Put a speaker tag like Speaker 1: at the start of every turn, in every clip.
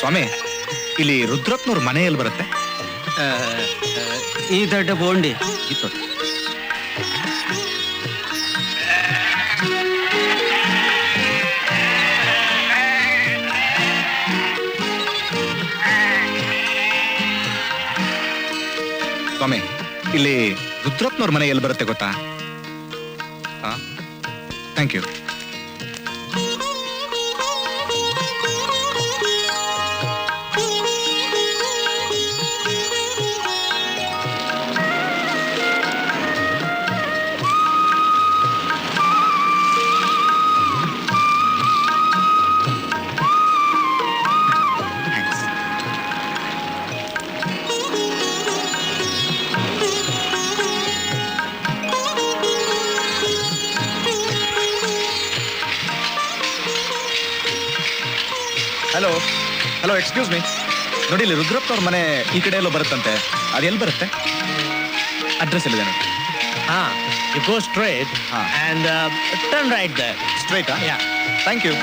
Speaker 1: ಸ್ವಾಮಿ, ಇಲ್ಲಿ ರುದ್ರಪ್ಪನವ್ರ ಮನೆ ಎಲ್ಲಿ ಬರುತ್ತೆ?
Speaker 2: ಈ ದೊಡ್ಡ ಬೋಂಡಿ.
Speaker 1: ಸ್ವಾಮಿ, ಇಲ್ಲಿ ರುದ್ರಪ್ಪನವ್ರ ಮನೆ ಎಲ್ಲಿ ಬರುತ್ತೆ ಗೊತ್ತಾ? Thank you. Hello hello, excuse me. ನೋಡಿ, ಇಲ್ಲಿ ರುದ್ರಪ್ಪನವ್ರ ಮನೆ ಈ ಕಡೆ ಎಲ್ಲೋ ಬರುತ್ತಂತೆ. ಅದು ಎಲ್ಲಿ ಬರುತ್ತೆ? ಅಡ್ರೆಸ್ ಎಲ್ಲಿದೆ ನೋಡಿ.
Speaker 2: You go straight and turn right there.
Speaker 1: Straight?
Speaker 2: Yeah.
Speaker 1: Thank you.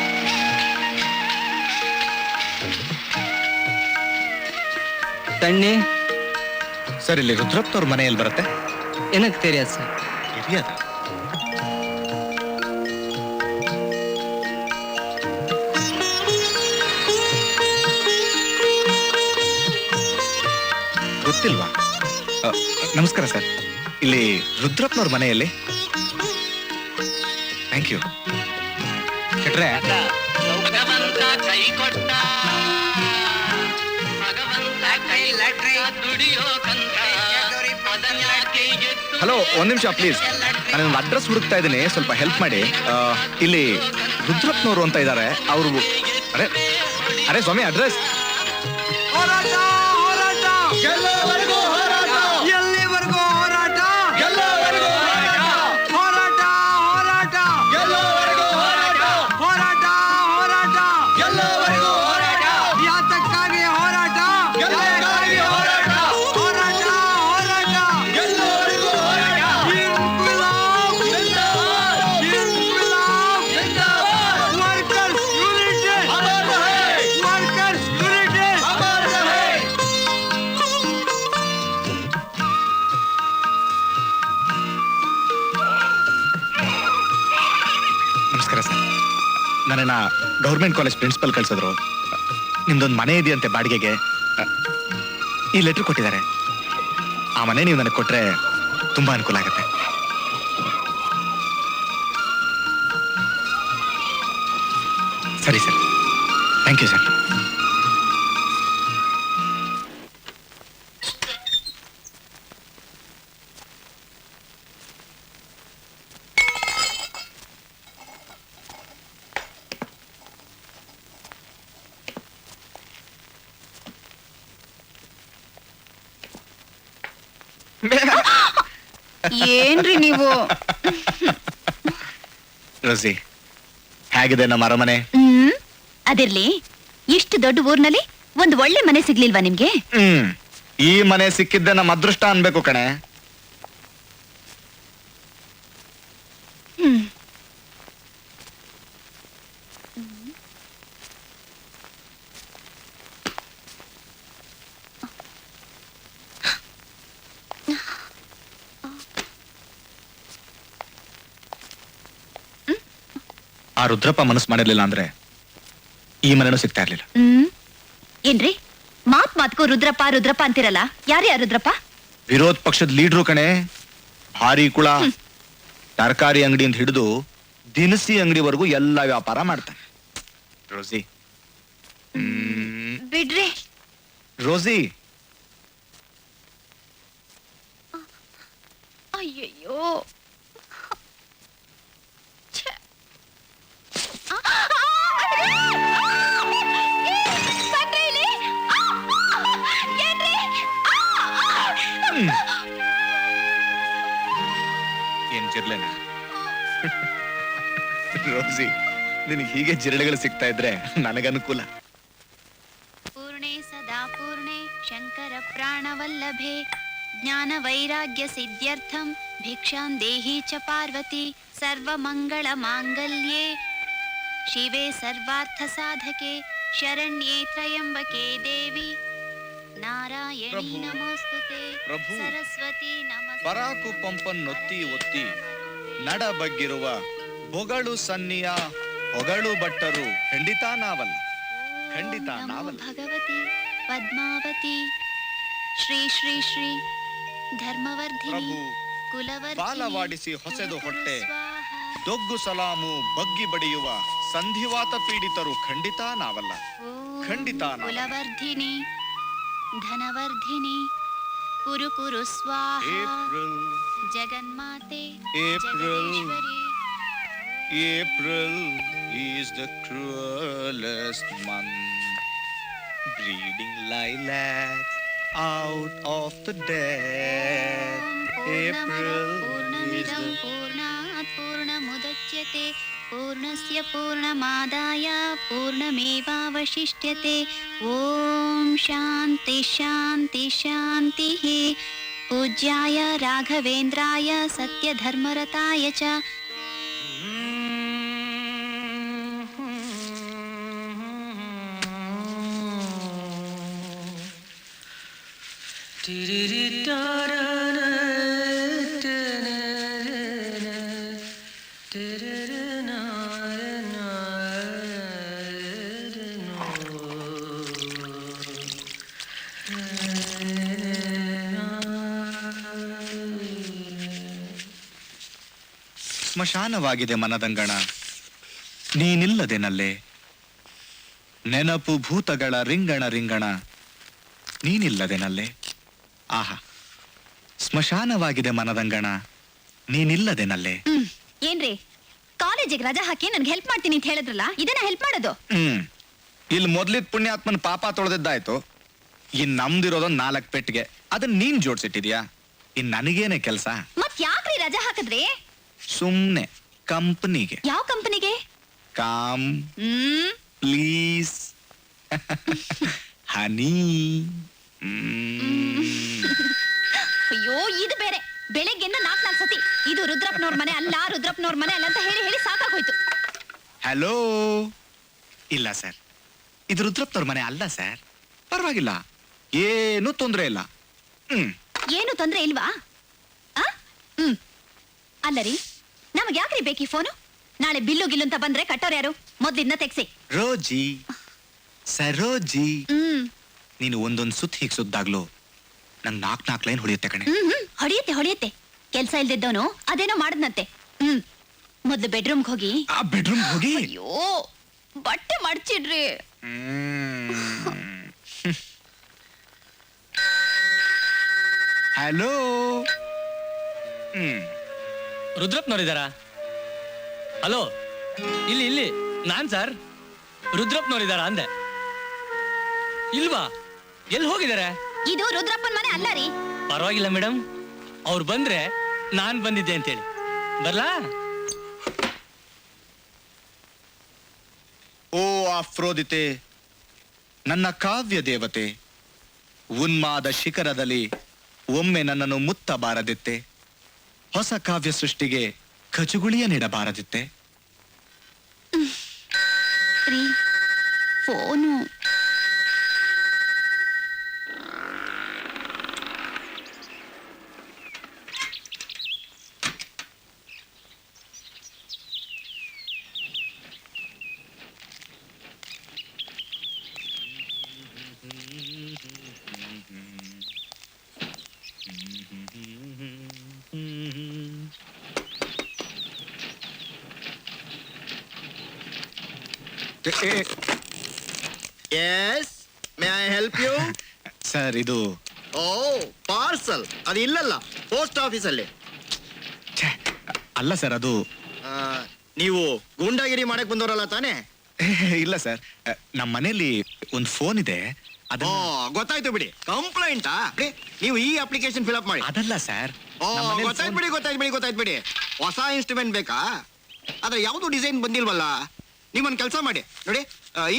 Speaker 2: ತಣ್ಣಿ
Speaker 1: ಸರ್, ಇಲ್ಲಿ ರುದ್ರಪ್ಪನವ್ರ ಮನೆ ಎಲ್ಲಿ ಬರುತ್ತೆ?
Speaker 2: ಏನಕ್ಕೆ தெரியாது ಸರ್.
Speaker 1: ತಿಳಿಯದ? ಗೊತ್ತಿಲ್ವಾ? ನಮಸ್ಕಾರ ಸರ್, ಇಲ್ಲಿ ರುದ್ರಪ್ಪನವ್ರ ಮನೆಯಲ್ಲಿ. Thank you. ಶೆಟ್ರೆ,
Speaker 3: ಭಗವಂತ ಕೈ ಕೊಟ್ಟ, ಭಗವಂತ ಕೈ ಲಟ್ರೆ ದುಡಿಯೋಕಂತ.
Speaker 1: ಹಲೋ, ಒಂದ್ ನಿಮಿಷ ಪ್ಲೀಸ್. ನಾನು ಅಡ್ರೆಸ್ ಹುಡುಕ್ತಾ ಇದ್ದೀನಿ, ಸ್ವಲ್ಪ ಹೆಲ್ಪ್ ಮಾಡಿ. ಇಲ್ಲಿ ರುದ್ರಪ್ಪನವರು ಅಂತ ಇದ್ದಾರೆ, ಅವರು. ಅರೆ ಅರೆ ಸ್ವಾಮಿ, ಅಡ್ರೆಸ್. ನಮಸ್ಕಾರ ಸರ್, ನನ್ನ ಗೌರ್ಮೆಂಟ್ ಕಾಲೇಜ್ ಪ್ರಿನ್ಸಿಪಲ್ ಕಳ್ಸಿದ್ರು. ನಿಮ್ದೊಂದು ಮನೆ ಇದೆಯಂತೆ ಬಾಡಿಗೆಗೆ. ಈ ಲೆಟರ್ ಕೊಟ್ಟಿದ್ದಾರೆ. ಆ ಮನೆ ನೀವು ನನಗೆ ಕೊಟ್ರೆ ತುಂಬಾ ಅನುಕೂಲ ಆಗುತ್ತೆ. ಸರಿ ಸರ್, ಥ್ಯಾಂಕ್ ಯು ಸರ್.
Speaker 4: ಏನ್ರಿ ನೀವು?
Speaker 1: ರೋಸಿ, ಹೇಗಿದೆ ನಮ್ಮ ಅರಮನೆ?
Speaker 4: ಅದಿರ್ಲಿ, ಇಷ್ಟು ದೊಡ್ಡ ಊರ್ನಲ್ಲಿ ಒಂದ್ ಒಳ್ಳೆ ಮನೆ ಸಿಗ್ಲಿಲ್ವಾ ನಿಮ್ಗೆ?
Speaker 1: ಈ ಮನೆ ಸಿಕ್ಕಿದ್ದೆ ನಮ್ಮ ಅದೃಷ್ಟ ಅನ್ಬೇಕು ಕಣೆ. ಆ ರುದ್ರಪ್ಪ ಮನಸ್ಸು ಮಾಡಿರ್ಲಿಲ್ಲ ಅಂದ್ರೆ ಈ ಮನೆನೂ ಸಿಗ್ತಾ ಇರ್ಲಿಲ್ಲ.
Speaker 4: ಏನ್ರಿ ಮಾತ್ಗೂ ರುದ್ರಪ್ಪ ರುದ್ರಪ್ಪ ಅಂತಿರಲ್ಲ, ಯಾರೇ ರುದ್ರಪ್ಪ?
Speaker 1: ವಿರೋಧ ಪಕ್ಷದ ಲೀಡ್ರು ಕಣೆ. ಭಾರಿ ಕುಳ. ತರಕಾರಿ ಅಂಗಡಿ ಅಂತ ಹಿಡಿದು ದಿನಸಿ ಅಂಗಡಿವರೆಗೂ ಎಲ್ಲ ವ್ಯಾಪಾರ ಮಾಡ್ತಾನೆ. ರೋಸಿ,
Speaker 4: ಬಿಡ್ರಿ.
Speaker 1: ರೋಸಿ,
Speaker 4: ಅಯ್ಯಯ್ಯೋ,
Speaker 1: ಏನ್ ಜಿರ್ಲೆನ? ರೋಸಿ, ನಿನಗೆ ಹೀಗೆ ಜಿರಳೆಗಳು ಸಿಗ್ತಾ ಇದ್ರೆ ನನಗನುಕೂಲ.
Speaker 4: ಪೂರ್ಣೆ ಸದಾ ಪೂರ್ಣೆ ಶಂಕರ ಪ್ರಾಣವಲ್ಲಭೆ ಜ್ಞಾನ ವೈರಾಗ್ಯ ಸಿದ್ಧ್ಯರ್ಥಂ ಭಿಕ್ಷಾಂ ದೇಹಿ ಚ ಪಾರ್ವತಿ ಸರ್ವಮಂಗಳ ಮಾಂಗಲ್ಯೆ ಶಿವೆ ಸರ್ವಾರ್ಥ ಸಾಧಕೆ ಶರಣ್ಯೇ ತ್ರಯಂಬಕೆ ದೇವಿ ನಾರಾಯಣಿ
Speaker 1: ಪ್ರಭು,
Speaker 4: ನಮೋಸ್ತುತೆ
Speaker 1: ಪ್ರಭು,
Speaker 4: ಸರಸ್ವತಿ ನಮಸ್ತೆ
Speaker 1: ಪರಾಕು ಪಂಪನ್ನೊತ್ತಿ ಒತ್ತಿ ನಡ ಬಗ್ಗಿರುವ ಬೊಗಳು ಸನ್ನಿಯ ಹೊಗಳು ಭಟ್ಟರು ಖಂಡಿತ ನಾವಲ್ಲ, ಖಂಡಿತ
Speaker 4: ನಮೋ
Speaker 1: ನಾವಲ್ಲ.
Speaker 4: ಭಗವತಿ ಪದ್ಮಾವತಿ ಶ್ರೀ ಶ್ರೀ ಶ್ರೀ ಧರ್ಮವರ್ಧಿನಿ
Speaker 1: ಪ್ರಭು,
Speaker 4: ಕುಲವರ್ಧಿನಿ
Speaker 1: ಬಾಲವಾಡಿಸಿ ಹೊಸೆದು ಹೊಟ್ಟೆ
Speaker 4: ಸ್ವಾಹ.
Speaker 1: ದೊಗ್ಗು ಸಲಾಮು ಬಗ್ಗಿ ಬಡಿಯುವ ಸಂಧಿವಾತ ಪೀಡಿತರು ಖಂಡಿತ ನಾವಲ್ಲ,
Speaker 4: ಓಂ
Speaker 1: ಖಂಡಿತ ನಾವಲ್ಲ.
Speaker 4: ಕುಲವರ್ಧಿನಿ ಧನವರ್ಧಿನಿ ಕುರು ಕುರು ಸ್ವಾಹ
Speaker 1: ಏಪ್ರಿಲ್
Speaker 4: ಜಗನ್ಮಾತೆ
Speaker 1: April
Speaker 4: Jagadishwari.
Speaker 1: April is the cruelest month, breeding lilacs out of the dead. April is
Speaker 4: पूर्णमिदं
Speaker 1: the
Speaker 4: पूर्णात् पूर्णमुदच्यते पूर्णस्य पूर्णमादाय पूर्णमेवावशिष्यते ॐ शान्ति शान्ति शान्तिः पूज्याय राघवेन्द्राय सत्यधर्मरताय च
Speaker 1: ಸ್ಮಶಾನವಾಗಿದೆ ಮನದಂಗಣ ನೀನಿಲ್ಲದೆನಲ್ಲೇ, ನೆನಪು ಭೂತಗಳ ರಿಂಗಣ ರಿಂಗಣ ನೀನಿಲ್ಲದೆನಲ್ಲೇ. ಆಹಾ, ಸ್ಮಶಾನವಾಗಿದೆ ಮನದಂಗಣ ನೀನಿಲ್ಲದೆನಲ್ಲೇ.
Speaker 4: ಏನ್ರಿ ಕಾಲೇಜಿಗೆ ರಜಾ ಹಾಕಿ ನನ್ಗೆ ಹೆಲ್ಪ್ ಮಾಡ್ತೀನಿ ಅಂತ ಹೇಳಿದ್ರಲ್ಲ, ಇದನ್ನ ಹೆಲ್ಪ್ ಮಾಡೋದು?
Speaker 1: ಇಲ್ಲಿ ಮೊದ್ಲಿದ್ ಪುಣ್ಯಾತ್ಮನ ಪಾಪ ತೊಳೆದಿದ್ದಾಯ್ತು, ಇನ್ ನಮ್ದಿರೋದೊಂದ್ 4 ಪೆಟ್ಟಿಗೆ, ಅದನ್ನ ನೀನ್ ಜೋಡ್ಸಿಟ್ಟಿದ್ಯಾ. ಇನ್ ನನಗೇನೆ ಕೆಲ್ಸ?
Speaker 4: ಮತ್ ಯಾಕ್ರಿ ರಜಾ ಹಾಕಿದ್ರಿ?
Speaker 1: ಸುಮ್ನೆ ಕಂಪನಿಗೆ.
Speaker 4: ಯಾವ ಕಂಪನಿಗೆ?
Speaker 1: ಕಾಮ್ ಪ್ಲೀಸ್ ಹನಿ.
Speaker 4: ಅಯ್ಯೋ ಇದು ಬೇರೆ, ಬೆಳಿಗ್ಗೆಯಿಂದ 4 ಸತಿ ಇದು ರುದ್ರಪ್ಪನವ್ರ ಮನೆ ಅಲ್ಲ, ರುದ್ರಪ್ಪನವ್ರ ಮನೆ ಅಲ್ಲ ಅಂತ ಹೇಳಿ ಹೇಳಿ ಸಾಕಾಗೋಯ್ತು.
Speaker 1: ಹಲೋ, ಇಲ್ಲ ಸರ್, ಇದು ರುದ್ರಪ್ಪನವ್ರ ಮನೆ ಅಲ್ಲ ಸರ್. ಪರವಾಗಿಲ್ಲ, ಏನು ತೊಂದ್ರೆ ಇಲ್ಲ.
Speaker 4: ಏನು ತೊಂದ್ರೆ ಇಲ್ವಾ? ಅಲ್ಲ ರೀ, ನಮಗ್ ಯಾಕ್ರಿ ಬೇಕಿ ಫೋನು? ನಾಳೆ ಬಿಲ್ಲು ಗಿಲ್ಲು ಅಂತ ಬಂದ್ರೆ ಕಟ್ಟೋರ್ ಯಾರು? ಮೊದ್ಲಿದ್ನ ತೆಗ್ಸಿ.
Speaker 1: ರೋಜಿ, ಸರೋಜಿ, ನೀನು ಒಂದೊಂದ್ ಸುತ್ತ ಹೀಗ್ ಸುದ್ದಾಗ್ಲು ನಂಗ್ 4 ಲೈನ್ ಹೊಡೆಯುತ್ತೆ ಕಣೆ.
Speaker 4: ಹೊಡಿಯತ್ತೆ ಹೊಡಿಯತ್ತೆ. ಕೆಲ್ಸ ಇಲ್ದಿದ್ದವನು ಅದೇನೋ ಮಾಡದ್ನಂತೆ. ಮೊದ್ಲು ಬೆಡ್ರೂಮ್ಗೆ ಹೋಗಿ.
Speaker 1: ಆ ಬೆಡ್ರೂಮ್ ಹೋಗಿ.
Speaker 4: ಅಯ್ಯೋ, ಬಟ್ಟೆ ಮಡ್ಚಿಡ್ರಿ.
Speaker 1: ಹಲೋ.
Speaker 2: ರುದ್ರಪ್ಪನವ್ರಿದಾರಾ? ಹಲೋ, ಇಲ್ಲಿ ಇಲ್ಲಿ ನಾನ್ ಸರ್. ರುದ್ರಪ್ಪನವ್ರಿದಾರಾ ಅಂದೆ. ಇಲ್ವಾ? ಎಲ್ಲಿ ಹೋಗಿದ್ದಾರೆ?
Speaker 4: ಇದು ರುದ್ರಪ್ಪನ್ ಮನೆ ಅಲ್ಲ ರೀ.
Speaker 2: ಪರವಾಗಿಲ್ಲ ಮೇಡಮ್, ಅವ್ರು ಬಂದ್ರೆ ನಾನ್ ಬಂದಿದ್ದೆ ಅಂತೇಳಿ. ಬರ್ಲಾ?
Speaker 1: ಓ ಅಫ್ರೋದಿತೆ, ನನ್ನ ಕಾವ್ಯ ದೇವತೆ, ಉನ್ಮಾದ ಶಿಖರದಲ್ಲಿ ಒಮ್ಮೆ ನನ್ನನ್ನು ಮುತ್ತಬಾರದಿತ್ತೆ, ಹೊಸ ಕಾವ್ಯ ಸೃಷ್ಟಿಗೆ ಕಚುಗುಳಿಯ ನೀಡಬಾರದಿತ್ತೆ.
Speaker 4: ರೀ phone.
Speaker 5: Yes, may I help you?
Speaker 1: Sir, ಇದು
Speaker 5: ಓ ಪಾರ್ಸಲ್. ಅದು ಇಲ್ಲಲ್ಲ, ಪೋಸ್ಟ್ ಆಫೀಸಲ್ಲಿ.
Speaker 1: ಛೆ, ಅಲ್ಲ ಸರ್, ಅದು
Speaker 5: ನೀವು ಗೂಂಡಾಗಿರಿ ಮಾಡಕ್ ಬಂದವರಲ್ಲ ತಾನೇ?
Speaker 1: ಇಲ್ಲ ಸರ್, ನಮ್ಮ ಮನೆಯಲ್ಲಿ ಒಂದು ಫೋನ್ ಇದೆ.
Speaker 5: ಓ ಗೊತ್ತಾಯ್ತು ಬಿಡಿ. ಕಂಪ್ಲೇಂಟಾ? ನೀವು ಈ ಅಪ್ಲಿಕೇಶನ್ ಫಿಲ್ ಅಪ್ ಮಾಡಿ.
Speaker 1: ಅದಲ್ಲ ಸರ್.
Speaker 5: ಓ ಗೊತ್ತಾಯ್ತು ಬಿಡಿ. ಹೊಸ ಇನ್ಸ್ಟ್ರೂಮೆಂಟ್ ಬೇಕಾ? ಆದ್ರೆ ಯಾವ್ದು ಡಿಸೈನ್ ಬಂದಿಲ್ವಲ್ಲ. ನೀವೊಂದು ಕೆಲಸ ಮಾಡಿ ನೋಡಿ,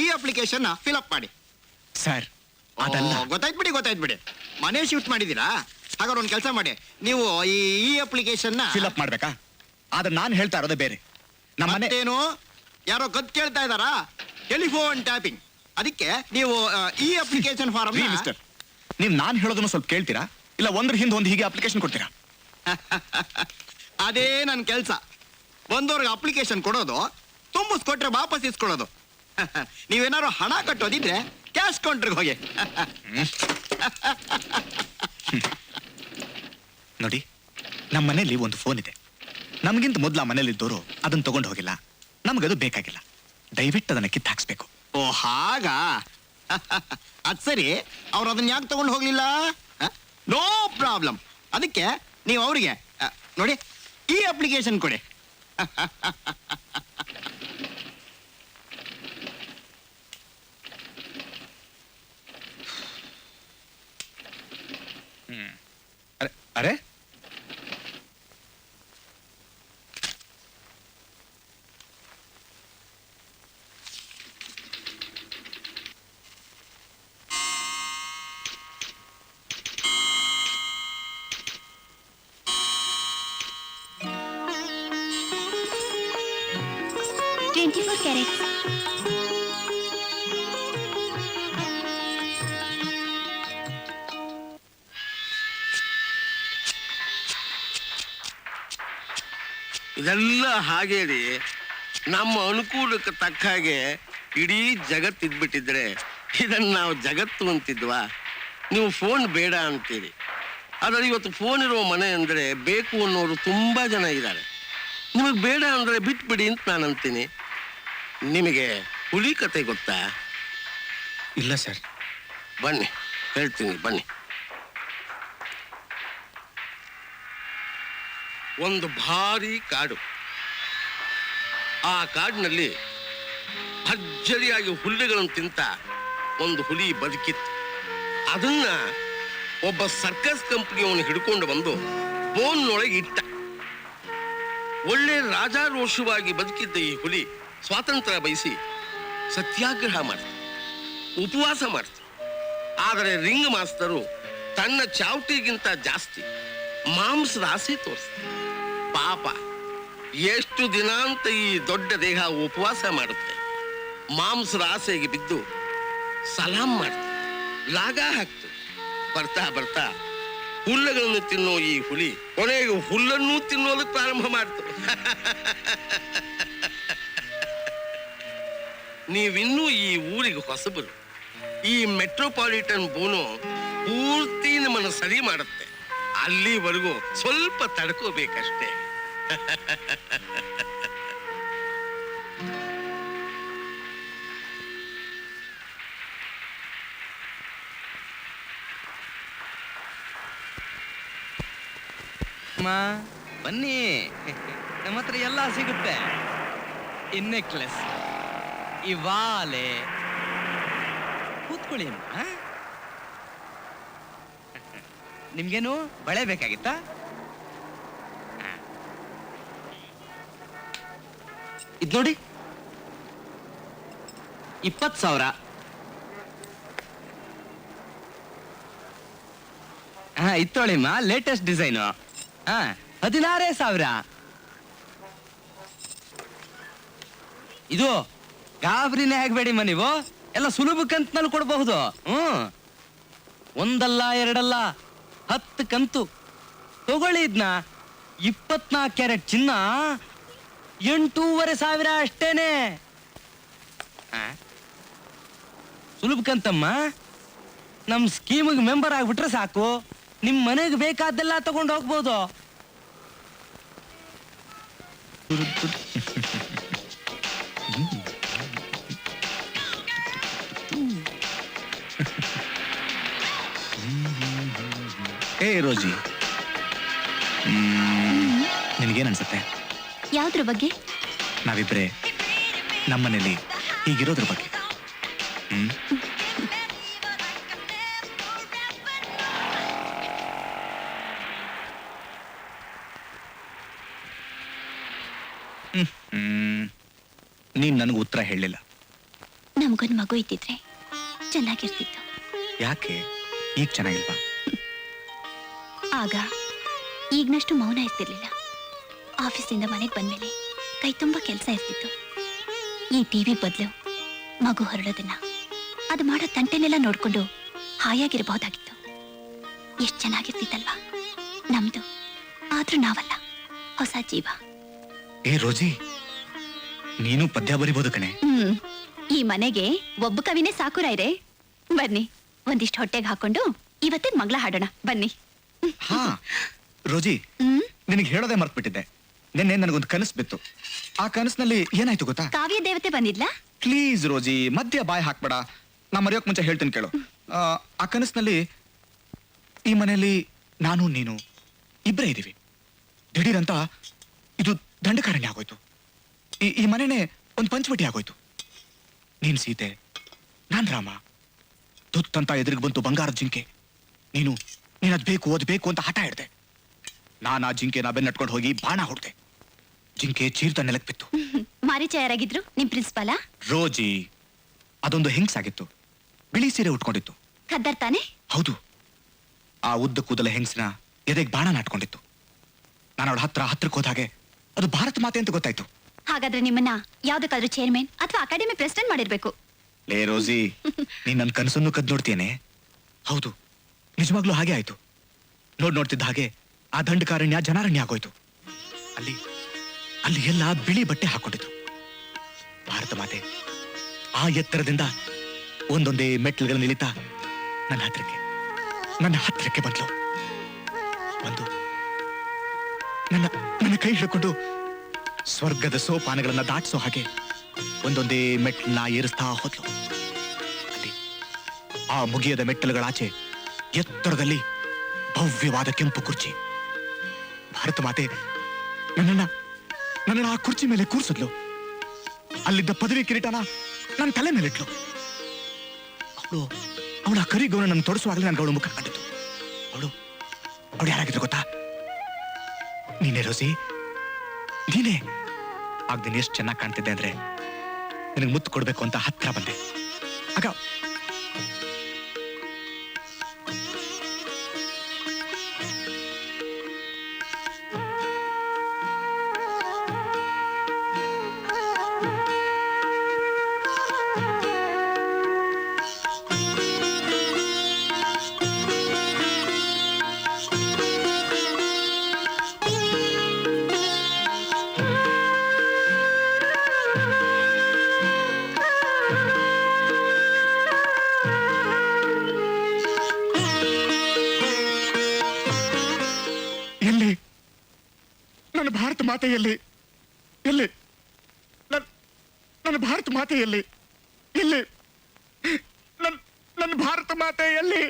Speaker 5: ಈ ಅಪ್ಲಿಕೇಶನ್ ಫಿಲ್ ಅಪ್ ಮಾಡಿ.
Speaker 1: ಸರ್, ಅದಲ್ಲ.
Speaker 5: ಗೊತ್ತಾಯ್ತು ಬಿಡಿ. ಮನೆ ಶಿಫ್ಟ್ ಮಾಡಿದೀರಾ? ಹಾಗಾದ್ರೆ ಒಂದು ಕೆಲಸ ಮಾಡಿ, ನೀವು ಈ ಅಪ್ಲಿಕೇಶನ್
Speaker 1: ಫಿಲ್ ಅಪ್ ಮಾಡ್ಬೇಕಾ? ಆದ್ರೆ ನಾನು ಹೇಳ್ತಾ ಇರೋದೇ ಬೇರೆ. ನಮ್ಮ ಮನೆ
Speaker 5: ಮತ್ತೇನು, ಯಾರೋ ಕತ್ ಕೇಳ್ತಾ ಇದಾರಾ? Telephone tapping. ಅದಕ್ಕೆ ನೀವು ಈ ಅಪ್ಲಿಕೇಶನ್ ಫಾರಂ
Speaker 1: ರೀ ಮಿಸ್ಟರ್, ನೀವು ನಾನು ಹೇಳೋದನ್ನು ಸ್ವಲ್ಪ ಕೇಳ್ತೀರಾ, ಇಲ್ಲ ಒಂದ್ರ ಹಿಂದೆ ಒಂದು ಹೀಗೆ ಅಪ್ಲಿಕೇಶನ್ ಕೊಡ್ತೀರಾ?
Speaker 5: ಅದೇ ನನ್ನ ಕೆಲಸ. ಬಂದವ್ರಿಗೆ ಅಪ್ಲಿಕೇಶನ್ ಕೊಡೋದು, ತುಂಬಿಸ್ಕೊಟ್ರೆ ವಾಪಸ್ ಇಸ್ಕೊಳ್ಳೋದು. ನೀವೇನಾದ್ರು ಹಣ ಕಟ್ಟೋದಿದ್ರೆ ಕ್ಯಾಶ್ ಕೌಂಟ್ರಿಗೆ ಹೋಗಿ.
Speaker 1: ನೋಡಿ, ನಮ್ಮ ಮನೇಲಿ ಒಂದು ಫೋನ್ ಇದೆ. ನಮಗಿಂತ ಮೊದಲು ಆ ಮನೇಲಿದ್ದವರು ಅದನ್ನ ತಗೊಂಡು ಹೋಗಿಲ್ಲ. ನಮಗದು ಬೇಕಾಗಿಲ್ಲ. ದಯವಿಟ್ಟು ಅದನ್ನ ಕಿತ್ತು ಹಾಕ್ಸ್ಬೇಕು.
Speaker 5: ಓ ಹಾಗ. ಅದ್ ಸರಿ, ಅವ್ರು ಅದನ್ನ ಯಾಕೆ ತಗೊಂಡು ಹೋಗ್ಲಿಲ್ಲ? No problem. ಅದಕ್ಕೆ ನೀವು ಅವರಿಗೆ ನೋಡಿ ಈ ಅಪ್ಲಿಕೇಶನ್ ಕೊಡಿ.
Speaker 1: ಅರೆ ಅರೆ,
Speaker 4: ಕ್ಯಾರೆಟ್ಸ್.
Speaker 6: ಇದೆಲ್ಲ ಹಾಗೆ ರೀ. ನಮ್ಮ ಅನುಕೂಲಕ್ಕೆ ತಕ್ಕ ಹಾಗೆ ಇಡೀ ಜಗತ್ತಿದ್ಬಿಟ್ಟಿದ್ರೆ ಇದನ್ನು ನಾವು ಜಗತ್ತು ಅಂತಿದ್ವಾ? ನೀವು ಫೋನ್ ಬೇಡ ಅಂತೀರಿ. ಆದರೆ ಇವತ್ತು ಫೋನ್ ಇರೋ ಮನೆ ಅಂದರೆ ಬೇಕು ಅನ್ನೋರು ತುಂಬ ಜನ ಇದ್ದಾರೆ. ನಿಮಗೆ ಬೇಡ ಅಂದರೆ ಬಿಟ್ಬಿಡಿ ಅಂತ ನಾನು ಅಂತೀನಿ. ನಿಮಗೆ ಹುಲಿ ಕತೆ ಗೊತ್ತಾ?
Speaker 1: ಇಲ್ಲ ಸರ್.
Speaker 6: ಬನ್ನಿ ಹೇಳ್ತೀನಿ, ಬನ್ನಿ. ಒಂದು ಭಾರಿ ಕಾಡು. ಆ ಕಾಡಿನಲ್ಲಿ ಭರ್ಜರಿಯಾಗಿ ಹುಲ್ಲುಗಳನ್ನು ತಿಂತ ಒಂದು ಹುಲಿ ಬದುಕಿತ್ತು. ಅದನ್ನ ಒಬ್ಬ ಸರ್ಕಸ್ ಕಂಪನಿಯವನು ಹಿಡ್ಕೊಂಡು ಬಂದು ಬೋನ್ನೊಳಗೆ ಇಟ್ಟ. ಒಳ್ಳೆ ರಾಜಾರೋಷವಾಗಿ ಬದುಕಿದ್ದ ಈ ಹುಲಿ ಸ್ವಾತಂತ್ರ್ಯ ಬಯಸಿ ಸತ್ಯಾಗ್ರಹ ಮಾಡ್ತು, ಉಪವಾಸ ಮಾಡ್ತು. ಆದರೆ ರಿಂಗ್ ಮಾಸ್ತರು ತನ್ನ ಚಾವಟಿಗಿಂತ ಜಾಸ್ತಿ ಮಾಂಸದ ಆಸೆ ತೋರಿಸ್ತಾರೆ. ಪಾಪ, ಎಷ್ಟು ದಿನ ಅಂತ ಈ ದೊಡ್ಡ ದೇಹ ಉಪವಾಸ ಮಾಡುತ್ತೆ. ಮಾಂಸದ ಆಸೆಗೆ ಬಿದ್ದು ಸಲಾಂ ಮಾಡ್ತು, ಲಾಗ ಹಾಕ್ತು. ಬರ್ತಾ ಬರ್ತಾ ಹುಲ್ಲುಗಳನ್ನು ತಿನ್ನೋ ಈ ಹುಲಿ ಕೊನೆಗೆ ಹುಲ್ಲನ್ನು ತಿನ್ನೋದು ಪ್ರಾರಂಭ ಮಾಡ್ತು. ನೀವಿನ್ನೂ ಈ ಊರಿಗೆ ಹೊಸಬರು. ಈ ಮೆಟ್ರೋಪಾಲಿಟನ್ ಬೋನು ಪೂರ್ತಿ ನಮ್ಮನ್ನು ಸರಿ ಮಾಡುತ್ತೆ. ಅಲ್ಲಿವರೆಗೂ ಸ್ವಲ್ಪ ತಡ್ಕೋಬೇಕಷ್ಟೇ.
Speaker 2: ಬನ್ನಿ, ನಮ್ಮ ಹತ್ರ ಎಲ್ಲ ಸಿಗುತ್ತೆ. ಈ ನೆಕ್ಲೆಸ್, ಈ ವಾಲೆ. ಕೂತ್ಕೊಳ್ಳಿ ಅಮ್ಮ. ನಿಮ್ಗೇನು ಬಳೆ ಬೇಕಾಗಿತ್ತಾ? ಇದ್ ನೋಡಿ, 20,000. ಇತ್ತೋಳಿಮ್ಮ, ಲೇಟೆಸ್ಟ್ ಡಿಸೈನು. 16,000. ಇದು ಗಾಬರಿನೇ ಆಗ್ಬೇಡಿಮ್ಮ, ನೀವು ಎಲ್ಲ ಸುಲಭ ಕಂತಿನಲ್ಲಿ ಕೊಡಬಹುದು. ಒಂದಲ್ಲ ಎರಡಲ್ಲ 10 ಕಂತು ತಗೊಳ್ಳಿ. ಇದನ್ನ 24 ಕ್ಯಾರೆಟ್ ಚಿನ್ನ 8,500 ಅಷ್ಟೇನೆ. ಸುಲಭ ಕಂತಮ್ಮ. ನಮ್ ಸ್ಕೀಮಿಗೆ ಮೆಂಬರ್ ಆಗ್ಬಿಟ್ರೆ ಸಾಕು, ನಿಮ್ ಮನೆಗೆ ಬೇಕಾದ್ದೆಲ್ಲ ತಗೊಂಡು ಹೋಗ್ಬೋದು.
Speaker 1: ಏ ರೋಜಿ, ನಿನಗೇನ್ ಅನ್ಸುತ್ತೆ?
Speaker 4: ಯಾವ್ದ್ರ ಬಗ್ಗೆ?
Speaker 1: ನಾವಿಬ್ರೆ ನಮ್ಮನೇಲಿ ಹೀಗಿರೋದ್ರ ಬಗ್ಗೆ. ನೀನ್ ನನಗೆ ಉತ್ತರ ಹೇಳಲಿಲ್ಲ.
Speaker 4: ನಮ್ಗೊಂದು ಮಗು ಇದ್ದಿದ್ರೆ ಚೆನ್ನಾಗಿರ್ತಿತ್ತು.
Speaker 1: ಯಾಕೆ ಈಗ ಚೆನ್ನಾಗಿಲ್ವಾ?
Speaker 4: ಆಗ ಈಗ್ನಷ್ಟು ಮೌನ ಇರ್ತಿರ್ಲಿಲ್ಲ. ಆಫೀಸಿಂದ ಮನೆಗೆ ಬಂದ್ಮೇಲೆ ಕೈ ತುಂಬಾ ಕೆಲಸ ಇರ್ತಿತ್ತು. ಈ ಟಿವಿ ಬದಲು ಮಗು ಹೊರಡೋದನ್ನ ಅದು ಮಾಡೋ ತಂಟೆನೆಲ್ಲ ನೋಡ್ಕೊಂಡು ಹಾಯಾಗಿರಬಹುದಾಗಿತ್ತು. ಎಷ್ಟ್ ಚೆನ್ನಾಗಿರ್ತಿತ್ತಲ್ವಾ ನಮ್ದು. ಆದ್ರೂ ನಾವಲ್ಲ, ಹೊಸ ಜೀವ.
Speaker 1: ಏ ರೋಜಿ, ನೀನು ಪದ್ಯ ಬರಿಬೋದು ಕಣೆ.
Speaker 4: ಈ ಮನೆಗೆ ಒಬ್ಬ ಕವಿನೇ ಸಾಕು ರಾಯ್ರೆ. ಬನ್ನಿ, ಒಂದಿಷ್ಟು ಹೊಟ್ಟೆಗೆ ಹಾಕೊಂಡು ಇವತ್ತಿನ ಮಂಗಳ ಹಾಡೋಣ ಬನ್ನಿ.
Speaker 1: ಹಾ ರೋಜಿ, ನಿನಗೆ ಹೇಳೋದೇ ಮರ್ತ್ಬಿಟ್ಟಿದ್ದೆ. ನಿನ್ನೆ ನನಗೊಂದು ಕನಸು ಬಿತ್ತು. ಆ ಕನಸಿನಲ್ಲಿ ಏನಾಯ್ತು ಗೊತ್ತಾ?
Speaker 4: ಕಾವ್ಯ ದೇವತೆ ಬಂದಿದ್ಲಾ?
Speaker 1: ಪ್ಲೀಸ್ ರೋಜಿ, ಮಧ್ಯ ಬಾಯ್ ಹಾಕ್ಬೇಡ. ನಾ ಮರೆಯೋಕ್ ಮುಂಚೆ ಹೇಳ್ತೀನಿ ಕೇಳು. ಆ ಕನಸಿನಲ್ಲಿ ಈ ಮನೆಯಲ್ಲಿ ನಾನು ನೀನು ಇಬ್ಬರೇ ಇದೀವಿ. ದಿಢೀರಂತ ಇದು ದಂಡಕಾರಣ್ಯ ಆಗೋಯ್ತು. ಈ ಮನೆನೇ ಒಂದು ಪಂಚವಟಿ ಆಗೋಯ್ತು. ನೀನ್ ಸೀತೆ, ನಾನ್ ರಾಮ. ತುತ್ತಂತ ಎದುರಿಗೆ ಬಂತು ಬಂಗಾರದ ಜಿಂಕೆ. ನೀನು ಅದ್ ಬೇಕು ಅಂತ ಹಠ ಹಿಡ್ದೆ. ನಾನು ಆ ಜಿಂಕೆನ ಬೆನ್ನಟ್ಕೊಂಡು ಹೋಗಿ ಬಾಣ ಹೊಡ್ದೆ. ಜಿಂಕೆ ಚೀರ್ತ ನೆಲಕ್ ಬಿತ್ತು.
Speaker 4: ಮಾರೀಚ ಯಾರಾಗಿದ್ರು? ನಿಮ್ ಪ್ರಿನ್ಸಿಪಾಲ?
Speaker 1: ರೋಜಿ, ಅದೊಂದು ಹೆಂಗ್ಸಾಗಿತ್ತು. ಬಿಳಿ ಸೀರೆ ಉಟ್ಕೊಂಡಿತ್ತು.
Speaker 4: ಖದ್ದರ್ ತಾನೆ?
Speaker 1: ಹೌದು. ಆ ಉದ್ದ ಕೂದಲ ಹೆಂಗ್ಸಿನ ಎದೆಗೆ ಬಾಣ ನಾಟ್ಕೊಂಡಿತ್ತು. ನಾನು ಅವಳ ಹತ್ರಕ್ಕೆ ಹೋದಾಗೆ ಅದು ಭಾರತ ಮಾತೆ ಅಂತ ಗೊತ್ತಾಯ್ತು.
Speaker 4: ಹಾಗಾದ್ರೆ ನಿಮ್ಮನ್ನ ಯಾವ್ದಕ್ಕಾದ್ರೂ ಚೇರ್ಮನ್ ಅಥವಾ ಅಕಾಡೆಮಿ ಪ್ರೆಸಿಡೆಂಟ್ ಮಾಡಿರ್ಬೇಕು.
Speaker 1: ಲೇ ರೋಜಿ, ನೀನ್ ನನ್ನ ಕನಸನ್ನು ಕದ್ ನೋಡ್ತೇನೆ. ಹೌದು, ನಿಜವಾಗ್ಲೂ ಹಾಗೆ ಆಯ್ತು. ನೋಡ್ತಿದ್ದ ಹಾಗೆ ಆ ದಂಡಕಾರಣ್ಯ ಜನಾರಣ್ಯ ಆಗೋಯ್ತು. ಅಲ್ಲಿ ಎಲ್ಲ ಬಿಳಿ ಬಟ್ಟೆ ಹಾಕೊಂಡಿತ್ತು. ಭಾರತ ಮಾತೆ ಆ ಎತ್ತರದಿಂದ ಒಂದೊಂದೇ ಮೆಟ್ಲುಗಳನ್ನ ಇಳಿತಾ ನನ್ನ ಹತ್ತಿರಕ್ಕೆ ಬಂದ್ಲು. ನನ್ನ ಕೈ ಹಿಡ್ಕೊಂಡು ಸ್ವರ್ಗದ ಸೋಪಾನಗಳನ್ನ ದಾಟಿಸೋ ಹಾಗೆ ಒಂದೊಂದೇ ಮೆಟ್ಲನ್ನ ಏರಿಸ್ತಾ ಹೋದ್ಲು. ಅಲ್ಲಿ ಆ ಮುಗಿಯದ ಮೆಟ್ಟಲುಗಳಾಚೆ ಎತ್ತರದಲ್ಲಿ ಭವ್ಯವಾದ ಕೆಂಪು ಕುರ್ಚಿ. ಭಾರತ ಮಾತೆ ನನ್ನನ್ನ ಆ ಕುರ್ಚಿ ಮೇಲೆ ಕೂರಿಸಿದ್ಲು. ಅಲ್ಲಿದ್ದ ಪದವಿ ಕಿರೀಟನ ನನ್ನ ತಲೆ ಮೇಲಿಟ್ಲು. ಅವಳ ಕರಿಗೌನ ನನ್ನ ತೊಡಸುವಾಗಲೇ ನನ್ಗೆ ಅವಳು ಮುಖ ಕಂಡಿತು. ಅವಳು ಯಾರಾಗಿದ್ರು ಗೊತ್ತಾ? ನೀನೇ ರೋಸಿ, ನೀನೇ. ಆಗ ನೀನು ಎಷ್ಟು ಚೆನ್ನಾಗಿ ಕಾಣ್ತಿದ್ದೆ ಅಂದ್ರೆ ನಿನಗೆ ಮುತ್ತು ಕೊಡ್ಬೇಕು ಅಂತ ಹತ್ರ ಬಂದೆ. ಆಗ ಭಾರತ ಮಾತೆಯಲ್ಲಿ ಎಲ್ಲಿ? ನನ್ನ ಭಾರತ ಮಾತೆಯಲ್ಲಿ ಎಲ್ಲಿ? ನನ್ನ ಭಾರತ ಮಾತೆ ಎಲ್ಲಿ?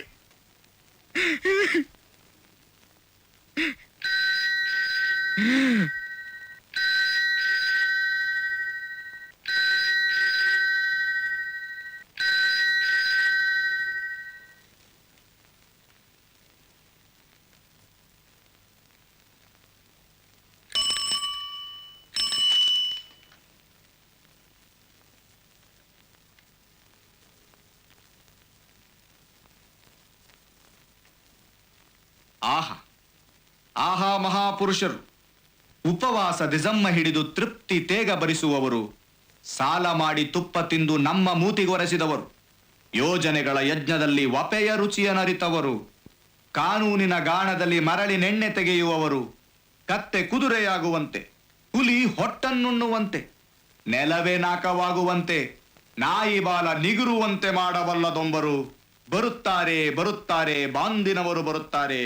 Speaker 1: ಆಹಾ ಮಹಾಪುರುಷರು, ಉಪವಾಸ ದಿಸಮ್ಮ ಹಿಡಿದು ತೃಪ್ತಿ ತೇಗ ಬರಿಸುವವರು, ಸಾಲ ಮಾಡಿ ತುಪ್ಪ ತಿಂದು ನಮ್ಮ ಮೂತಿಗೊರೆಸಿದವರು, ಯೋಜನೆಗಳ ಯಜ್ಞದಲ್ಲಿ ವಪೆಯ ರುಚಿಯನರಿತವರು, ಕಾನೂನಿನ ಗಾಣದಲ್ಲಿ ಮರಳಿ ನೆಣ್ಣೆ ತೆಗೆಯುವವರು, ಕತ್ತೆ ಕುದುರೆಯಾಗುವಂತೆ, ಹುಲಿ ಹೊಟ್ಟನ್ನುಣ್ಣುವಂತೆ, ನೆಲವೇ ನಾಕವಾಗುವಂತೆ, ನಾಯಿ ಬಾಲ ನಿಗುರುವಂತೆ ಮಾಡಬಲ್ಲದೊಂಬರು ಬರುತ್ತಾರೆ ಬರುತ್ತಾರೆ, ಬಾಂದಿನವರು ಬರುತ್ತಾರೆ.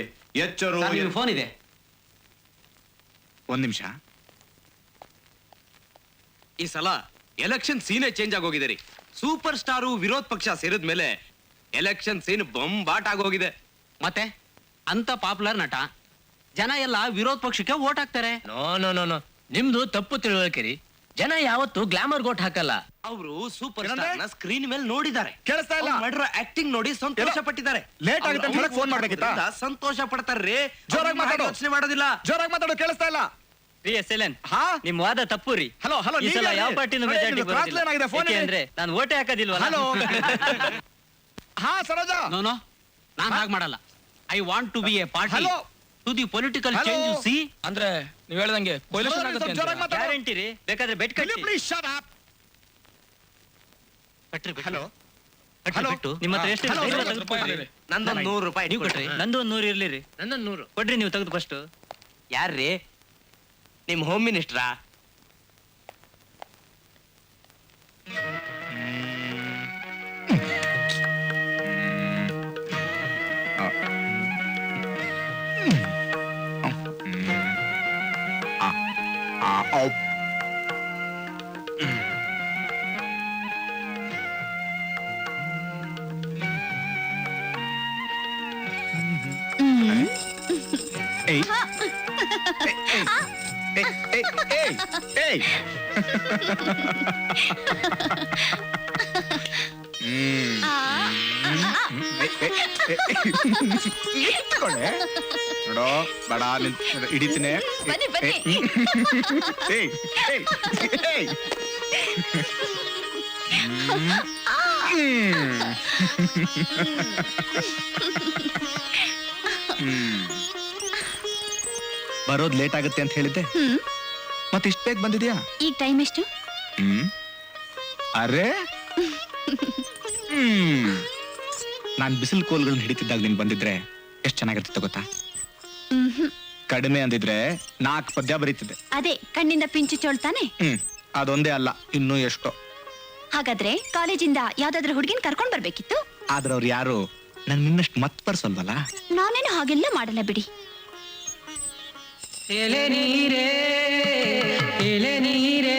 Speaker 1: ಎಚ್ಚರು.
Speaker 2: ಫೋನ್ ಇದೆ,
Speaker 1: ಒಂದ್ ನಿಮಿಷ.
Speaker 7: ಈ ಸಲ ಎಲೆಕ್ಷನ್ ಸೀನೇ ಚೇಂಜ್ ಆಗೋಗಿದೆ ರೀ. ಸೂಪರ್ ಸ್ಟಾರು ವಿರೋಧ ಪಕ್ಷ ಸೇರಿದ ಮೇಲೆ ಎಲೆಕ್ಷನ್ ಸೀನ್ ಬೊಂಬಾಟ್ ಆಗೋಗಿದೆ.
Speaker 2: ಮತ್ತೆ ಅಂತ ಪಾಪ್ಯುಲರ್ ನಟ ಜನ ಎಲ್ಲ ವಿರೋಧ ಪಕ್ಷಕ್ಕೆ ವೋಟ್ ಹಾಕ್ತಾರೆ. ನೋ ನಿಮ್ದು ತಪ್ಪು ತಿಳುವಳಿಕೆ ರೀ. ಜನ ಯಾವತ್ತು ಗ್ಲಾಮರ್ ಗೋಟ್ ಹಾಕಲ್ಲ.
Speaker 7: ಅವರು ಸೂಪರ್ ಸ್ಟಾರ್ ನ ಸ್ಕ್ರೀನ್ ಮೇಲೆ ನೋಡಿದ್ದಾರೆ,
Speaker 1: ಕೇಳಿಸ್ತಾ ಇಲ್ಲ?
Speaker 7: ಮಾಡಿರೋ ಆಕ್ಟಿಂಗ್ ನೋಡಿ ಸಂತೋಷ ಪಟ್ಟಿದ್ದಾರೆ.
Speaker 1: ಲೇಟ್ ಆಗುತ್ತೆ ಅಂತ ಹೇಳಕ್ ಫೋನ್ ಮಾಡ್ಬೇಕಿತ್ತಾ?
Speaker 7: ಸಂತೋಷ ಪಡ್ತಾರ್ರಿ.
Speaker 1: ಜೋರಾಗಿ ಮಾತಾಡು.
Speaker 7: ಯೋಚನೆ ಮಾಡೋದಿಲ್ಲ.
Speaker 1: ಜೋರಾಗಿ ಮಾತಾಡೋ, ಕೇಳಿಸ್ತಾ ಇಲ್ಲ?
Speaker 2: ಹಾ, ನಿಮ್ ವಾದ ತಪ್ಪು ರೀ.
Speaker 1: ಹಲೋ
Speaker 2: ಈ ಸಲ ಯಾವ ಪಾರ್ಟಿನೂ ಮೆಜಾರಿಟಿ ಬರೋದಿಲ್ಲ ಅಂದ್ರೆ ನಾನು ವೋಟೇ ಹಾಕೋದಿಲ್ವಲ್ಲ.
Speaker 1: ಹಲೋ. ಹಾ ಸರೋಜಾ.
Speaker 2: ನೋ ನಾನು ಹಾಗೆ ಮಾಡಲ್ಲ. I want to be a party
Speaker 1: hello
Speaker 2: to the political change. ಸಿ
Speaker 7: ಅಂದ್ರೆ ನೀವ್ ಹೇಳ್ದಂಗೆ
Speaker 1: ಜೋರಾಗಿ ಮಾತಾಡು.
Speaker 2: ಗ್ಯಾರಂಟಿ ರೀ. ಬೇಕಾದ್ರೆ ಬೆಟ್ ಕಟ್ಟಿ.
Speaker 1: Please shut up.
Speaker 2: ಕಟ್ರಿ.
Speaker 1: Hello Hello?
Speaker 2: ನಿಮ್ಮ ಹತ್ರ ಎಷ್ಟು
Speaker 1: Hello,
Speaker 2: ಇದೆ?
Speaker 1: hello.
Speaker 2: ತೆಗೆದು ಕೊಡ್ರಿ.
Speaker 7: ನಂದೊಂದು 100 ರೂಪಾಯಿ
Speaker 2: ನೀವು ಕೊಟ್ರಿ ನಂದು ಒಂದು 100 ಇರ್ಲಿ ರೀ.
Speaker 7: ನಂದೊಂದು 100.
Speaker 2: ಕೊಡ್ರಿ ನೀವು ತೆಗೆದು ಫಸ್ಟ್.
Speaker 7: ಯಾರ್ರೀ ನಿಮ್ ಹೋಮ್ ಮಿನಿಸ್ಟ್ರಾ?
Speaker 1: ಏಯ್ ಏಯ್ ಏಯ್ ಇಟ್ಕೊಳ್ಳೆ ನೋಡೋ ಬೇಡ ಹಿಡಿತೀನಿ
Speaker 4: ಬನ್ನಿ ಬನ್ನಿ.
Speaker 1: ಏಯ್ ಏಯ್ ಏಯ್ ಬರೋದ್ ಲೇಟ್ ಆಗುತ್ತೆ ಅಂತ ಹೇಳಿದ್ದೆ ಮತ್ತೆ ಇಷ್ಟ ಬೇಗ ಬಂದಿದ್ಯಾ?
Speaker 4: ಈಗ ಟೈಮ್ ಎಷ್ಟು?
Speaker 1: ಅರೆ ನಾನ್ ಬಿಸಿಲು ಕೋಲ್ಗಳನ್ನ ಹಿಡಿತಿದ್ದಾಗ ನೀನ್ ಬಂದಿದ್ರೆ ಎಷ್ಟ್ ಚೆನ್ನಾಗಿರ್ತಿತ್ತು ಗೊತ್ತಾ? ಕಡಿಮೆ ಅಂದಿದ್ರೆ 4 ಪದ್ಯ ಬರೀತಿದ್ದೆ.
Speaker 4: ಅದೇ ಕಣ್ಣಿಂದ ಪಿಂಚು ಚೋಳ್ತಾನೆ.
Speaker 1: ಅದೊಂದೇ ಅಲ್ಲ ಇನ್ನೂ ಎಷ್ಟೋ.
Speaker 4: ಹಾಗಾದ್ರೆ ಕಾಲೇಜಿಂದ ಯಾವ್ದಾದ್ರು ಹುಡುಗಿನ ಕರ್ಕೊಂಡ್ ಬರ್ಬೇಕಿತ್ತು.
Speaker 1: ಆದ್ರೆ ಅವ್ರು ಯಾರು ನನ್ ನಿನ್ನಷ್ಟು ಮತ್ ಬರ್ಸಲ್ವಲ್ಲ.
Speaker 4: ನಾನೇನು ಹಾಗೆಲ್ಲ ಮಾಡಲ್ಲ ಬಿಡಿ.
Speaker 2: ಎಲೆ ನೀರೇ ಎಲೆ ನೀರೇ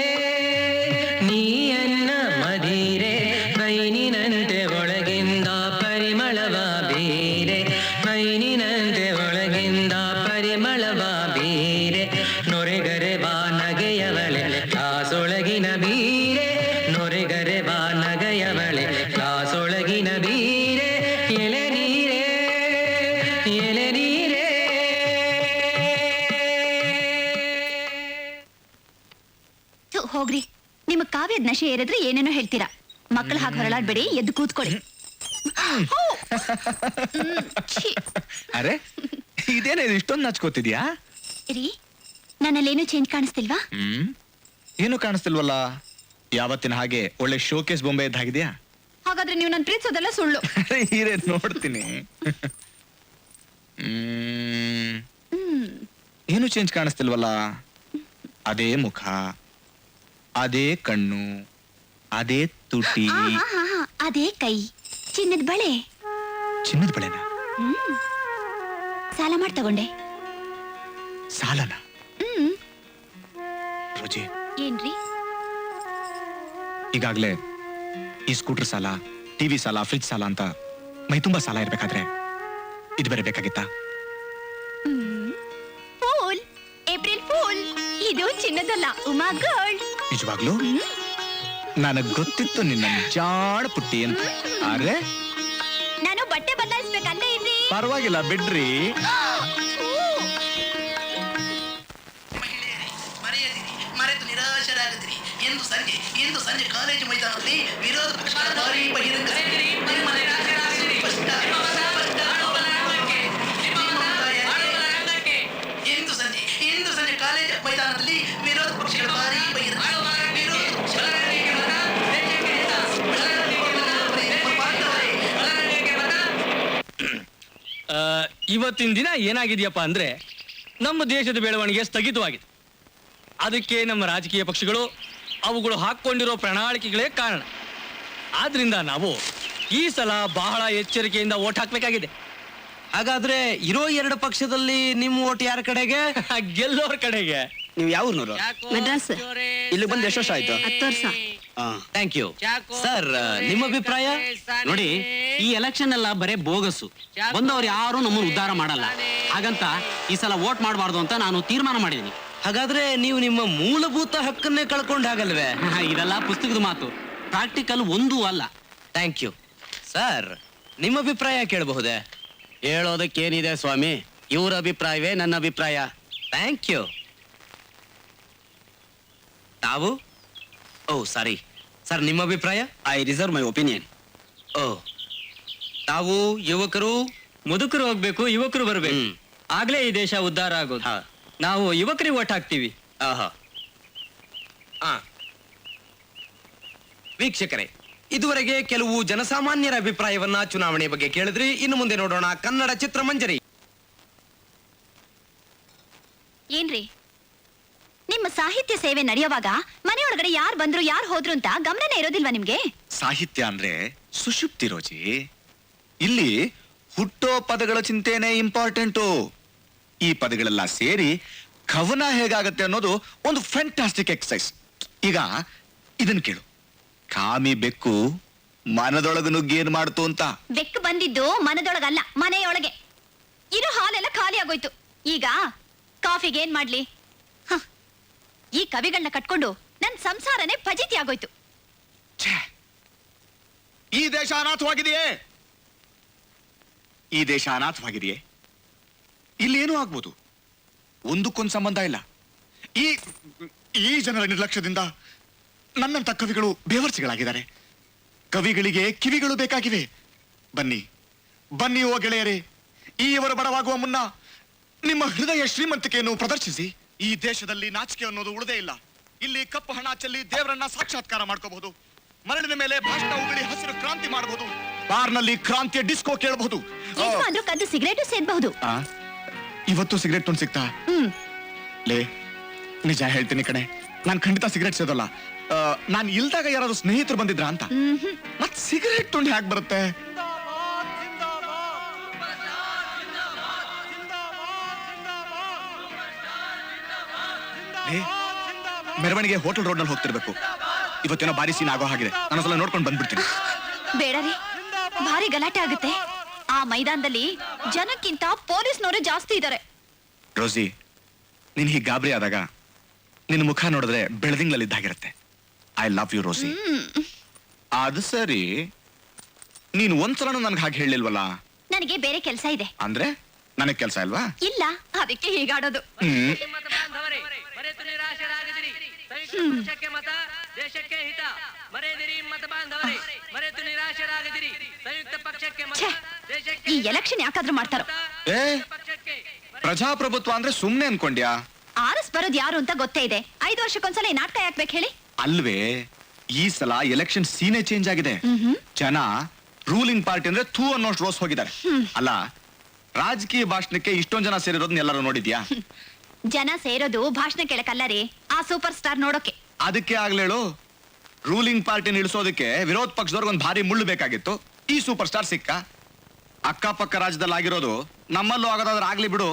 Speaker 2: ನೀಯನ್ನ ಮದೀರೆ ಮೈನಿನಂತೆ ಒಳಗಿಂದ ಪರಿಮಳವ ಬೀರೆ ಮೈನಿನಂತೆ ಒಳಗಿಂದ ಪರಿಮಳವ ಬೀರೆ ನೊರೆಗರೆ ಬಾ ನಗೆಯವಳೆ ಕಾಸೊಳಗಿನ ಬೀರೆ ನೊರೆಗರೆ ಬಾ ನಗೆಯವಳೆ ಕಾಸೊಳಗಿನ ಬೀರೆ ಎಲೆ ನೀರೇ ಎಲೆ ನೀರೇ.
Speaker 4: ಹೋಗ್ರಿ, ನಿಮ್ಮ ಕಾವ್ಯದ ನಶೆ ಏರಿದ್ರೆ ಏನೇನೋ ಹೇಳ್ತೀರಾ. ಮಕ್ಕಳು ಹಾಗೆ ಹೊರಳಾಡ್ಬೇಡಿ, ಎದ್ದು ಕೂತ್ಕೊಳ್ಳಿ.
Speaker 1: ಅರೆ ಇದೇನೇ ಇಷ್ಟೊಂದು ನಾಚ್ಕೋತಿದ್ಯಾ?
Speaker 4: ರೀ, ನನ್ನಲ್ಲೇನು ಚೇಂಜ್ ಕಾಣಿಸ್ತಿಲ್ವಾ?
Speaker 1: ಏನು ಕಾಣಿಸ್ತಿಲ್ವಲ್ಲ. ಯಾವತ್ತಿನ ಹಾಗೆ ಒಳ್ಳೆ ಶೋಕೇಸ್ ಬೊಂಬೆ ಇದ್ದಾಗಿದ್ಯಾ?
Speaker 4: ಹಾಗಾದ್ರೆ ನೀವು ನನ್ನ ಪ್ರೀತಿಸೋದೆಲ್ಲ ಸುಳ್ಳು.
Speaker 1: ಹೀರೆ ನೋಡ್ತೀನಿ. ಏನು ಚೇಂಜ್ ಕಾಣಿಸ್ತಿಲ್ವಲ್ಲ. ಅದೇ ಮುಖ, ಅದೇ ಕಣ್ಣು, ಅದೇ ತುಟಿ.
Speaker 4: ಅದೇ ಕೈ, ಚಿನ್ನದ ಬಳೆ.
Speaker 1: ಚಿನ್ನದ ಬಳೆನಾ?
Speaker 4: ಸಾಲ ಮಾಡಿ ತಗೊಂಡೆ.
Speaker 1: ಸಾಲನ? ರೋಜಿ,
Speaker 4: ಏನ್ರಿ?
Speaker 1: ಈಗಾಗ್ಲೇ ಈ ಸ್ಕೂಟರ್ ಸಾಲ, ಟಿವಿ ಸಾಲ, ಫ್ರಿಜ್ ಸಾಲ ಅಂತ ಮೈ ತುಂಬಾ ಸಾಲ ಇರ್ಬೇಕಾದ್ರೆ ಇದು ಬೇರೆ ಬೇಕಾಗಿತ್ತಾ?
Speaker 4: Pool, April pool. ಇದು ಚಿನ್ನದಲ್ಲ, ಉಮಾ ಗೋಲ್ಡ್.
Speaker 1: ನಿಜವಾಗ್ಲೂ ನನಗ್ ಗೊತ್ತಿತ್ತು ನಿನ್ನ ಜಾಣ ಪುಟ್ಟಿ ಅಂತ. ಅರೆ
Speaker 4: ನಾನು ಬಟ್ಟೆ ಬದಲಾಯಿಸ್ಬೇಕಂತ ಇದ್ರಿ.
Speaker 1: ಪರವಾಗಿಲ್ಲ ಬಿಡ್ರಿ.
Speaker 8: ಮರೆತು ನಿರಾಶರಾಗುತ್ತೀರಿ. ಇಂದು ಸಂಜೆ ಕಾಲೇಜು ಮೈದಾನದಲ್ಲಿ ವಿರೋಧ ಪಕ್ಷಗಳ ಭಾರಿ ಬಹಿರಂಗ ಸಭೆ. ಇಂದು ಸಂಜೆ ಕಾಲೇಜು ಮೈದಾನದಲ್ಲಿ ವಿರೋಧ ಪಕ್ಷಗಳ ಭಾರಿ ಬಹಿರಂಗ
Speaker 2: ಇವತ್ತಿನ ದಿನ ಏನಾಗಿದೆಯಪ್ಪ ಅಂದ್ರೆ ನಮ್ಮ ದೇಶದ ಬೆಳವಣಿಗೆ ಸ್ಥಗಿತವಾಗಿದೆ. ಅದಕ್ಕೆ ನಮ್ಮ ರಾಜಕೀಯ ಪಕ್ಷಗಳು ಅವುಗಳು ಹಾಕೊಂಡಿರೋ ಪ್ರಣಾಳಿಕೆಗಳೇ ಕಾರಣ. ಆದ್ರಿಂದ ನಾವು ಈ ಸಲ ಬಹಳ ಎಚ್ಚರಿಕೆಯಿಂದ ಓಟ್ ಹಾಕ್ಬೇಕಾಗಿದೆ.
Speaker 7: ಹಾಗಾದ್ರೆ ಇರೋ 2 ಪಕ್ಷದಲ್ಲಿ ನಿಮ್ಮ ಓಟ್ ಯಾರ ಕಡೆಗೆ?
Speaker 2: ಗೆಲ್ಲೋರ್ ಕಡೆಗೆ.
Speaker 5: ನೀವು ಯಾವ ಊರ್ನವ್ರು?
Speaker 4: ಮದ್ರಾಸ್.
Speaker 5: ಇಲ್ಲಿ ಬಂದು ಎಷ್ಟು ವರ್ಷ ಆಯ್ತು?
Speaker 4: 10 ವರ್ಷ.
Speaker 7: Thank you sir. ನಿಮ್ಮ ಅಭಿಪ್ರಾಯ?
Speaker 9: ನೋಡಿ, ಈ ಎಲೆಕ್ಷನ್ ಎಲ್ಲ ಬರೇ ಬೋಗಸ್ಸು. ಬಂದವ್ರು ಯಾರು ನಮ್ಮನ್ನು ಉದ್ಧಾರ ಮಾಡಲ್ಲ. ಹಾಗಂತ ಈ ಸಲ ವೋಟ್ ಮಾಡಬಾರ್ದು ಅಂತ ನಾನು ತೀರ್ಮಾನ ಮಾಡಿದ್ದೀನಿ.
Speaker 7: ಹಾಗಾದ್ರೆ ನೀವು ನಿಮ್ಮ ಮೂಲಭೂತ ಹಕ್ಕನ್ನೇ ಕಳ್ಕೊಂಡ್ ಹಾಗಲ್ವೇ?
Speaker 9: ಇದೆಲ್ಲ ಪುಸ್ತಕದ ಮಾತು, ಪ್ರಾಕ್ಟಿಕಲ್ ಒಂದೂ ಅಲ್ಲ.
Speaker 7: Thank you sir. ನಿಮ್ಮ ಅಭಿಪ್ರಾಯ ಕೇಳಬಹುದೇ?
Speaker 9: ಹೇಳೋದಕ್ಕೇನಿದೆ ಸ್ವಾಮಿ, ಇವ್ರ ಅಭಿಪ್ರಾಯವೇ ನನ್ನ ಅಭಿಪ್ರಾಯ.
Speaker 7: Thank you. ತಾವು? ಓ ಸಾರಿ ಸರ್, ನಿಮ್ಮ ಅಭಿಪ್ರಾಯ?
Speaker 9: I reserve my opinion.
Speaker 7: Oh, ತಾವು ಯುವಕರು?
Speaker 2: ಮುದುಕರು ಹೋಗ್ಬೇಕು, ಯುವಕರು ಬರ್ಬೇಕು. ಆಗ್ಲೇ ಈ ದೇಶ ಉದ್ಧಾರ ಆಗೋದು.
Speaker 7: ಹಾ.
Speaker 2: ನಾವು ಯುವಕರಿಗೆ ಓಟ್ ಹಾಕ್ತೀವಿ.
Speaker 7: ಆಹಾ. ವೀಕ್ಷಕರೇ, ಇದುವರೆಗೆ ಕೆಲವು ಜನಸಾಮಾನ್ಯರ ಅಭಿಪ್ರಾಯವನ್ನ ಚುನಾವಣೆ ಬಗ್ಗೆ ಕೇಳಿದ್ರಿ. ಇನ್ನು ಮುಂದೆ ನೋಡೋಣ ಕನ್ನಡ ಚಿತ್ರಮಂಜರಿ.
Speaker 4: ಏನ್ರಿ ನಿಮ್ಮ ಸಾಹಿತ್ಯ ಸೇವೆ ನಡೆಯುವಾಗ ಮನೆಯೊಳಗಡೆ ಯಾರು ಬಂದ್ರು ಯಾರು ಹೋದ್ರು ಅಂತ ಗಮನನೇ ಇರೋದಿಲ್ವಾ ನಿಮ್ಗೆ?
Speaker 1: ಸಾಹಿತ್ಯ ಅಂದ್ರೆ ಸುಷುಪ್ತಿ ರೋಜಿ. ಇಲ್ಲಿ ಹುಟ್ಟೋ ಪದಗಳ ಚಿಂತೆನೇ ಇಂಪಾರ್ಟೆಂಟು. ಈ ಪದಗಳೆಲ್ಲ ಸೇರಿ ಕವನ ಹೇಗಾಗತ್ತೆ ಅನ್ನೋದು ಒಂದು ಫ್ಯಾಂಟಾಸ್ಟಿಕ್ ಎಕ್ಸಸೈಸ್. ಈಗ ಇದನ್ ಕೇಳು, ಕಾಮಿ ಬೆಕ್ಕು ಮನದೊಳಗ ನುಗ್ಗೇನ್ ಮಾಡ್ತು ಅಂತ.
Speaker 4: ಬೆಕ್ಕು ಬಂದಿದ್ದು ಮನದೊಳಗಲ್ಲ, ಮನೆಯೊಳಗೆ. ಇರೋ ಹಾಲೆಲ್ಲ ಖಾಲಿ ಆಗೋಯ್ತು. ಈಗ ಕಾಫಿಗೆ ಏನ್ ಮಾಡ್ಲಿ? ಈ ಕವಿಗಳನ್ನ ಕಟ್ಕೊಂಡು ನನ್ ಸಂಸಾರನೇ ಫಜೀತಿ ಆಗೋಯ್ತು.
Speaker 1: ಈ ದೇಶ ಅನಾಥವಾಗಿದೆಯೇ? ಈ ದೇಶ ಅನಾಥವಾಗಿದೆಯೇ? ಇಲ್ಲಿ ಏನೂ ಆಗ್ಬೋದು, ಒಂದಕ್ಕೊಂದು ಸಂಬಂಧ ಇಲ್ಲ. ಈ ಈ ಜನರ ನಿರ್ಲಕ್ಷ್ಯದಿಂದ ನನ್ನಂತ ಕವಿಗಳು ಬೇವರ್ಸಿಗಳಾಗಿದ್ದಾರೆ. ಕವಿಗಳಿಗೆ ಕಿವಿಗಳು ಬೇಕಾಗಿವೆ. ಬನ್ನಿ ಬನ್ನಿ ಓ ಗೆಳೆಯರೇ, ಈವರು ಬಡವಾಗುವ ಮುನ್ನ ನಿಮ್ಮ ಹೃದಯ ಶ್ರೀಮಂತಿಕೆಯನ್ನು ಪ್ರದರ್ಶಿಸಿ. ಈ ದೇಶದಲ್ಲಿ ನಾಚಿಕೆ ಅನ್ನೋದು ಉಳಿದೇ ಇಲ್ಲ. ಇಲ್ಲಿ ಕಪ್ಪು ಹಣ ಚೆಲ್ಲಿ ದೇವರನ್ನ ಸಾಕ್ಷಾತ್ಕಾರ ಮಾಡ್ಕೋಬಹುದು. ಮರಳಿನ ಮೇಲೆ ಭಾಷಣ ಉಗುಳಿ ಹಸಿರು ಕ್ರಾಂತಿ ಮಾಡಬಹುದು. ಬಾರ್ನಲ್ಲಿ ಕ್ರಾಂತಿಯ ಡಿಸ್ಕೋ ಕೇಳಬಹುದು.
Speaker 4: ಯಜಮಾನ್ರು ಕದ್ದು ಸಿಗರೇಟು ಸೇದಬಹುದು.
Speaker 1: ಇವತ್ತು ಸಿಗರೇಟ್ ತುಂಡು ಸಿಗ್ತಾ? ಲೇ, ನಿಜ ಹೇಳ್ತೀನಿ ಕಣೆ, ನಾನು ಖಂಡಿತ ಸಿಗರೇಟ್ ಸೇದಲ್ಲ. ನಾನು ಇಲ್ದಾಗ ಯಾರಾದ್ರೂ ಸ್ನೇಹಿತರು ಬಂದಿದ್ರ ಅಂತ. ಮತ್ ಸಿಗರೇಟ್ ತುಂಡು ಹ್ಯಾಕ್ ಬರುತ್ತೆ? ಮೆರವಣಿಗೆ ಹೋಟೆಲ್ ರೋಡ್ ನಲ್ಲಿ ಹೋಗ್ತಿರ್ಬೇಕು. ಇವತ್ತೇನೋ ಭಾರಿ ಸೀನ್ ಆಗೋ ಹಾಗಿದೆ. ನಾನು ಸಲ ನೋಡ್ಕೊಂಡು ಬಂದ್ಬಿಡ್ತೀನಿ.
Speaker 4: ಬೇಡ ರೀ, ಭಾರಿ ಗಲಾಟೆ ಆಗುತ್ತೆ. ಆ ಮೈದಾನದಲ್ಲಿ ಜನಕ್ಕಿಂತ ಪೊಲೀಸ್ನವರೇ ಜಾಸ್ತಿ ಇದ್ದಾರೆ.
Speaker 1: ರೋಸಿ, ನೀನ್ ಹೀಗೆ ಗಾಬರಿ ಆದಾಗ ನಿನ್ನ ಮುಖ ನೋಡಿದ್ರೆ ಬೆಳದಿಂಗ್ಲಲ್ಲಿದ್ದಾಗಿರುತ್ತೆ. ಐ ಲವ್ ಯು ರೋಸಿ. ಅದು ಸರಿ, ನೀನ್ ಒಂದ್ಸಲನೂ ನನ್ಗೆ ಹಾಗೆ ಹೇಳಿಲ್ವಲ್ಲ?
Speaker 4: ನನಗೆ ಬೇರೆ ಕೆಲಸ ಇದೆ.
Speaker 1: ಅಂದ್ರೆ ನನಗ್ ಕೆಲಸ ಇಲ್ವಾ?
Speaker 4: ಇಲ್ಲ, ಅದಕ್ಕೆ ಹೀಗಾಡೋದು.
Speaker 3: ಮರೆತು ನಿರಾಶರಾಗದಿರಿ. ಸಂಯುಕ್ತ ಪಕ್ಷಕ್ಕೆ ಮತ, ದೇಶಕ್ಕೆ ಹಿತ. ಮರೆಯದಿರಿ ಮತ ಬಾಂಧವರೇ, ಮರೆತು ನಿರಾಶರಾಗದಿರಿ. ಸಂಯುಕ್ತ ಪಕ್ಷಕ್ಕೆ ಮತ, ದೇಶಕ್ಕೆ
Speaker 4: ಈ ಎಲೆಕ್ಷನ್ ಯಾಕಾದ್ರೂ ಮಾಡ್ತಾರೋ?
Speaker 1: ಏ,
Speaker 3: ಪಕ್ಷಕ್ಕೆ
Speaker 1: ಪ್ರಜಾಪ್ರಭುತ್ವ ಅಂದ್ರೆ ಸುಮ್ನೆ ಅನ್ಕೊಂಡ್ಯಾ?
Speaker 4: ಆರ್ಎಸ್ ಬರೋದು ಯಾರು ಅಂತ ಗೊತ್ತೇ ಇದೆ. 5 ವರ್ಷಕ್ಕೊಂದ್ಸಲ ಈ ನಾಟಕ ಯಾಕ್ಬೇಕು ಹೇಳಿ?
Speaker 1: ಅಲ್ವೇ, ಈ ಸಲ ಎಲೆಕ್ಷನ್ ಸೀನೆ ಚೇಂಜ್ ಆಗಿದೆ. ಜನ ರೂಲಿಂಗ್ ಪಾರ್ಟಿ ಅಂದ್ರೆ ಥೂ ಅನ್ನೋಷ್ಟು ರೋಸ್ ಹೋಗಿದ್ದಾರೆ. ಅಲ್ಲ, ರಾಜಕೀಯ ಭಾಷಣಕ್ಕೆ ಇಷ್ಟೊಂದ್ ಜನ ಸೇರಿರೋದನ್ನ ಎಲ್ಲರೂ ನೋಡಿದ್ಯಾ?
Speaker 4: ಜನ ಸೇರೋದು ಭಾಷಣ ಕೇಳಕ್ಕಲ್ಲ ರೀ, ಆ ಸೂಪರ್ ಸ್ಟಾರ್ ನೋಡೋಕೆ.
Speaker 1: ಅದಕ್ಕೆ ಆಗ್ಲೇಳು, ರೂಲಿಂಗ್ ಪಾರ್ಟಿನ ಇಳಿಸೋದಕ್ಕೆ ವಿರೋಧ ಪಕ್ಷದವ್ರಿಗೆ ಒಂದು ಭಾರಿ ಮುಳ್ಳು ಬೇಕಾಗಿತ್ತು. ಈ ಸೂಪರ್ ಸ್ಟಾರ್ ಸಿಕ್ಕ. ಅಕ್ಕಪಕ್ಕ ರಾಜ್ಯದಲ್ಲಿ ಆಗಿರೋದು ನಮ್ಮಲ್ಲೂ ಆಗೋದಾದ್ರೆ ಆಗ್ಲಿ ಬಿಡು.